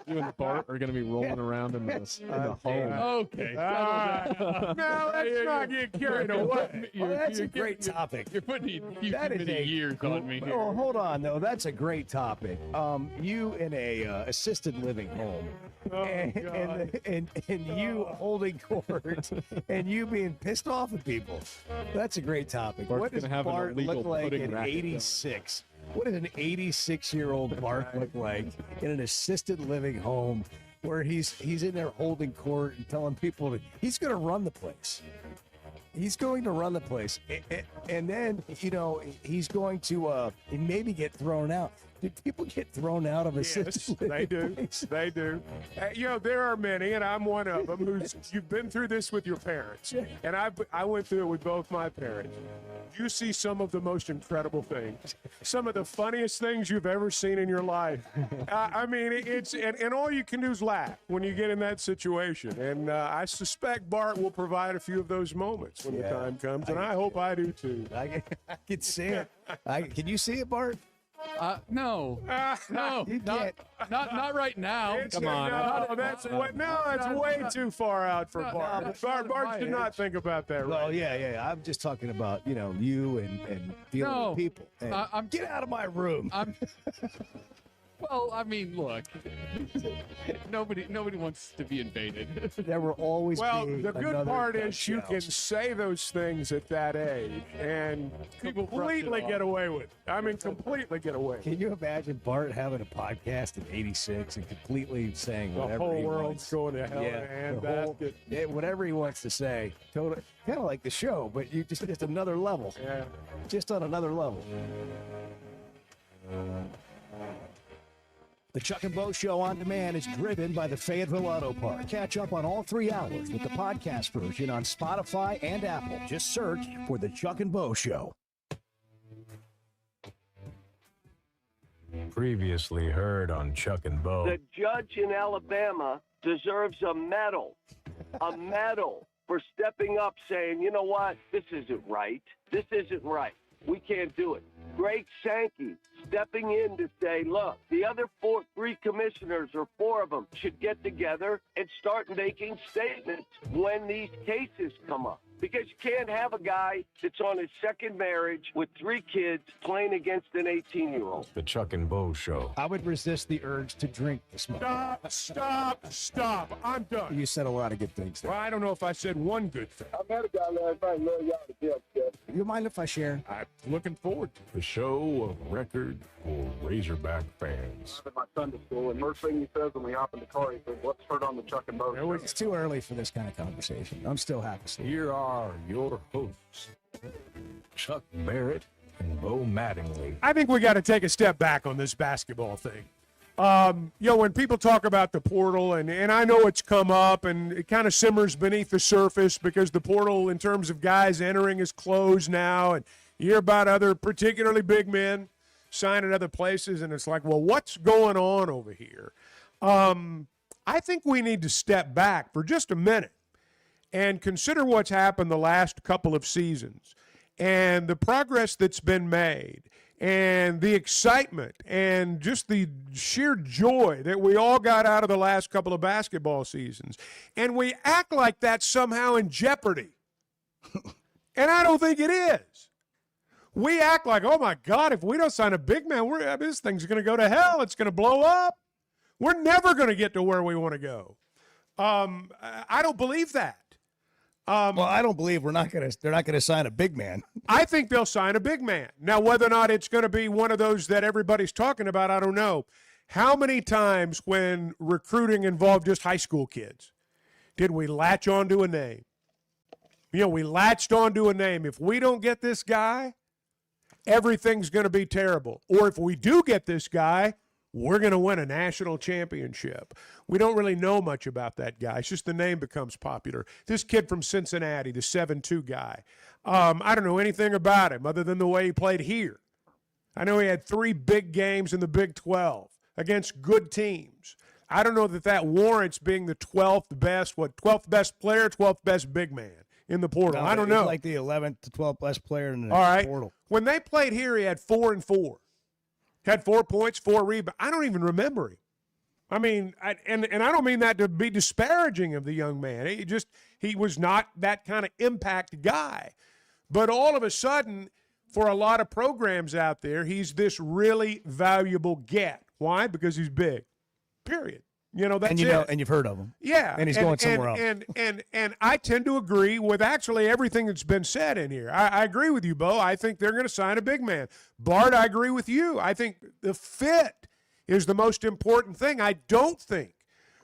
You and Bart are going to be rolling around in the home. Okay. No, let's not get carried away. That's a great topic. You're putting That is a years on me here. Oh, hold on, though. That's a great topic. You in a assisted living home, and you holding court, and you being pissed off at people. That's a great topic. Bart's What does gonna have an Bart illegal look like pudding at racket, 86? What does an 86-year-old Bart look like in an assisted living home where he's in there holding court and telling people he's going to run the place? He's going to run the place. And then, he's going to maybe get thrown out. Do people get thrown out of assisted living? They do. places? They do. There are many, and I'm one of them, you've been through this with your parents. And I went through it with both my parents. You see some of the most incredible things, some of the funniest things you've ever seen in your life. And all you can do is laugh when you get in that situation. And I suspect Bart will provide a few of those moments when the time comes, and I hope I do too. I can see it. Can you see it, Bart? No, not right now. Come on. That's way too far out for Bart. Bart should not think about that. Well, yeah. I'm just talking about, you and dealing with people. And get out of my room. Well, I mean, look, nobody wants to be invaded. There will always be the good part is you can say those things at that age and completely get away with it. I mean, completely get away. Can you imagine Bart having a podcast at 86 and completely saying whatever the whole he world's wants? going to hell in a handbasket. Whatever he wants to say. Totally, kind of like the show, but you just another level. Yeah. Just on another level. The Chuck and Bo Show on demand is driven by the Fayetteville Auto Park. Catch up on all 3 hours with the podcast version on Spotify and Apple. Just search for The Chuck and Bo Show. Previously heard on Chuck and Bo. The judge in Alabama deserves a medal for stepping up, saying, you know what, this isn't right. This isn't right. We can't do it. Greg Sankey stepping in to say, look, the other 3 commissioners or 4 of them should get together and start making statements when these cases come up. Because you can't have a guy that's on his second marriage with 3 kids playing against an 18-year-old. The Chuck and Bo Show. I would resist the urge to drink this morning. Stop. I'm done. You said a lot of good things there. Well, I don't know if I said one good thing. I met a guy last night, love y'all to death, Jeff. You mind if I share? I'm looking forward to it. The show of record for Razorback fans. I'm at my Sunday school, and first thing he says when we hop in the car, he says, "Let's turn on the Chuck and Bo Show." It's too early for this kind of conversation. I'm still half asleep. Here are your hosts, Chuck Barrett and Bo Mattingly. I think we got to take a step back on this basketball thing. When people talk about the portal, and I know it's come up and it kind of simmers beneath the surface because the portal in terms of guys entering is closed now, and you hear about other particularly big men signing other places, and it's like, well, what's going on over here? I think we need to step back for just a minute and consider what's happened the last couple of seasons and the progress that's been made and the excitement and just the sheer joy that we all got out of the last couple of basketball seasons. And we act like that's somehow in jeopardy. And I don't think it is. We act like, oh, my God, if we don't sign a big man, this thing's going to go to hell. It's going to blow up. We're never going to get to where we want to go. I don't believe that. Well, I don't believe they're not going to sign a big man. I think they'll sign a big man. Now, whether or not it's going to be one of those that everybody's talking about, I don't know. How many times when recruiting involved just high school kids did we latch onto a name? We latched onto a name. If we don't get this guy, everything's going to be terrible. Or if we do get this guy, we're going to win a national championship. We don't really know much about that guy. It's just the name becomes popular. This kid from Cincinnati, the 7'2" guy, I don't know anything about him other than the way he played here. I know he had 3 big games in the Big 12 against good teams. I don't know that warrants being the 12th best player, 12th best big man in the portal. No, I don't know. He's like the 11th to 12th best player in the All right. portal. When they played here, he had 4 and 4. Had 4 points, 4 rebounds. I don't even remember him. I mean, I don't mean that to be disparaging of the young man. He was not that kind of impact guy. But all of a sudden, for a lot of programs out there, he's this really valuable get. Why? Because he's big. Period. That's it. And you've heard of him. Yeah. And he's going somewhere else. And I tend to agree with actually everything that's been said in here. I agree with you, Bo. I think they're going to sign a big man. Bart, I agree with you. I think the fit is the most important thing. I don't think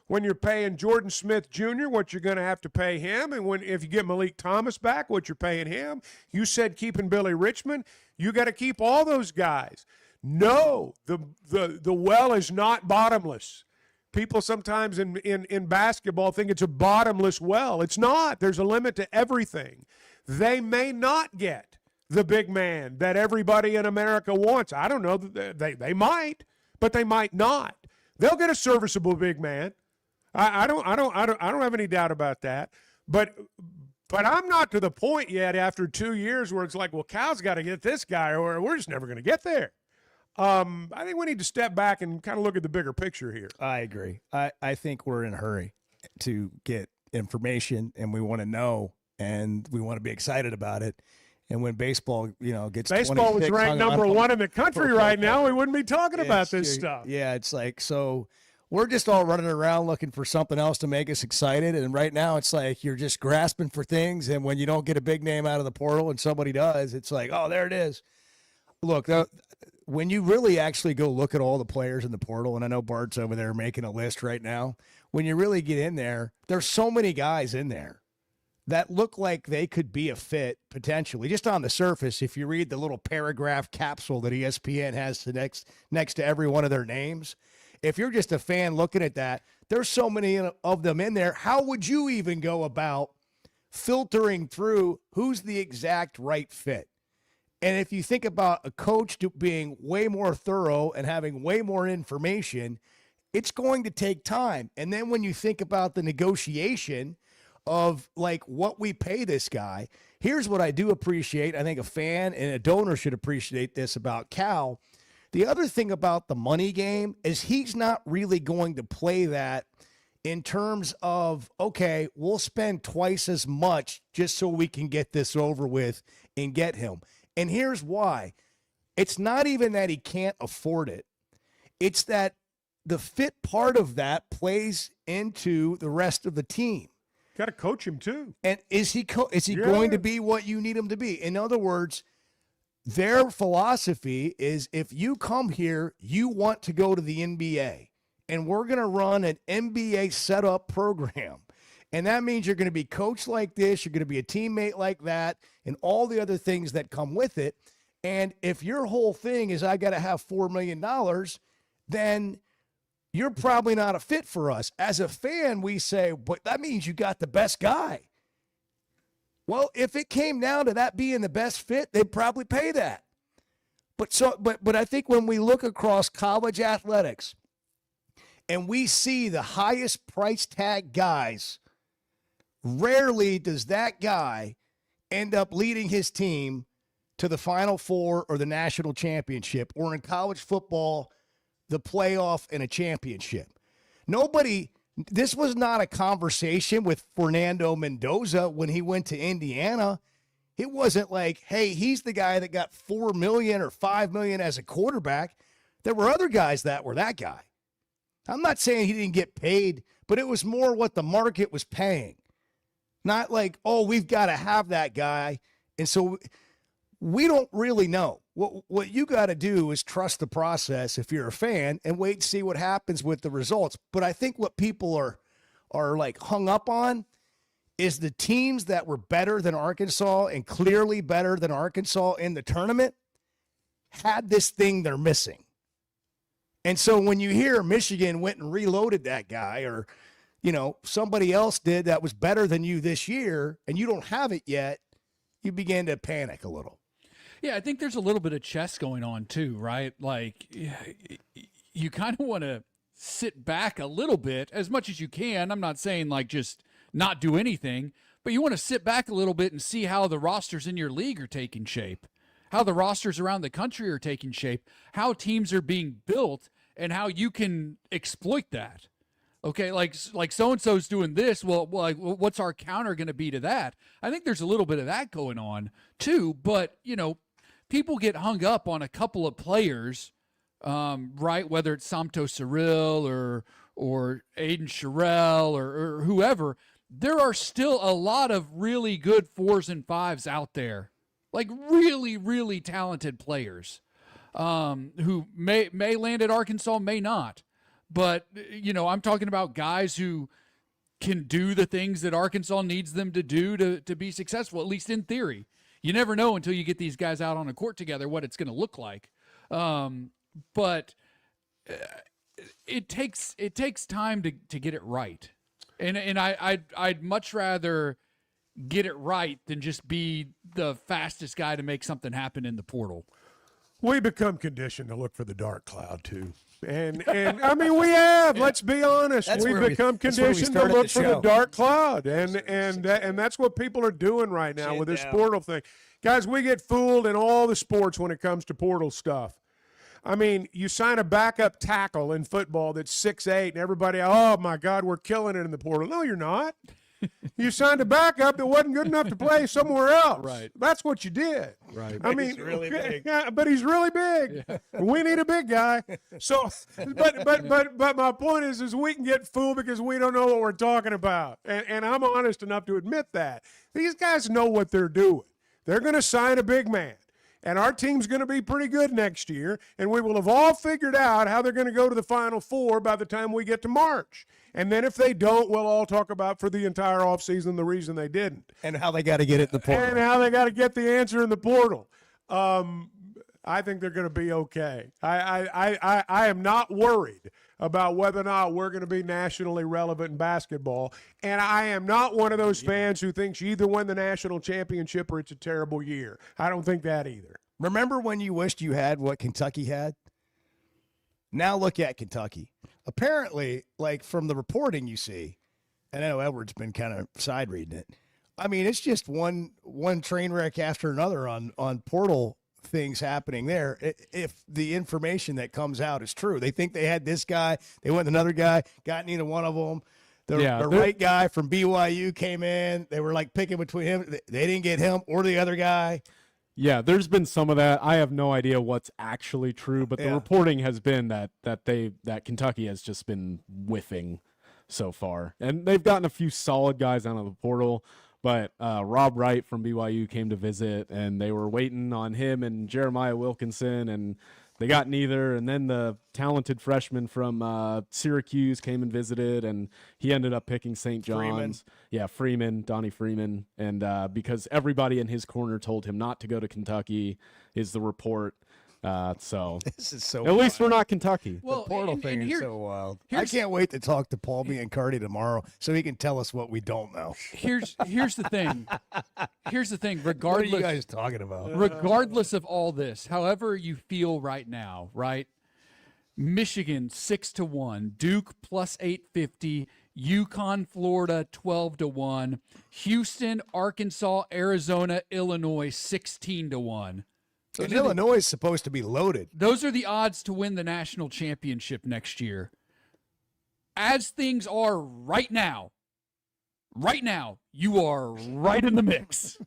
when you're paying Jordan Smith Jr. what you're going to have to pay him, and if you get Malik Thomas back, what you're paying him. You said keeping Billy Richmond. You got to keep all those guys. No, the well is not bottomless. People sometimes in basketball think it's a bottomless well. It's not. There's a limit to everything. They may not get the big man that everybody in America wants. I don't know. They might, but they might not. They'll get a serviceable big man. I don't have any doubt about that. But I'm not to the point yet after 2 years where it's like, well, Cal's got to get this guy, or we're just never going to get there. I think we need to step back and kind of look at the bigger picture here. I agree. I think we're in a hurry to get information, and we want to know, and we want to be excited about it. And when baseball, gets baseball was ranked number 1 in the country right now, we wouldn't be talking about this stuff. Yeah, it's like, so we're just all running around looking for something else to make us excited. And right now it's like you're just grasping for things. And when you don't get a big name out of the portal and somebody does, it's like, oh, there it is. Look, when you really actually go look at all the players in the portal, and I know Bart's over there making a list right now, when you really get in there, there's so many guys in there that look like they could be a fit potentially, just on the surface. If you read the little paragraph capsule that ESPN has to next to every one of their names, if you're just a fan looking at that, there's so many of them in there. How would you even go about filtering through who's the exact right fit? And if you think about a coach being way more thorough and having way more information, it's going to take time. And then when you think about the negotiation of like what we pay this guy, here's what I do appreciate. I think a fan and a donor should appreciate this about Cal. The other thing about the money game is he's not really going to play that in terms of, okay, we'll spend twice as much just so we can get this over with and get him. And here's why. It's not even that he can't afford it. It's that the fit part of that plays into the rest of the team. Got to coach him too. And is he going to be what you need him to be? In other words, their philosophy is if you come here, you want to go to the NBA. And we're going to run an NBA setup program. And that means you're going to be coached like this. You're going to be a teammate like that and all the other things that come with it. And if your whole thing is I got to have $4 million, then you're probably not a fit for us. As a fan, we say, but that means you got the best guy. Well, if it came down to that being the best fit, they'd probably pay that. But I think when we look across college athletics, and we see the highest price tag guys, rarely does that guy end up leading his team to the Final Four or the national championship, or in college football, the playoff and a championship. This was not a conversation with Fernando Mendoza when he went to Indiana. It wasn't like, hey, he's the guy that got $4 million or $5 million as a quarterback. There were other guys that were that guy. I'm not saying he didn't get paid, but it was more what the market was paying. Not like, oh, we've got to have that guy. And so we don't really know. What you got to do is trust the process if you're a fan and wait to see what happens with the results. But I think what people are like hung up on is the teams that were better than Arkansas and clearly better than Arkansas in the tournament had this thing they're missing. And so when you hear Michigan went and reloaded that guy, or, somebody else did that was better than you this year, and you don't have it yet, you begin to panic a little. Yeah, I think there's a little bit of chess going on too, right? Like you kind of want to sit back a little bit as much as you can. I'm not saying like just not do anything, but you want to sit back a little bit and see how the rosters in your league are taking shape, how the rosters around the country are taking shape, how teams are being built, and how you can exploit that. Okay, like so-and-so's doing this. Well, what's our counter going to be to that? I think there's a little bit of that going on too, but, people get hung up on a couple of players, right, whether it's Samto Cyril or Aiden Sherrill or whoever. There are still a lot of really good 4s and 5s out there, like really, really talented players who may land at Arkansas, may not. But, I'm talking about guys who can do the things that Arkansas needs them to do to be successful, at least in theory. You never know until you get these guys out on a court together what it's going to look like. But it takes time to get it right. And I'd much rather get it right than just be the fastest guy to make something happen in the portal. We become conditioned to look for the dark cloud too. And I mean, we have, let's be honest, we've become conditioned to look for the dark cloud. And that's what people are doing right now with this portal thing. Guys, we get fooled in all the sports when it comes to portal stuff. I mean, you sign a backup tackle in football that's 6'8", and everybody, oh my God, we're killing it in the portal. No, you're not. You signed a backup that wasn't good enough to play somewhere else. Right. That's what you did. Right. I mean, he's really big. Yeah, but he's really big. Yeah. We need a big guy. So, but my point is we can get fooled because we don't know what we're talking about. And I'm honest enough to admit that. These guys know what they're doing. They're going to sign a big man. And our team's going to be pretty good next year, and we will have all figured out how they're going to go to the Final Four by the time we get to March. And then if they don't, we'll all talk about for the entire offseason the reason they didn't. And how they got to get it in the portal. And how they got to get the answer in the portal. I think they're going to be okay. I am not worried about whether or not we're going to be nationally relevant in basketball. And I am not one of those fans who thinks you either win the national championship or it's a terrible year. I don't think that either. Remember when you wished you had what Kentucky had? Now look at Kentucky. Apparently, like from the reporting you see, and I know Edward's been kind of side reading it. I mean, it's just one train wreck after another on portal things happening there. If the information that comes out is true, they think they had this guy, they went with another guy, got neither one of them. The right guy from BYU came in. They were like picking between him. They didn't get him or the other guy. Yeah, there's been some of that. I have no idea what's actually true, but the reporting has been that Kentucky has just been whiffing so far. And they've gotten a few solid guys out of the portal, but Rob Wright from BYU came to visit, and they were waiting on him and Jeremiah Wilkinson, and they got neither. And then the talented freshman from Syracuse came and visited, and he ended up picking St. John's. Freeman, Donnie Freeman. And because everybody in his corner told him not to go to Kentucky is the report. So this is so at least we're not Kentucky. The portal thing is so wild. I can't wait to talk to Paul Biancardi tomorrow so he can tell us what we don't know. Here's the thing. Here's the thing. Regardless, What are you guys talking about? Regardless of all this, however you feel right now, right? Michigan 6-1, Duke plus 850, UConn, Florida 12-1, Houston, Arkansas, Arizona, Illinois 16-1. And Illinois is supposed to be loaded. Those are the odds to win the national championship next year. As things are right now, you are right in the mix.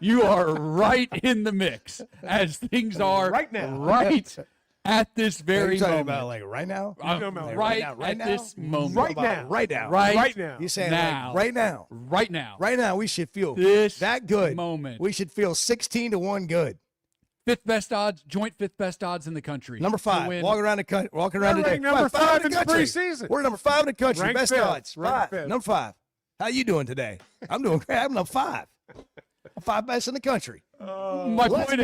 You are right in the mix as things are right now. Right at this very talking moment. about like right now? Right at this moment. Right now. Right now. Right now. You're saying now. like right now. Right now. Right now we should feel this that good. Moment. We should feel 16-1 good. Fifth best odds, joint fifth best odds in the country. Number 5. Walking around the country. Walking around We're the ranked number 5 in the country. preseason. We're number 5 in the country. Ranked Best fifth. odds. Ranked fifth. Number 5. How you doing today? I'm doing great. I'm number 5. I'm 5 best in the country. My point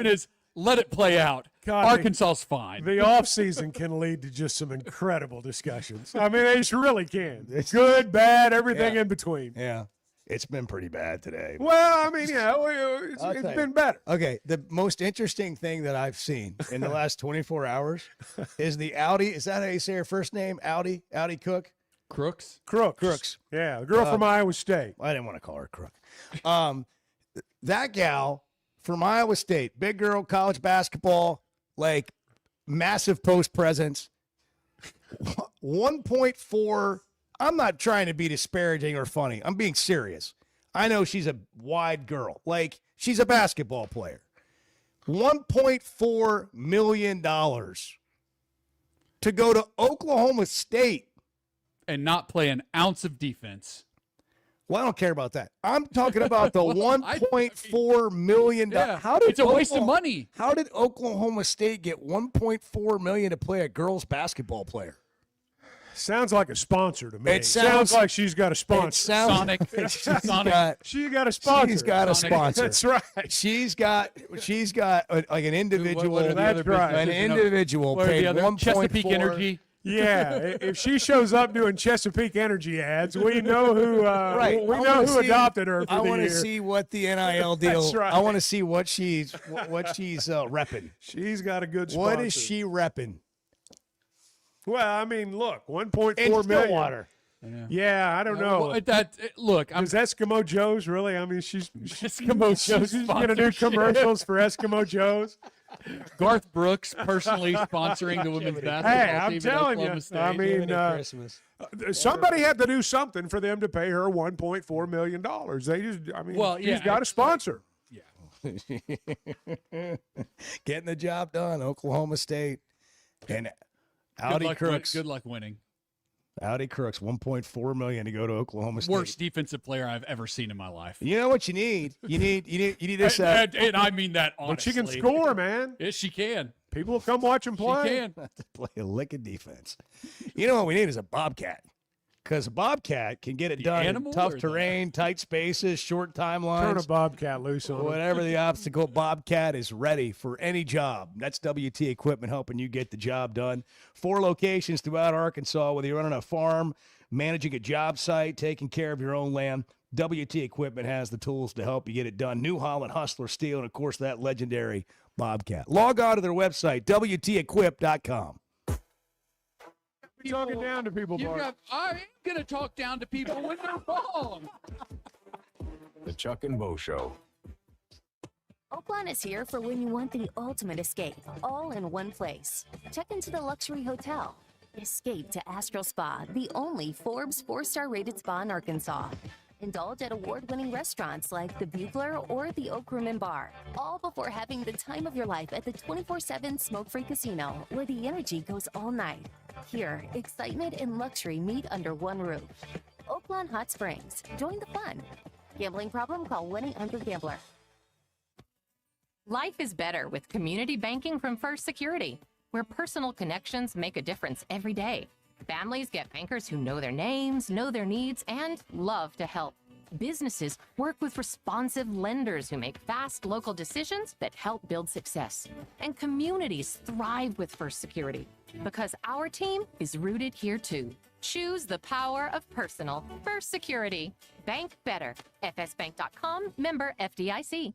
is, let it play out. God, Arkansas's fine. The offseason can lead to just some incredible discussions. I mean, they just really can. Good, bad, everything in between. Yeah. It's been pretty bad today. Well, I mean, it's been better. Okay, the most interesting thing that I've seen in the last 24 hours is the Audi. Is that how you say her first name? Audi Cook? Crooks? Crooks. Yeah, the girl from Iowa State. I didn't want to call her Crook. That gal from Iowa State, big girl, college basketball, like massive post presence, 1.4. I'm not trying to be disparaging or funny. I'm being serious. I know she's a wide girl. Like, she's a basketball player. $1.4 million to go to Oklahoma State. And not play an ounce of defense. Well, I don't care about that. I'm talking about the $1.4 million. Yeah, How did it's a waste of money. How did Oklahoma State get $1.4 million to play a girls basketball player? Sounds like a sponsor to me. It sounds like she's got a sponsor. Sonic. She got a sponsor. She's got a sponsor. That's right. She's got like an individual. What are the other An businesses? individual What are paid the other? 1.4. Chesapeake Energy. Yeah, if she shows up doing Chesapeake Energy ads, we know who. Right. We know who adopted her for I the want year. to see what the NIL deal. That's right. I want to see what she's repping. She's got a good sponsor. What is she repping? Well, I mean, look, 1.4 In million. Stillwater. Yeah, I don't know. Look, Does Eskimo Joe's really? I mean, she's Eskimo Joe's she's going to do sponsorship. commercials for Eskimo Joe's. Garth Brooks personally sponsoring the women's basketball Hey, team I'm at telling Oklahoma you. State. I mean, somebody had to do something for them to pay her $1.4 million. They just, I mean, she's got a sponsor. Getting the job done, Oklahoma State. And Audi Crooks. Good luck winning. Audi Crooks, $1.4 million to go to Oklahoma State. Worst defensive player I've ever seen in my life. You know what you need? You need this. And I mean that honestly. But she can score, man. Yes, she can. People will come watch him play. She can. To play a lick of defense. You know what we need is a Bobcat. Because a Bobcat can get it done in tough terrain, tight spaces, short timelines. Turn a Bobcat loose on Whatever the obstacle, Bobcat is ready for any job. That's WT Equipment helping you get the job done. 4 locations throughout Arkansas, whether you're running a farm, managing a job site, taking care of your own land. WT Equipment has the tools to help you get it done. New Holland, Hustler, Steel, and, of course, that legendary Bobcat. Log on to their website, WTEquip.com. Talking down to people, Bart. I am going to talk down to people when they're wrong. The Chuck and Bo Show. Oakland is here for when you want the ultimate escape, all in one place. Check into the luxury hotel. Escape to Astral Spa, the only Forbes 4-star rated spa in Arkansas. Indulge at award-winning restaurants like the Bugler or the Oak Room and Bar, all before having the time of your life at the 24/7 smoke-free casino where the energy goes all night. Here, excitement and luxury meet under one roof. Oaklawn Hot Springs. Join the fun. Gambling problem? Call 1-800-GAMBLER. Life is better with community banking from First Security, where personal connections make a difference every day. Families get bankers who know their names, know their needs, and love to help. Businesses work with responsive lenders who make fast local decisions that help build success. And communities thrive with First Security because our team is rooted here too. Choose the power of personal. First Security. Bank better. fsbank.com, member FDIC.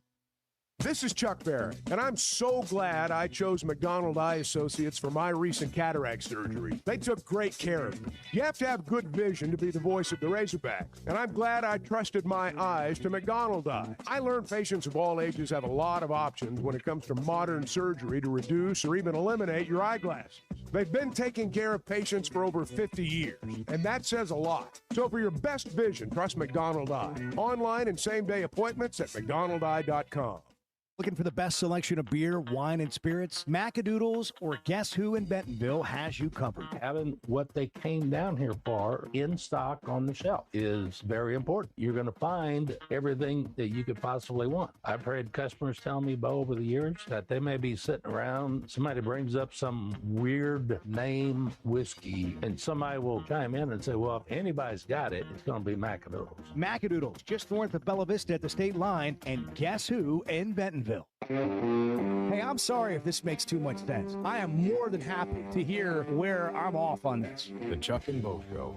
This is Chuck Barrett, and I'm so glad I chose McDonald Eye Associates for my recent cataract surgery. They took great care of me. You have to have good vision to be the voice of the Razorbacks, and I'm glad I trusted my eyes to McDonald Eye. I learned patients of all ages have a lot of options when it comes to modern surgery to reduce or even eliminate your eyeglasses. They've been taking care of patients for over 50 years, and that says a lot. So for your best vision, trust McDonald Eye. Online and same-day appointments at mcdonaldeye.com. Looking for the best selection of beer, wine, and spirits? Macadoodles or Guess Who in Bentonville has you covered. Having what they came down here for in stock on the shelf is very important. You're going to find everything that you could possibly want. I've heard customers tell me over the years that they may be sitting around, somebody brings up some weird name whiskey, and somebody will chime in and say, well, if anybody's got it, it's going to be Macadoodles. Macadoodles, just north of Bella Vista at the state line, and Guess Who in Bentonville. Hey, I'm sorry if this makes too much sense. I am more than happy to hear where I'm off on this. The Chuck and Bo Show.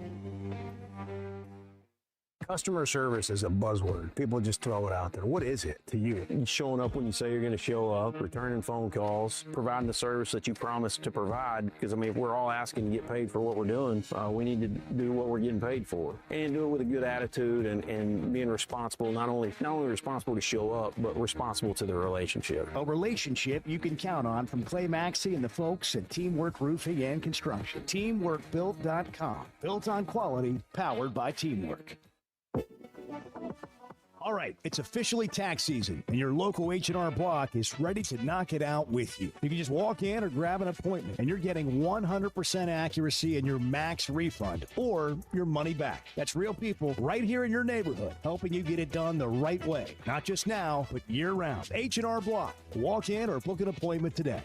Customer service is a buzzword. People just throw it out there. What is it to you? Showing up when you say you're going to show up, returning phone calls, providing the service that you promised to provide. Because, I mean, if we're all asking to get paid for what we're doing, we need to do what we're getting paid for. And do it with a good attitude and being responsible, not only responsible to show up, but responsible to the relationship. A relationship you can count on from Clay Maxey and the folks at Teamwork Roofing and Construction. TeamworkBuilt.com. Built on quality, powered by teamwork. All right, it's officially tax season, and your local H&R Block is ready to knock it out with you. You can just walk in or grab an appointment, and you're getting 100% accuracy in your max refund or your money back. That's real people right here in your neighborhood, helping you get it done the right way. Not just now, but year-round. H&R Block. Walk in or book an appointment today.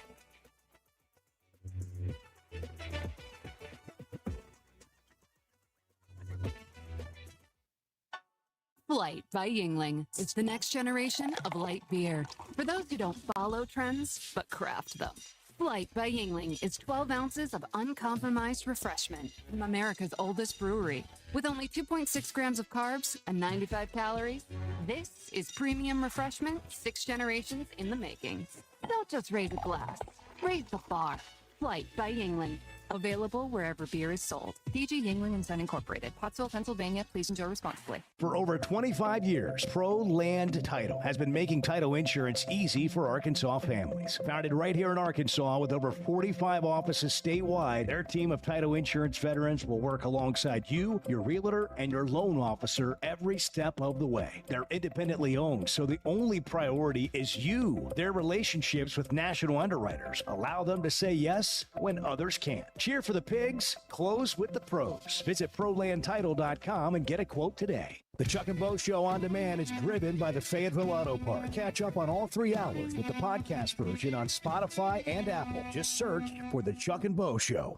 Flight by Yingling. It's the next generation of light beer. For those who don't follow trends, but craft them. Flight by Yingling is 12 ounces of uncompromised refreshment from America's oldest brewery. With only 2.6 grams of carbs and 95 calories, this is premium refreshment 6 generations in the making. Don't just raise a glass, raise the bar. Flight by Yingling. Available wherever beer is sold. DG Yingling & Son Incorporated, Pottsville, Pennsylvania. Please enjoy responsibly. For over 25 years, Pro Land Title has been making title insurance easy for Arkansas families. Founded right here in Arkansas with over 45 offices statewide, their team of title insurance veterans will work alongside you, your realtor, and your loan officer every step of the way. They're independently owned, so the only priority is you. Their relationships with national underwriters allow them to say yes when others can't. Cheer for the pigs, close with the pros. Visit ProLandTitle.com and get a quote today. The Chuck and Bo Show on Demand is driven by the Fayetteville Auto Park. Catch up on all 3 hours with the podcast version on Spotify and Apple. Just search for The Chuck and Bo Show.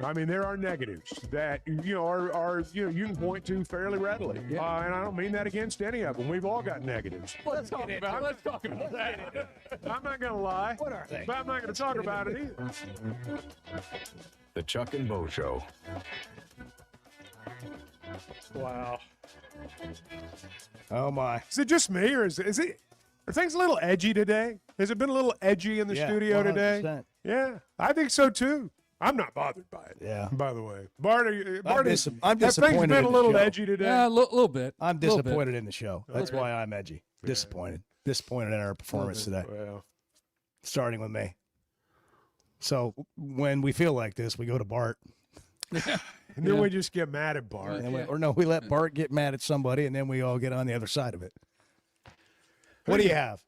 I mean, there are negatives that are you can point to fairly readily, and I don't mean that against any of them. We've all got negatives. Let's talk about that. I'm not going to lie. What are they? But I'm not going to talk about it either. The Chuck and Bo Show. Wow. Oh my! Is it just me, or is it? Are things a little edgy today? Has it been a little edgy in the studio 100%. today? Yeah, I think so too. I'm not bothered by it. Yeah. By the way, Bart, I'm disappointed. Have things been a little edgy today? Yeah, a little bit. I'm disappointed in the show. That's why I'm edgy. Disappointed. Disappointed in our performance today. Well, starting with me. So when we feel like this, we go to Bart. And then we just get mad at Bart. We let Bart get mad at somebody, and then we all get on the other side of it. What do you have?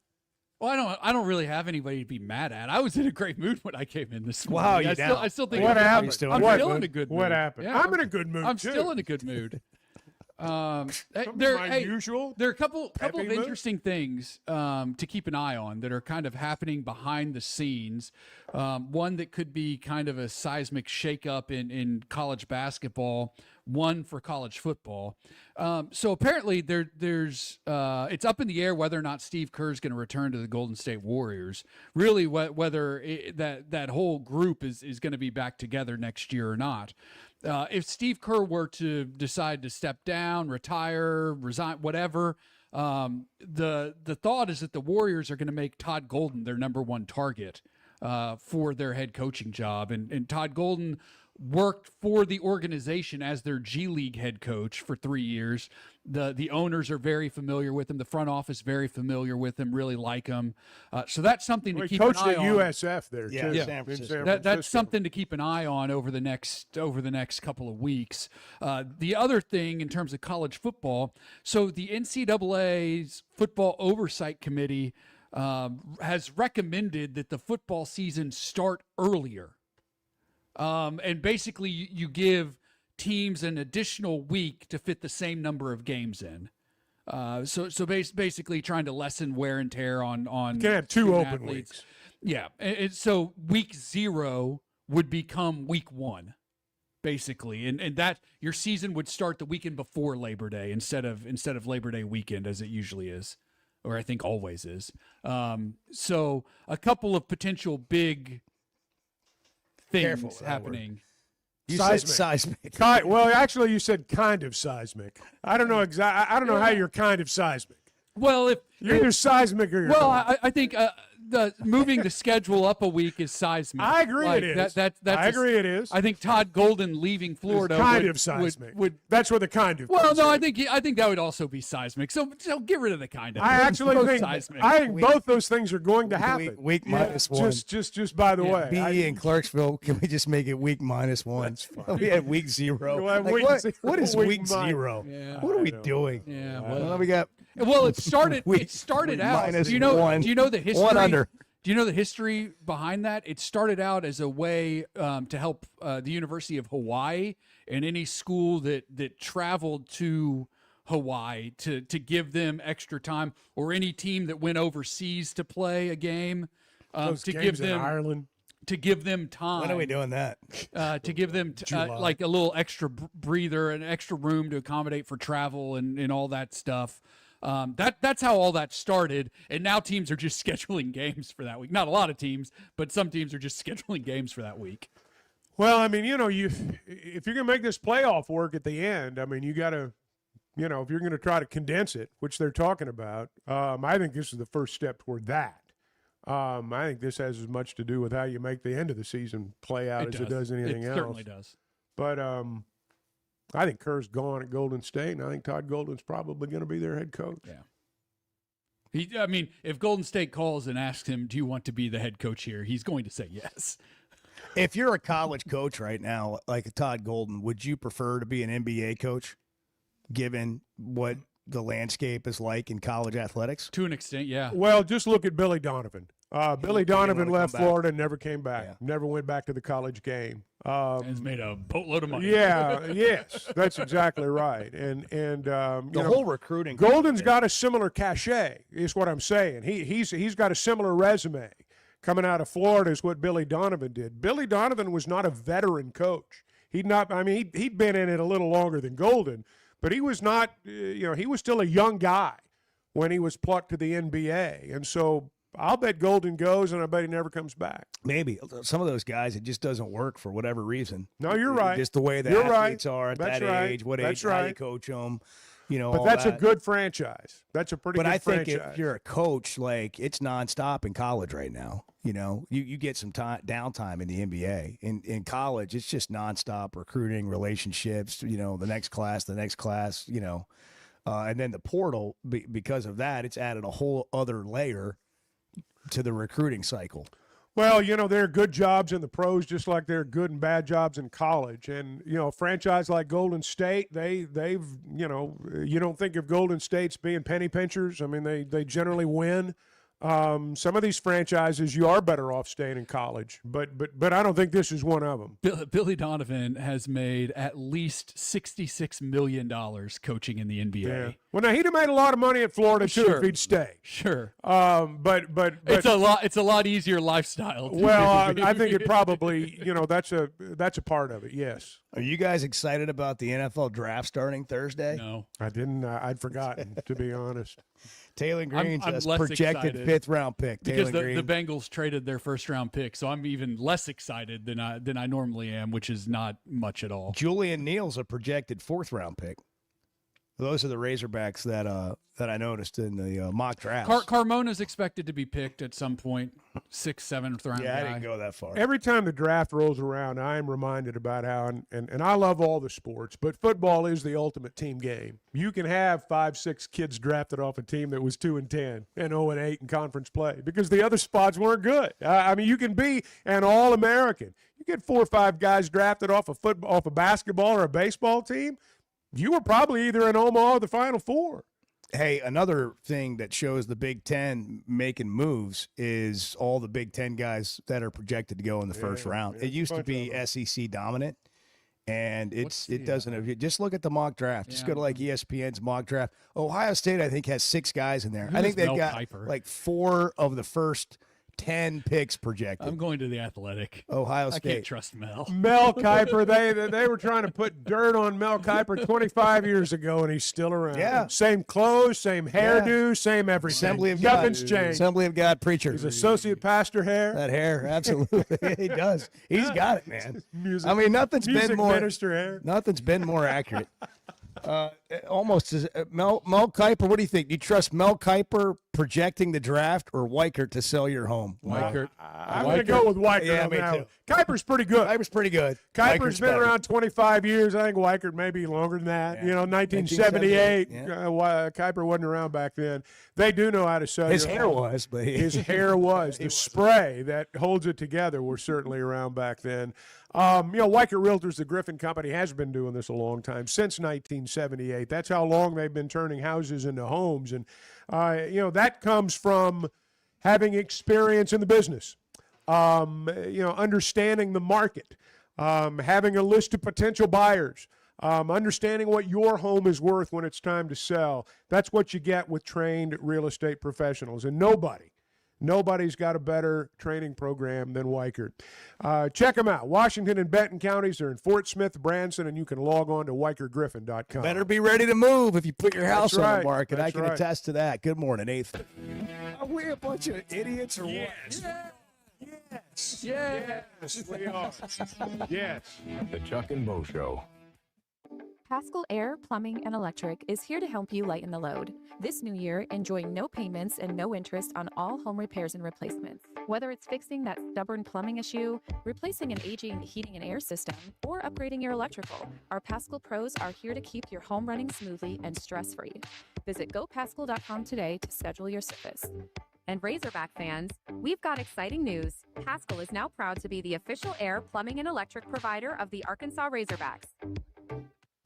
Well, I don't really have anybody to be mad at. I was in a great mood when I came in this morning. Wow, I still think what happened? I'm still in a good mood. What happened? Yeah, I'm in a good mood. I'm too. still in a good mood. There are a couple of interesting things to keep an eye on that are kind of happening behind the scenes. One that could be kind of a seismic shakeup in college basketball, one for college football. So apparently there's it's up in the air whether or not Steve Kerr is going to return to the Golden State Warriors. Really, whether that whole group is going to be back together next year or not. If Steve Kerr were to decide to step down, retire, resign, whatever, the thought is that the Warriors are going to make Todd Golden their number one target for their head coaching job. And Todd Golden worked for the organization as their G League head coach for 3 years. The owners are very familiar with him. The front office very familiar with him, really like him. So that's something to keep an eye on. He coached at USF there, too. Yeah, San Francisco. That's something to keep an eye on over the next couple of weeks. The other thing in terms of college football, so the NCAA's Football Oversight Committee has recommended that the football season start earlier. And basically you give teams an additional week to fit the same number of games in. So basically trying to lessen wear and tear on You can have 2 open athletes. weeks. Yeah. And so week 0 would become week 1, basically. And that your season would start the weekend before Labor Day instead of Labor Day weekend as it usually is, or I think always is. So a couple of potential big things happening. You said seismic. Well, actually, you said kind of seismic. I don't know exactly. I don't know how you're kind of seismic. Well, if you're either seismic or you're not. I think moving the schedule up a week is seismic. I agree it is. That's I agree it is. I think Todd Golden leaving Florida kind of seismic. That's where the kind of. Well, no, I think that would also be seismic. So get rid of the kind of. I actually think seismic. both those things are going to happen. Week minus 1. Just by the way. BE in Clarksville, can we just make it week minus 1? We had week 0. We'll have What is week 0? Yeah, what are we doing? Yeah. Well, we got. Well, it started out. Minus Do you know 1. the history? 1 under. Do you know the history behind that? It started out as a way to help the University of Hawaii and any school that traveled to Hawaii to give them extra time, or any team that went overseas to play a game Those to games give in them Ireland. to give them time. When are we doing that? To give them like a little extra breather, an extra room to accommodate for travel and all that stuff. That's how all that started, and now teams are just scheduling games for that week. Not a lot of teams, but some teams are just scheduling games for that week. Well, I mean, if you're going to make this playoff work at the end, I mean, you got to, if you're going to try to condense it, which they're talking about, I think this is the first step toward that. I think this has as much to do with how you make the end of the season play out as it does anything else. It certainly does. But I think Kerr's gone at Golden State, and I think Todd Golden's probably going to be their head coach. Yeah. I mean, if Golden State calls and asks him, do you want to be the head coach here? He's going to say yes. If you're a college coach right now, like Todd Golden, would you prefer to be an NBA coach, given what the landscape is like in college athletics? To an extent, yeah. Well, just look at Billy Donovan. Billy Donovan left back. Florida and never came back. Never went back to the college game. He's made a boatload of money. Yeah, yes, that's exactly right. And the whole recruiting. Golden's got a similar cachet, is what I'm saying. He's got a similar resume coming out of Florida is what Billy Donovan did. Billy Donovan was not a veteran coach. He'd been in it a little longer than Golden, but he was not. He was still a young guy when he was plucked to the NBA, and so. I'll bet Golden goes, and I bet he never comes back. Maybe. Some of those guys, it just doesn't work for whatever reason. No, you're right. Just the way the athletes are at that age, what age, how you coach them, But that's a good franchise. That's a pretty good franchise. But I think if you're a coach, like, it's nonstop in college right now. You get some downtime in the NBA. In college, it's just nonstop recruiting, relationships, the next class, and then the portal, because of that, it's added a whole other layer to the recruiting cycle. Well, there are good jobs in the pros just like there are good and bad jobs in college. And, a franchise like Golden State, they've you don't think of Golden State's being penny pinchers. I mean, they generally win. Some of these franchises, you are better off staying in college, but I don't think this is one of them. Billy Donovan has made at least $66 million coaching in the NBA. Yeah. Well, now he'd have made a lot of money at Florida too if he'd stay. Sure. But it's a lot easier lifestyle. Well, I think it probably that's a part of it. Yes. Are you guys excited about the NFL draft starting Thursday? No, I didn't. I'd forgotten, to be honest. Taylor Green's I'm less projected excited 5th round pick. because Taylor the Green. Bengals traded their 1st round pick, so I'm even less excited than I normally am, which is not much at all. Julian Neal's a projected 4th round pick. Those are the Razorbacks that I noticed in the mock draft. Carmona's expected to be picked at some point, 6th, 7th round. Yeah, guy. I didn't go that far. Every time the draft rolls around, I am reminded about how, and I love all the sports, but football is the ultimate team game. You can have 5, 6 kids drafted off a team that was 2-10 and 0-8 in conference play because the other spots weren't good. I mean, you can be an All-American. You get 4 or 5 guys drafted off a basketball or a baseball team, you were probably either in Omaha or the Final Four. Hey, another thing that shows the Big Ten making moves is all the Big Ten guys that are projected to go in the first round. It used to be SEC dominant, and it doesn't. Just look at the mock draft. Just go to like ESPN's mock draft. Ohio State, I think, has 6 guys in there. I think they've got like 4 of the first 10 picks projected. I'm going to the Athletic. Ohio State. I can't trust Mel. Mel Kiper, they were trying to put dirt on Mel Kiper 25 years ago, and he's still around. Yeah. Same clothes, same hairdo, same everything. Assembly of God. Nothing's changed. Assembly of God preacher. His associate pastor hair. That hair, absolutely. He does. He's got it, man. Music, I mean, nothing's music been more minister hair. Nothing's been more accurate. Almost as Mel Kiper. What do you think? Do you trust Mel Kiper projecting the draft or Weichert to sell your home? Weichert. I'm going to go with Weichert. Yeah, on me that too. one. Kuiper's pretty good. Kiper's pretty good. Kuiper's Weichert's been better. around 25 years. I think Weichert maybe longer than that. Yeah. 1978. 1978, Kuiper wasn't around back then. They do know how to sell His your hair home. was, but His hair was. The spray that holds it together were certainly around back then. Weichert Realtors, the Griffin Company, has been doing this a long time, since 1978. That's how long they've been turning houses into homes. And, that comes from having experience in the business, understanding the market, having a list of potential buyers, understanding what your home is worth when it's time to sell. That's what you get with trained real estate professionals. And nobody's got a better training program than Weichert. Check them out. Washington and Benton counties are in Fort Smith, Branson, and you can log on to WeichertGriffin.com. Better be ready to move if you put your house That's on right. the market. That's I can right. attest to that. Good morning, 8th. Are we a bunch of idiots or what? Yes. Yes, we are. Yes. The Chuck and Bo Show. Paschal Air, Plumbing, and Electric is here to help you lighten the load. This new year, enjoy no payments and no interest on all home repairs and replacements. Whether it's fixing that stubborn plumbing issue, replacing an aging heating and air system, or upgrading your electrical, our Paschal pros are here to keep your home running smoothly and stress-free. Visit gopaschal.com today to schedule your service. And Razorback fans, we've got exciting news. Paschal is now proud to be the official air, plumbing, and electric provider of the Arkansas Razorbacks.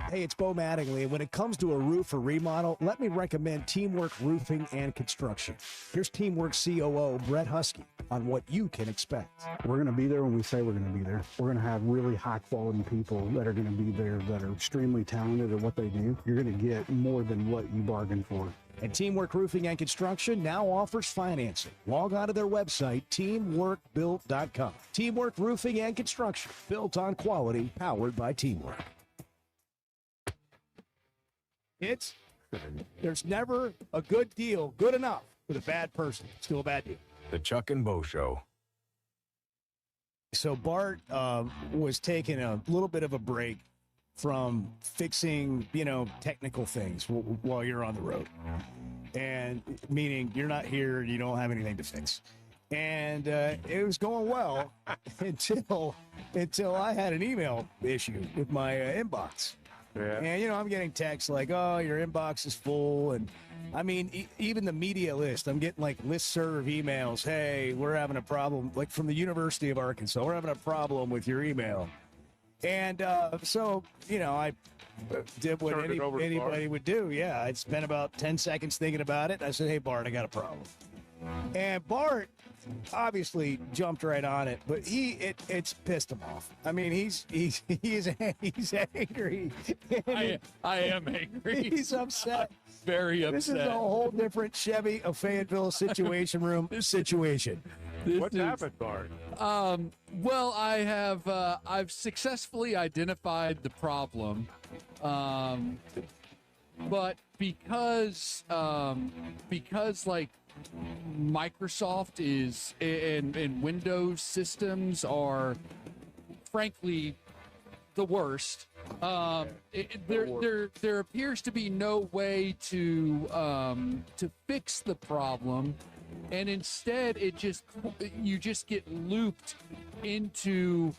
Hey, it's Bo Mattingly, and when it comes to a roof or remodel, let me recommend Teamwork Roofing and Construction. Here's Teamwork COO Brett Husky on what you can expect. We're going to be there when we say we're going to be there. We're going to have really high-quality people that are going to be there that are extremely talented at what they do. You're going to get more than what you bargained for. And Teamwork Roofing and Construction now offers financing. Log on to their website, teamworkbuilt.com. Teamwork Roofing and Construction, built on quality, powered by teamwork. There's never a good deal good enough with a bad person. Still a bad deal. The Chuck and Bo Show. So Bart was taking a little bit of a break from fixing, technical things while you're on the road. And meaning you're not here, you don't have anything to fix. And it was going well until I had an email issue with my inbox. Yeah. And, I'm getting texts like, oh, your inbox is full. And, I mean, even the media list, I'm getting, like, listserv emails. Hey, we're having a problem, like, from the University of Arkansas. We're having a problem with your email. And so, I did what anybody would do. Yeah, I'd spent about 10 seconds thinking about it. I said, hey, Bart, I got a problem. And Bart obviously jumped right on it, but it's pissed him off. I mean, he's angry. I am angry. He's upset. Very upset. This is a whole different Chevy of Fayetteville situation room situation. What happened, Bart? Well, I've successfully identified the problem, but because like Microsoft is and Windows systems are frankly the worst. There appears to be no way to fix the problem, and instead you just get looped into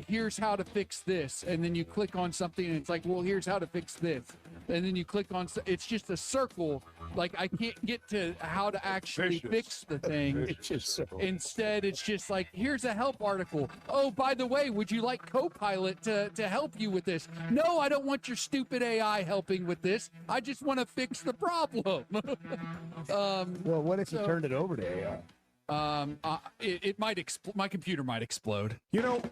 here's how to fix this, and then you click on something and it's like, well, here's how to fix this, and then you click on it's just a circle. Like, I can't get to how to actually fix the thing. Instead, it's just like, here's a help article. Oh, by the way, would you like Copilot to help you with this? No, I don't want your stupid AI helping with this. I just want to fix the problem. Well, what if you turned it over to AI? It might my computer might explode.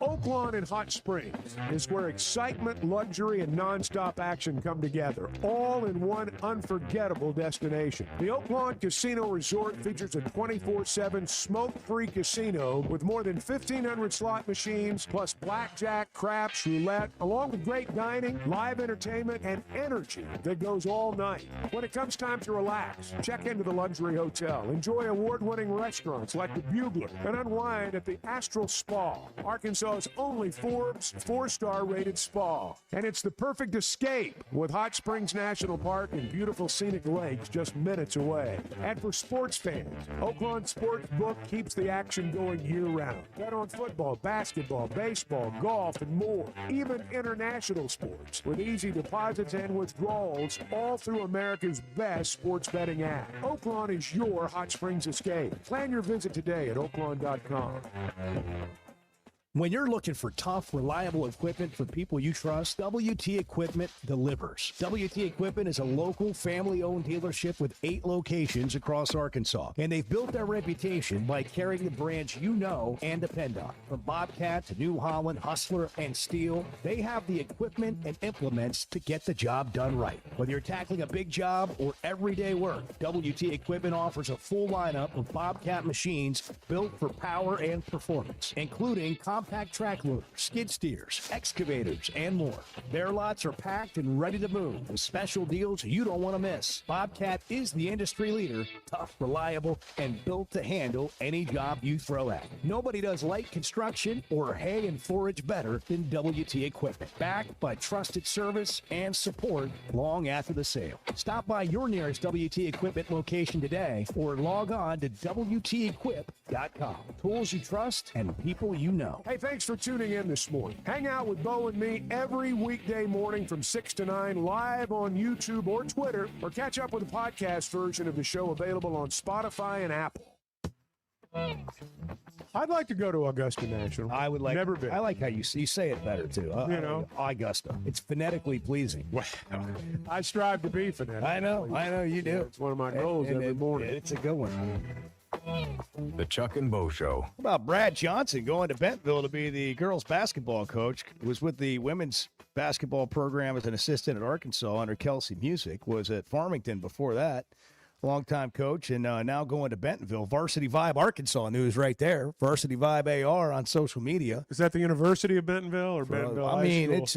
Oak Lawn and Hot Springs is where excitement, luxury, and nonstop action come together, all in one unforgettable destination. The Oak Lawn Casino Resort features a 24/7 smoke-free casino with more than 1,500 slot machines, plus blackjack, craps, roulette, along with great dining, live entertainment, and energy that goes all night. When it comes time to relax, check into the luxury hotel, enjoy award-winning restaurants like the Bugler, and unwind at the Astral Spa, Arkansas's only Forbes 4-star rated spa. And it's the perfect escape with Hot Springs National Park and beautiful scenic lakes just minutes away. And for sports fans, Oaklawn Sportsbook keeps the action going year-round. Bet on football, basketball, baseball, golf, and more. Even international sports with easy deposits and withdrawals, all through America's best sports betting app. Oaklawn is your Hot Springs escape. Plan your visit today at oaklawn.com. When you're looking for tough, reliable equipment for people you trust, WT Equipment delivers. WT Equipment is a local, family-owned dealership with 8 locations across Arkansas. And they've built their reputation by carrying the brands you know and depend on. From Bobcat to New Holland, Hustler, and Steel, they have the equipment and implements to get the job done right. Whether you're tackling a big job or everyday work, WT Equipment offers a full lineup of Bobcat machines built for power and performance, including compact track loaders, skid steers, excavators, and more. Their lots are packed and ready to move with special deals you don't want to miss. Bobcat is the industry leader, tough, reliable, and built to handle any job you throw at. Nobody does light construction or hay and forage better than WT Equipment. Backed by trusted service and support long after the sale. Stop by your nearest WT Equipment location today or log on to WTEquip.com. Tools you trust and people you know. Hey, thanks for tuning in this morning. Hang out with Bo and me every weekday morning from 6 to 9 live on YouTube or Twitter, or catch up with the podcast version of the show available on Spotify and Apple. I'd like to go to Augusta National. I would like. Never been. I like how you say it better too. Augusta. It's phonetically pleasing. Well, I strive to be phonetic. I know you do. It's one of my goals every morning. It's a good one. The Chuck and Bo Show. How about Brad Johnson going to Bentonville to be the girls basketball coach? Was with the women's basketball program as an assistant at Arkansas under Kelsey Music. Was at Farmington before that. Longtime coach, and now going to Bentonville. Varsity Vibe Arkansas news right there. Varsity Vibe AR on social media. Is that the University of Bentonville or Bentonville High School? It's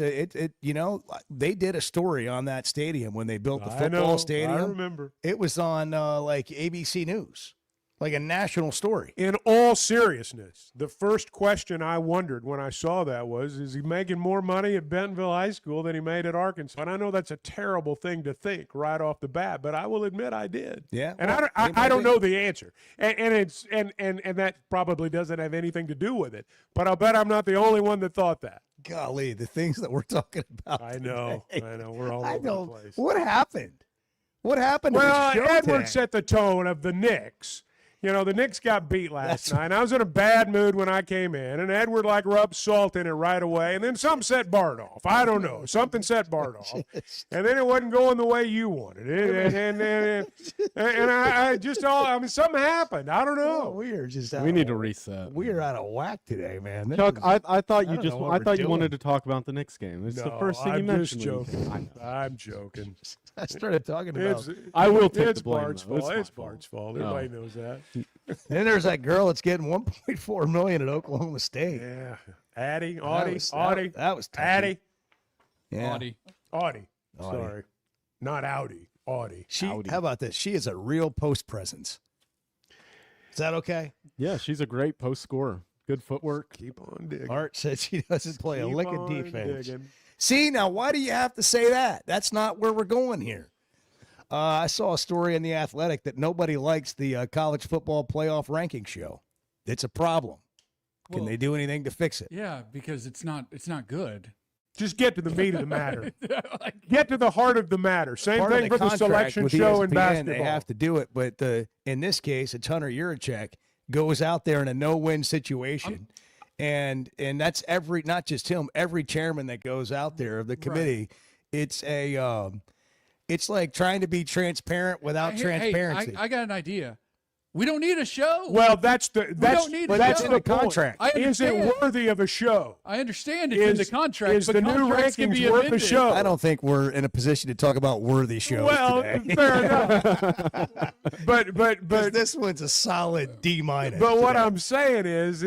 they did a story on that stadium when they built the football stadium. I remember. It was on like ABC News. Like a national story. In all seriousness, the first question I wondered when I saw that was, is he making more money at Bentonville High School than he made at Arkansas? And I know that's a terrible thing to think right off the bat, but I will admit I did. Yeah. And well, I don't know the answer. And that probably doesn't have anything to do with it. But I'll bet I'm not the only one that thought that. Golly, the things that we're talking about. I know. We're all over the place. What happened? What happened to Well, the show Edward today? set the tone of the Knicks. You know, the Knicks got beat last night, and I was in a bad mood when I came in, and Edward, rubbed salt in it right away, and then something set Bart off. I don't know. Something set Bart off. And then it wasn't going the way you wanted it, and I just something happened. I don't know. We are just We need to reset. We are out of whack today, man. This Chuck, is- I thought you don't just know what I we're thought you doing. wanted to talk about the Knicks game. It's the first thing you I'm mentioned. just when you joking. came. I'm joking. I started talking about. I will take It's the blame, Bart's though. It's fault. my It's Bart's fault. No. Everybody knows that. Then there's that girl that's getting 1.4 million at Oklahoma State. Yeah, Addie. That was touchy. Addie. Yeah. Audie. Sorry, not Audi. Audi. How about this? She is a real post presence. Is that okay? Yeah, she's a great post scorer. Good footwork. Keep on digging. Art said she doesn't play a Keep lick of on defense. digging. See, now why do you have to say that? That's not where we're going here. I saw a story in The Athletic that nobody likes the college football playoff ranking show. It's a problem. Can Well, they do anything to fix it? Yeah, because it's not good. Just get to the meat of the matter. Get to the heart of the matter. Same Part of thing for the contract selection with show in ESPN, basketball. They have to do it, but in this case, it's Hunter Yurachek goes out there in a no-win situation, and that's not just him, every chairman that goes out there of the committee. It's it's like trying to be transparent without transparency. I got an idea. We don't need a show. Well, that's the point. contract. I Is it understand. worthy of a show? I understand it's in the contract, is but the new contracts can rankings be worth a amended. show? I don't think we're in a position to talk about worthy shows Well, today. fair enough. but 'Cause this one's a solid D minus. But what I'm saying is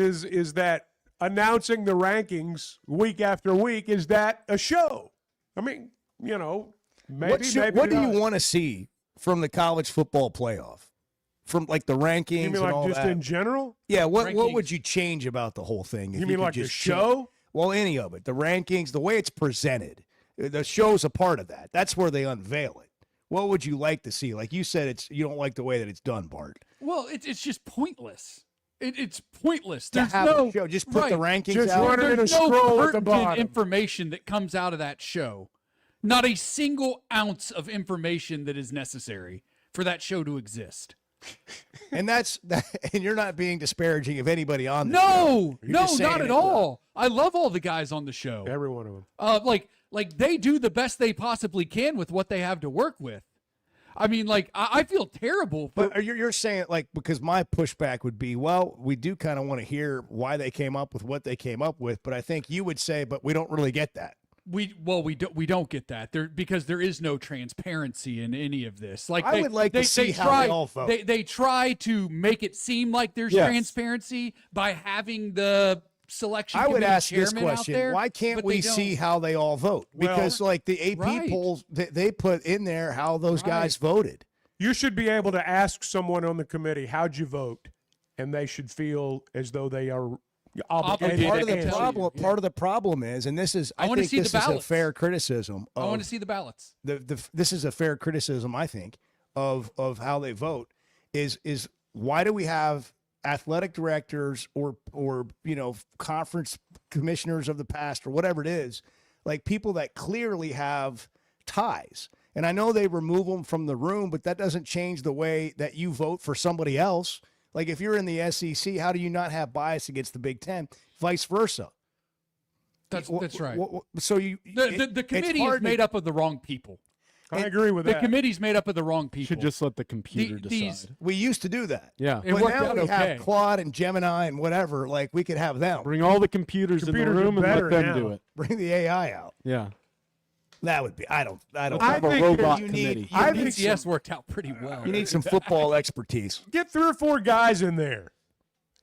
that announcing the rankings week after week, is that a show? I mean, maybe. What do not. you want to see from the college football playoff? From like the rankings You mean and like all just that? in general? Yeah, what Rankings. would you change about the whole thing? if You mean could like the just show? change- Well, any of it. The rankings, the way it's presented. The show's a part of that. That's where they unveil it. What would you like to see? Like you said, you don't like the way that it's done, Bart. Well, it's just pointless. It's pointless. To There's have no a show, just put the rankings Just out. run it in a There's no scroll at the pertinent bottom. information that comes out of that show. Not a single ounce of information that is necessary for that show to exist. And and you're not being disparaging of anybody on the No, show. You're no, just saying not at it. all. I love all the guys on the show. Every one of them. Like they do the best they possibly can with what they have to work with. I mean, like I feel terrible. But you're saying like, because my pushback would be, well, we do kind of want to hear why they came up with what they came up with, but I think you would say, but we don't really get that. We don't get that there because there is no transparency in any of this. Like I would like to see how they all vote. They try to make it seem like there's Yes. transparency by having the selection. I would committee ask this chairman out question: there, why can't but we they don't. see how they all vote? Well, Because like the AP right. polls, they put in there how those guys voted. You should be able to ask someone on the committee, how'd you vote? And they should feel as though they are obligated Part of to the answer problem, you. part of the problem is, and this is, I I wanna think see the this is a ballots. fair criticism. I want of to see the ballots. this is a fair criticism, I think, of how they vote. Is why do we have athletic directors or conference commissioners of the past or whatever it is, like people that clearly have ties? And I know they remove them from the room, but that doesn't change the way that you vote for somebody else. Like if you're in the SEC, how do you not have bias against the Big Ten? Vice versa. That's right. So The it's committee is hard to- made up of the wrong people. I agree with The that. committee's made up of the wrong people. Should just let the computer these- decide. We used to do that. Yeah. It But worked now out we okay. have Claude and Gemini and whatever. Like we could have them. Bring all the computers in the Computers are room and better let them now. do it. Bring the AI out. Yeah. That would be. I don't. Let's I have a think robot you committee. need. I You need, think PCS worked out pretty well. you need some football expertise. Get 3 or 4 guys in there.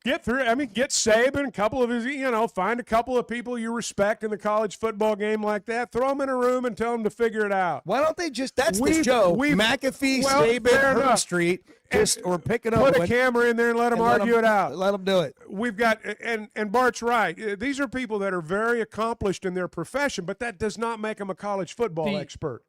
Get through. I mean, get Saban, a couple of his, find a couple of people you respect in the college football game like that. Throw them in a room and tell them to figure it out. Why don't they just? That's the show. McAfee, Saban, Street, or pick it up. Put a camera in there and let them argue it out. Let them do it. We've got, and Bart's right. These are people that are very accomplished in their profession, but that does not make them a college football expert.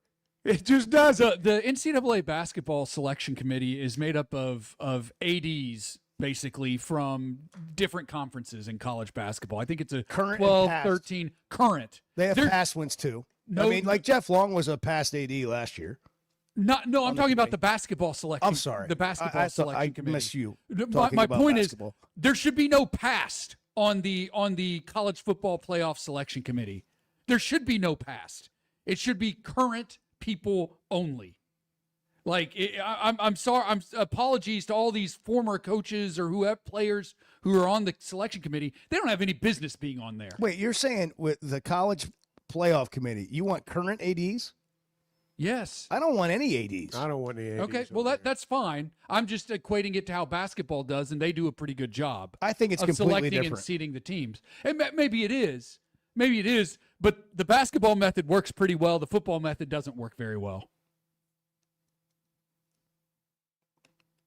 It just doesn't. The NCAA basketball selection committee is made up of ADs. Basically from different conferences in college basketball. I think it's a current 12, 13 current. They have past ones too. I mean, like Jeff Long was a past AD last year. No, I'm talking about the basketball selection. I'm sorry. The basketball selection committee. I missed you. My point basketball. Is there should be no past on the college football playoff selection committee. There should be no past. It should be current people only. Like, I'm sorry. Apologies to all these former coaches or whoever players who are on the selection committee. They don't have any business being on there. Wait, you're saying with the college playoff committee, you want current ADs? Yes. I don't want any ADs. I don't want any ADs. Okay, well that's fine. I'm just equating it to how basketball does, and they do a pretty good job. I think it's completely selecting different. And seeding the teams. And maybe it is. Maybe it is. But the basketball method works pretty well. The football method doesn't work very well.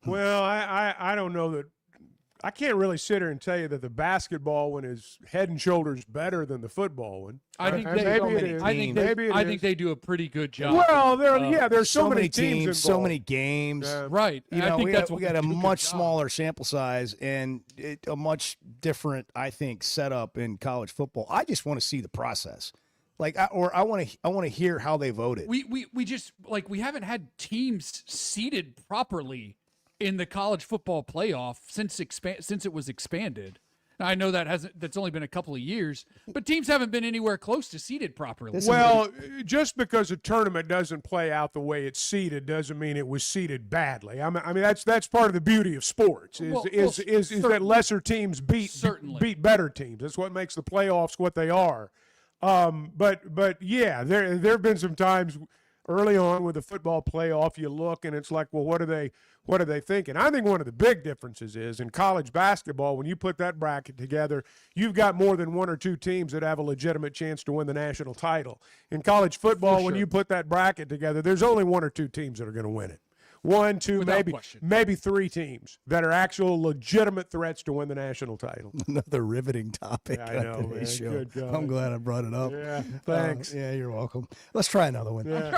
Well, I don't know that. I can't really sit here and tell you that the basketball one is head and shoulders better than the football one. I think they do a pretty good job. Well, there's so many teams involved. so many games. Right. We got a much smaller sample size and a much different, I think, setup in college football. I just want to see the process. I want to hear how they voted. We just we haven't had teams seated properly in the college football playoff since it was expanded. Now, I know that's only been a couple of years, but teams haven't been anywhere close to seeded properly. Well, just because a tournament doesn't play out the way it's seeded doesn't mean it was seeded badly. I mean that's part of the beauty of sports is that lesser teams beat better teams. That's what makes the playoffs what they are. But yeah, there have been some times early on with the football playoff, you look and it's like, well, what are they thinking? I think one of the big differences is in college basketball, when you put that bracket together, you've got more than one or two teams that have a legitimate chance to win the national title. In college football, when you put that bracket together, there's only one or two teams that are going to win it. One, two, maybe three teams that are actual legitimate threats to win the national title. Another riveting topic. Yeah, I know, man. Show. Good God. I'm glad I brought it up. Yeah, thanks. Yeah, you're welcome. Let's try another one. Yeah.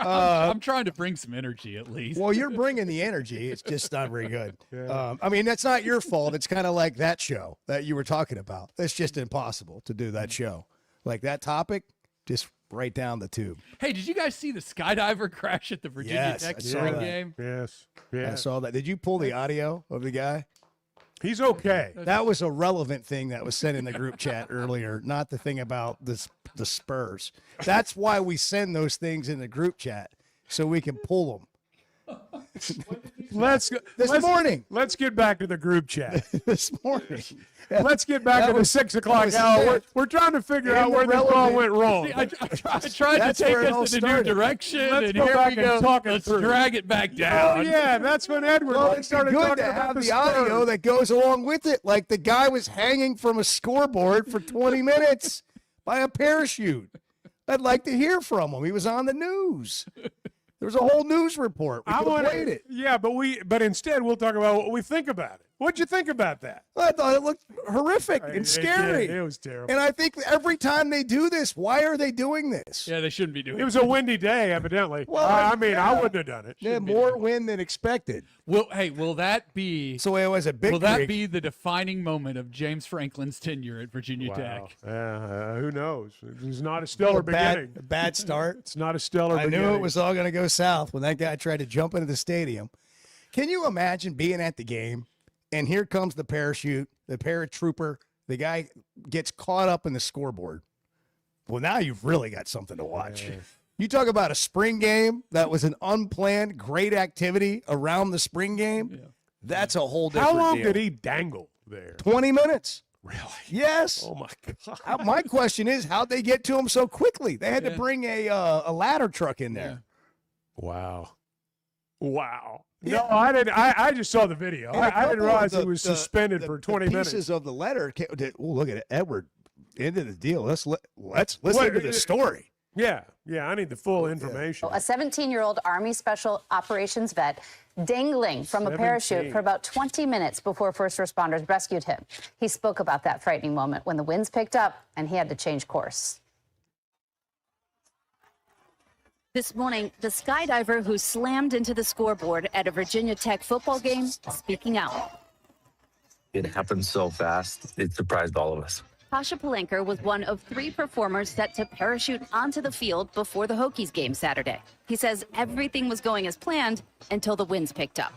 I'm trying to bring some energy at least. Well, you're bringing the energy. It's just not very good. Yeah. I mean, that's not your fault. It's kind of like that show that you were talking about. It's just impossible to do that show. Like that topic, just right down the tube. Hey, did you guys see the Skydiver crash at the Virginia Tech spring game? Yes. I saw that. Did you pull the audio of the guy? He's okay. That was a relevant thing that was sent in the group chat earlier, not the thing about the Spurs. That's why we send those things in the group chat, so we can pull them. Let's get back to the group chat. This morning. Let's get back to the 6 o'clock hour. We're trying to figure out where this all went wrong. See, I tried to take us in a new direction, and go here back we go. and talk it Let's through. drag it back down. Oh, yeah, that's when Edward It's started good talking to about have the the audio Spurs. that goes along with it. Like the guy was hanging from a scoreboard for 20 minutes by a parachute. I'd like to hear from him. He was on the news. There was a whole news report. We could have played it. Yeah, but instead we'll talk about what we think about it. What'd you think about that? I thought it looked horrific and scary. It was terrible. And I think every time they do this, why are they doing this? Yeah, they shouldn't be doing it. It was a windy day, evidently. Well, I mean, I wouldn't have done it. Yeah, more wind than expected. Will that be? So it was a big. Will that be the defining moment of James Franklin's tenure at Virginia Tech? Who knows? It's not a stellar beginning. A bad start. It's not a stellar I beginning. knew it was all going to go south when that guy tried to jump into the stadium. Can you imagine being at the game and here comes the parachute, the paratrooper, the guy gets caught up in the scoreboard? Well, now you've really got something to watch. Yeah. You talk about a spring game that was an unplanned, great activity around the spring game. Yeah. That's a whole different How long deal. did he dangle there? 20 minutes. Really? Yes. Oh, my God. My question is, how'd they get to him so quickly? They had to bring a ladder truck in there. Wow. Wow. No, I didn't. I just saw the video. I didn't realize he was suspended for 20 minutes. Pieces of the letter. Look at it, Edward. End of the deal. Let's listen to the story. Yeah. I need the full information. A 17-year-old Army Special Operations vet dangling from a parachute for about 20 minutes before first responders rescued him. He spoke about that frightening moment when the winds picked up and he had to change course. This morning, the skydiver who slammed into the scoreboard at a Virginia Tech football game speaking out. It happened so fast, it surprised all of us. Pasha Palenker was one of 3 performers set to parachute onto the field before the Hokies game Saturday. He says everything was going as planned until the winds picked up.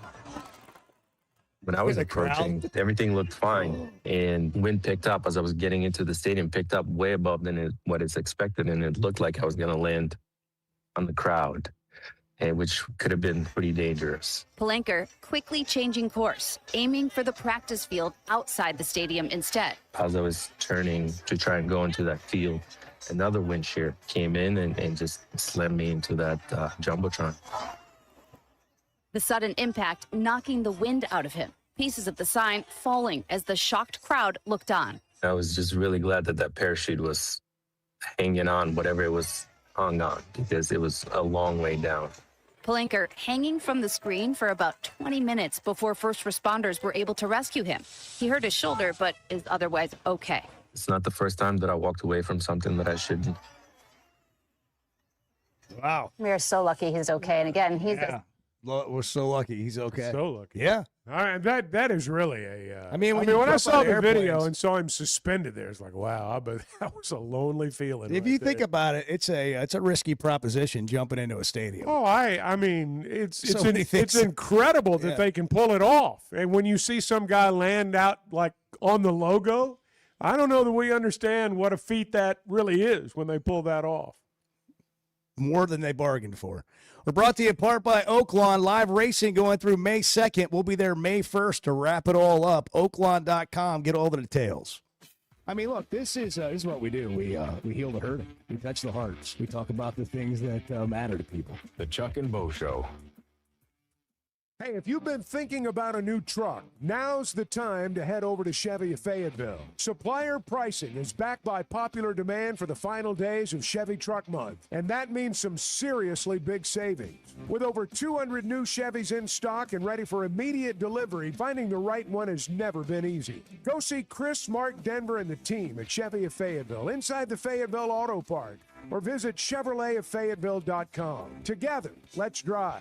When I was approaching, everything looked fine. And wind picked up as I was getting into the stadium, picked up way above than what is expected. And it looked like I was going to land on the crowd, which could have been pretty dangerous. Palenker quickly changing course, aiming for the practice field outside the stadium instead. As I was turning to try and go into that field, another wind shear came in and just slammed me into that jumbotron. The sudden impact knocking the wind out of him. Pieces of the sign falling as the shocked crowd looked on. I was just really glad that parachute was hanging on, whatever it was hung on, because it was a long way down. Palenker hanging from the screen for about 20 minutes before first responders were able to rescue him. He hurt his shoulder, but is otherwise okay. It's not the first time that I walked away from something that I shouldn't. Wow. We are so lucky he's okay. And again, we're so lucky he's okay. So lucky. Yeah. All right, that is really a. I mean, when I saw the video and saw him suspended there, it's like, wow, but that was a lonely feeling. If you think about it, it's a risky proposition jumping into a stadium. Oh, I mean, it's things. incredible that they can pull it off. And when you see some guy land out like on the logo, I don't know that we understand what a feat that really is when they pull that off. More than they bargained for. We're brought to you in part by Oaklawn. Live racing going through May 2nd. We'll be there May 1st to wrap it all up. Oaklawn.com. Get all the details. I mean, look, this is what we do. We heal the hurting. We touch the hearts. We talk about the things that matter to people. The Chuck and Bo Show. Hey, if you've been thinking about a new truck, now's the time to head over to Chevy of Fayetteville. Supplier pricing is backed by popular demand for the final days of Chevy Truck Month, and that means some seriously big savings. With over 200 new Chevys in stock and ready for immediate delivery, finding the right one has never been easy. Go see Chris, Mark, Denver, and the team at Chevy of Fayetteville inside the Fayetteville Auto Park, or visit ChevroletofFayetteville.com. Together, let's drive.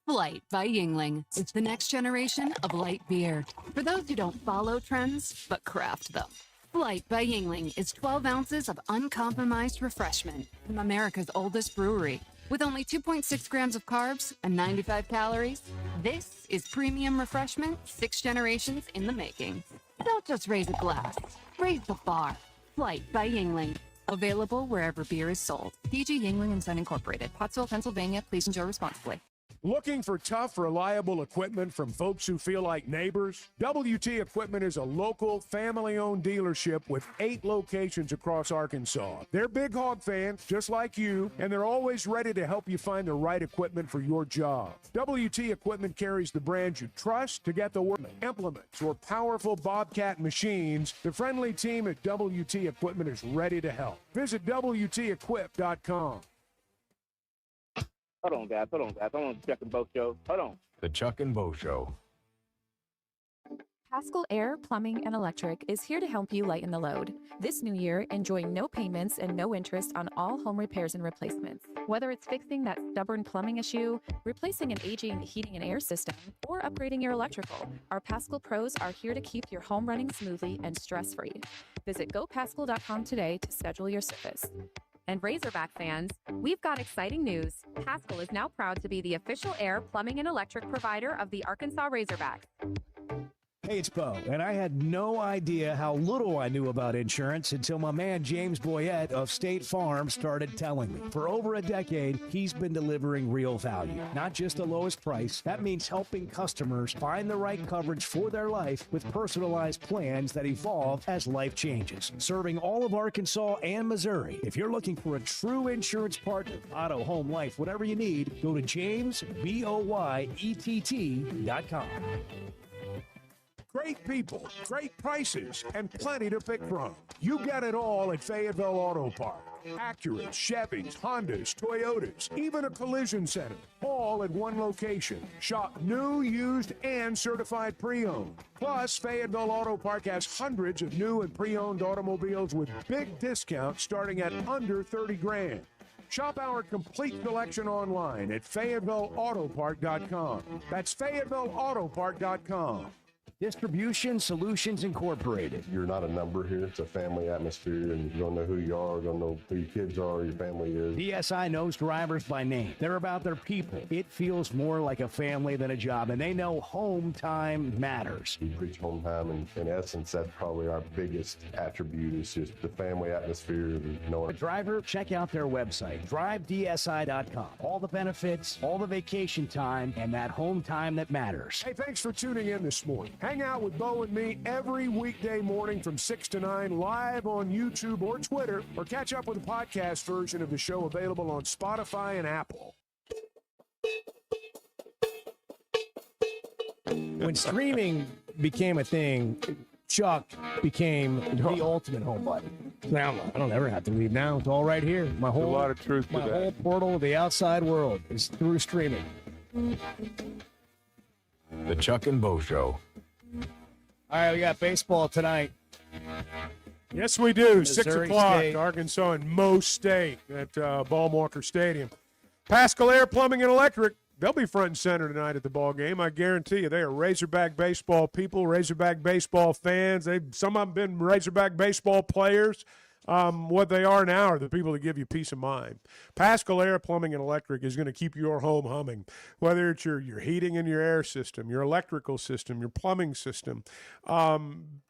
Light by Yingling. It's the next generation of light beer. For those who don't follow trends, but craft them. Light by Yingling is 12 ounces of uncompromised refreshment from America's oldest brewery. With only 2.6 grams of carbs and 95 calories, this is premium refreshment 6 generations in the making. Don't just raise a glass, raise the bar. Light by Yingling. Available wherever beer is sold. PG Yingling & Son Incorporated, Pottsville, Pennsylvania. Please enjoy responsibly. Looking for tough, reliable equipment from folks who feel like neighbors? WT Equipment is a local, family-owned dealership with 8 locations across Arkansas. They're big hog fans, just like you, and they're always ready to help you find the right equipment for your job. WT Equipment carries the brands you trust to get the work. Implements or powerful Bobcat machines, the friendly team at WT Equipment is ready to help. Visit WTEquip.com. Hold on, guys. I want to check them both shows. Hold on. The Chuck and Bo Show. Haskell Air, Plumbing, and Electric is here to help you lighten the load. This new year, enjoy no payments and no interest on all home repairs and replacements. Whether it's fixing that stubborn plumbing issue, replacing an aging heating and air system, or upgrading your electrical, our Paschal pros are here to keep your home running smoothly and stress-free. Visit gopaschal.com today to schedule your service. And Razorback fans, we've got exciting news. Paschal is now proud to be the official air, plumbing, and electric provider of the Arkansas Razorbacks. Hey, it's Bo, and I had no idea how little I knew about insurance until my man James Boyette of State Farm started telling me. For over a decade, he's been delivering real value, not just the lowest price. That means helping customers find the right coverage for their life with personalized plans that evolve as life changes. Serving all of Arkansas and Missouri. If you're looking for a true insurance partner, auto, home, life, whatever you need, go to JamesBoyett.com. Great people, great prices, and plenty to pick from. You get it all at Fayetteville Auto Park. Acuras, Chevys, Hondas, Toyotas, even a collision center, all at one location. Shop new, used, and certified pre-owned. Plus, Fayetteville Auto Park has hundreds of new and pre-owned automobiles with big discounts starting at under $30,000. Shop our complete selection online at FayettevilleAutoPark.com. That's FayettevilleAutoPark.com. Distribution Solutions Incorporated. You're not a number here. It's a family atmosphere, and you don't know who you are, don't know who your kids are, your family is. DSI knows drivers by name. They're about their people. It feels more like a family than a job, and they know home time matters. We preach home time, and in essence, that's probably our biggest attribute is just the family atmosphere. And knowing. A driver, check out their website, drivedsi.com. All the benefits, all the vacation time, and that home time that matters. Hey, thanks for tuning in this morning. Hang out with Bo and me every weekday morning from 6 to 9 live on YouTube or Twitter, or catch up with the podcast version of the show available on Spotify and Apple. When streaming became a thing, Chuck became the ultimate home button. Now I don't ever have to leave now. It's all right here. My whole, a lot of truth to my that. whole portal to the outside world is through streaming. The Chuck and Bo Show. All right, we got baseball tonight. Yes, we do. Missouri 6 o'clock, State. Arkansas and Mo State at Ballwalker Stadium. Pascal Air Plumbing and Electric, they'll be front and center tonight at the ball game. I guarantee you, they are Razorback baseball people, Razorback baseball fans. Some of them been Razorback baseball players. What they are now are the people that give you peace of mind. Pascal Air Plumbing and Electric is going to keep your home humming, whether it's your heating and your air system, your electrical system, your plumbing system.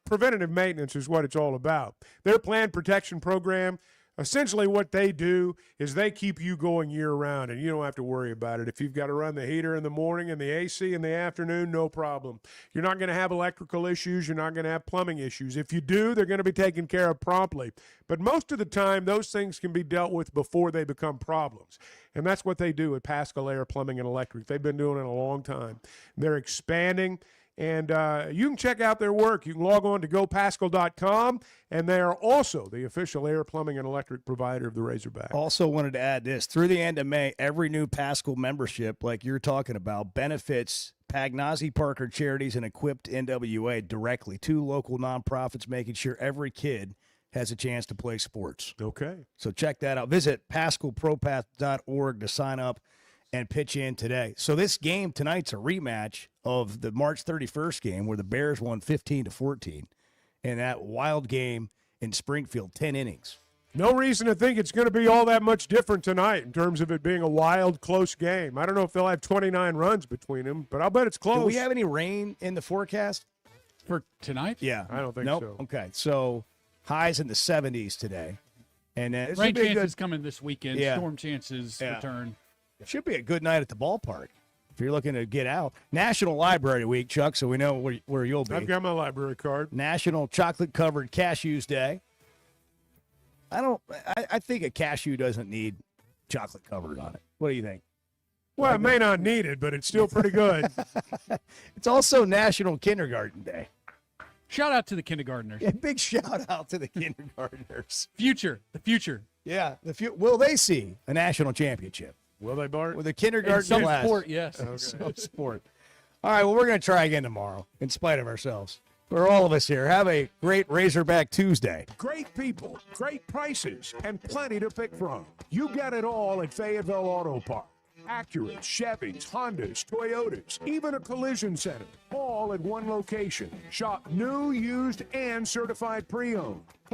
Preventative maintenance is what it's all about. Their planned protection program, essentially what they do is they keep you going year-round, and you don't have to worry about it. If you've got to run the heater in the morning and the AC in the afternoon, no problem. You're not going to have electrical issues. You're not going to have plumbing issues. If you do, they're going to be taken care of promptly. But most of the time, those things can be dealt with before they become problems. And that's what they do at Pascal Air Plumbing and Electric. They've been doing it a long time. They're expanding. And you can check out their work. You can log on to gopascal.com, and they are also the official air, plumbing, and electric provider of the Razorback. Also wanted to add this. Through the end of May, every new Pascal membership, like you're talking about, benefits Pagnazzi Parker Charities and Equipped NWA directly to local nonprofits, making sure every kid has a chance to play sports. Okay. So check that out. Visit PascalPropath.org to sign up and pitch in today. So this game tonight's a rematch of the March 31st game where the Bears won 15-14, and that wild game in Springfield, 10 innings. No reason to think it's going to be all that much different tonight in terms of it being a wild, close game. I don't know if they'll have 29 runs between them, but I'll bet it's close. Do we have any rain in the forecast? For tonight? Yeah. I don't think nope. so. Okay, so highs in the 70s today. And this Rain should be a chances good, coming this weekend. Yeah. Storm chances return. It should be a good night at the ballpark if you're looking to get out. National Library Week, Chuck, so we know where you'll be. I've got my library card. National Chocolate-Covered Cashews Day. I think a cashew doesn't need chocolate covered on it. What do you think? Well, it may not need it, but it's still pretty good. It's also National Kindergarten Day. Shout out to the kindergartners. Yeah, big shout out to the kindergartners. The future. Yeah, will they see a national championship? Will they, Bart? With a kindergarten In some class. sport, yes. In some sport. All right, well, we're going to try again tomorrow, in spite of ourselves. For all of us here, have a great Razorback Tuesday. Great people, great prices, and plenty to pick from. You get it all at Fayetteville Auto Park. Acuras, Chevys, Hondas, Toyotas, even a collision center, all at one location. Shop new, used, and certified pre-owned.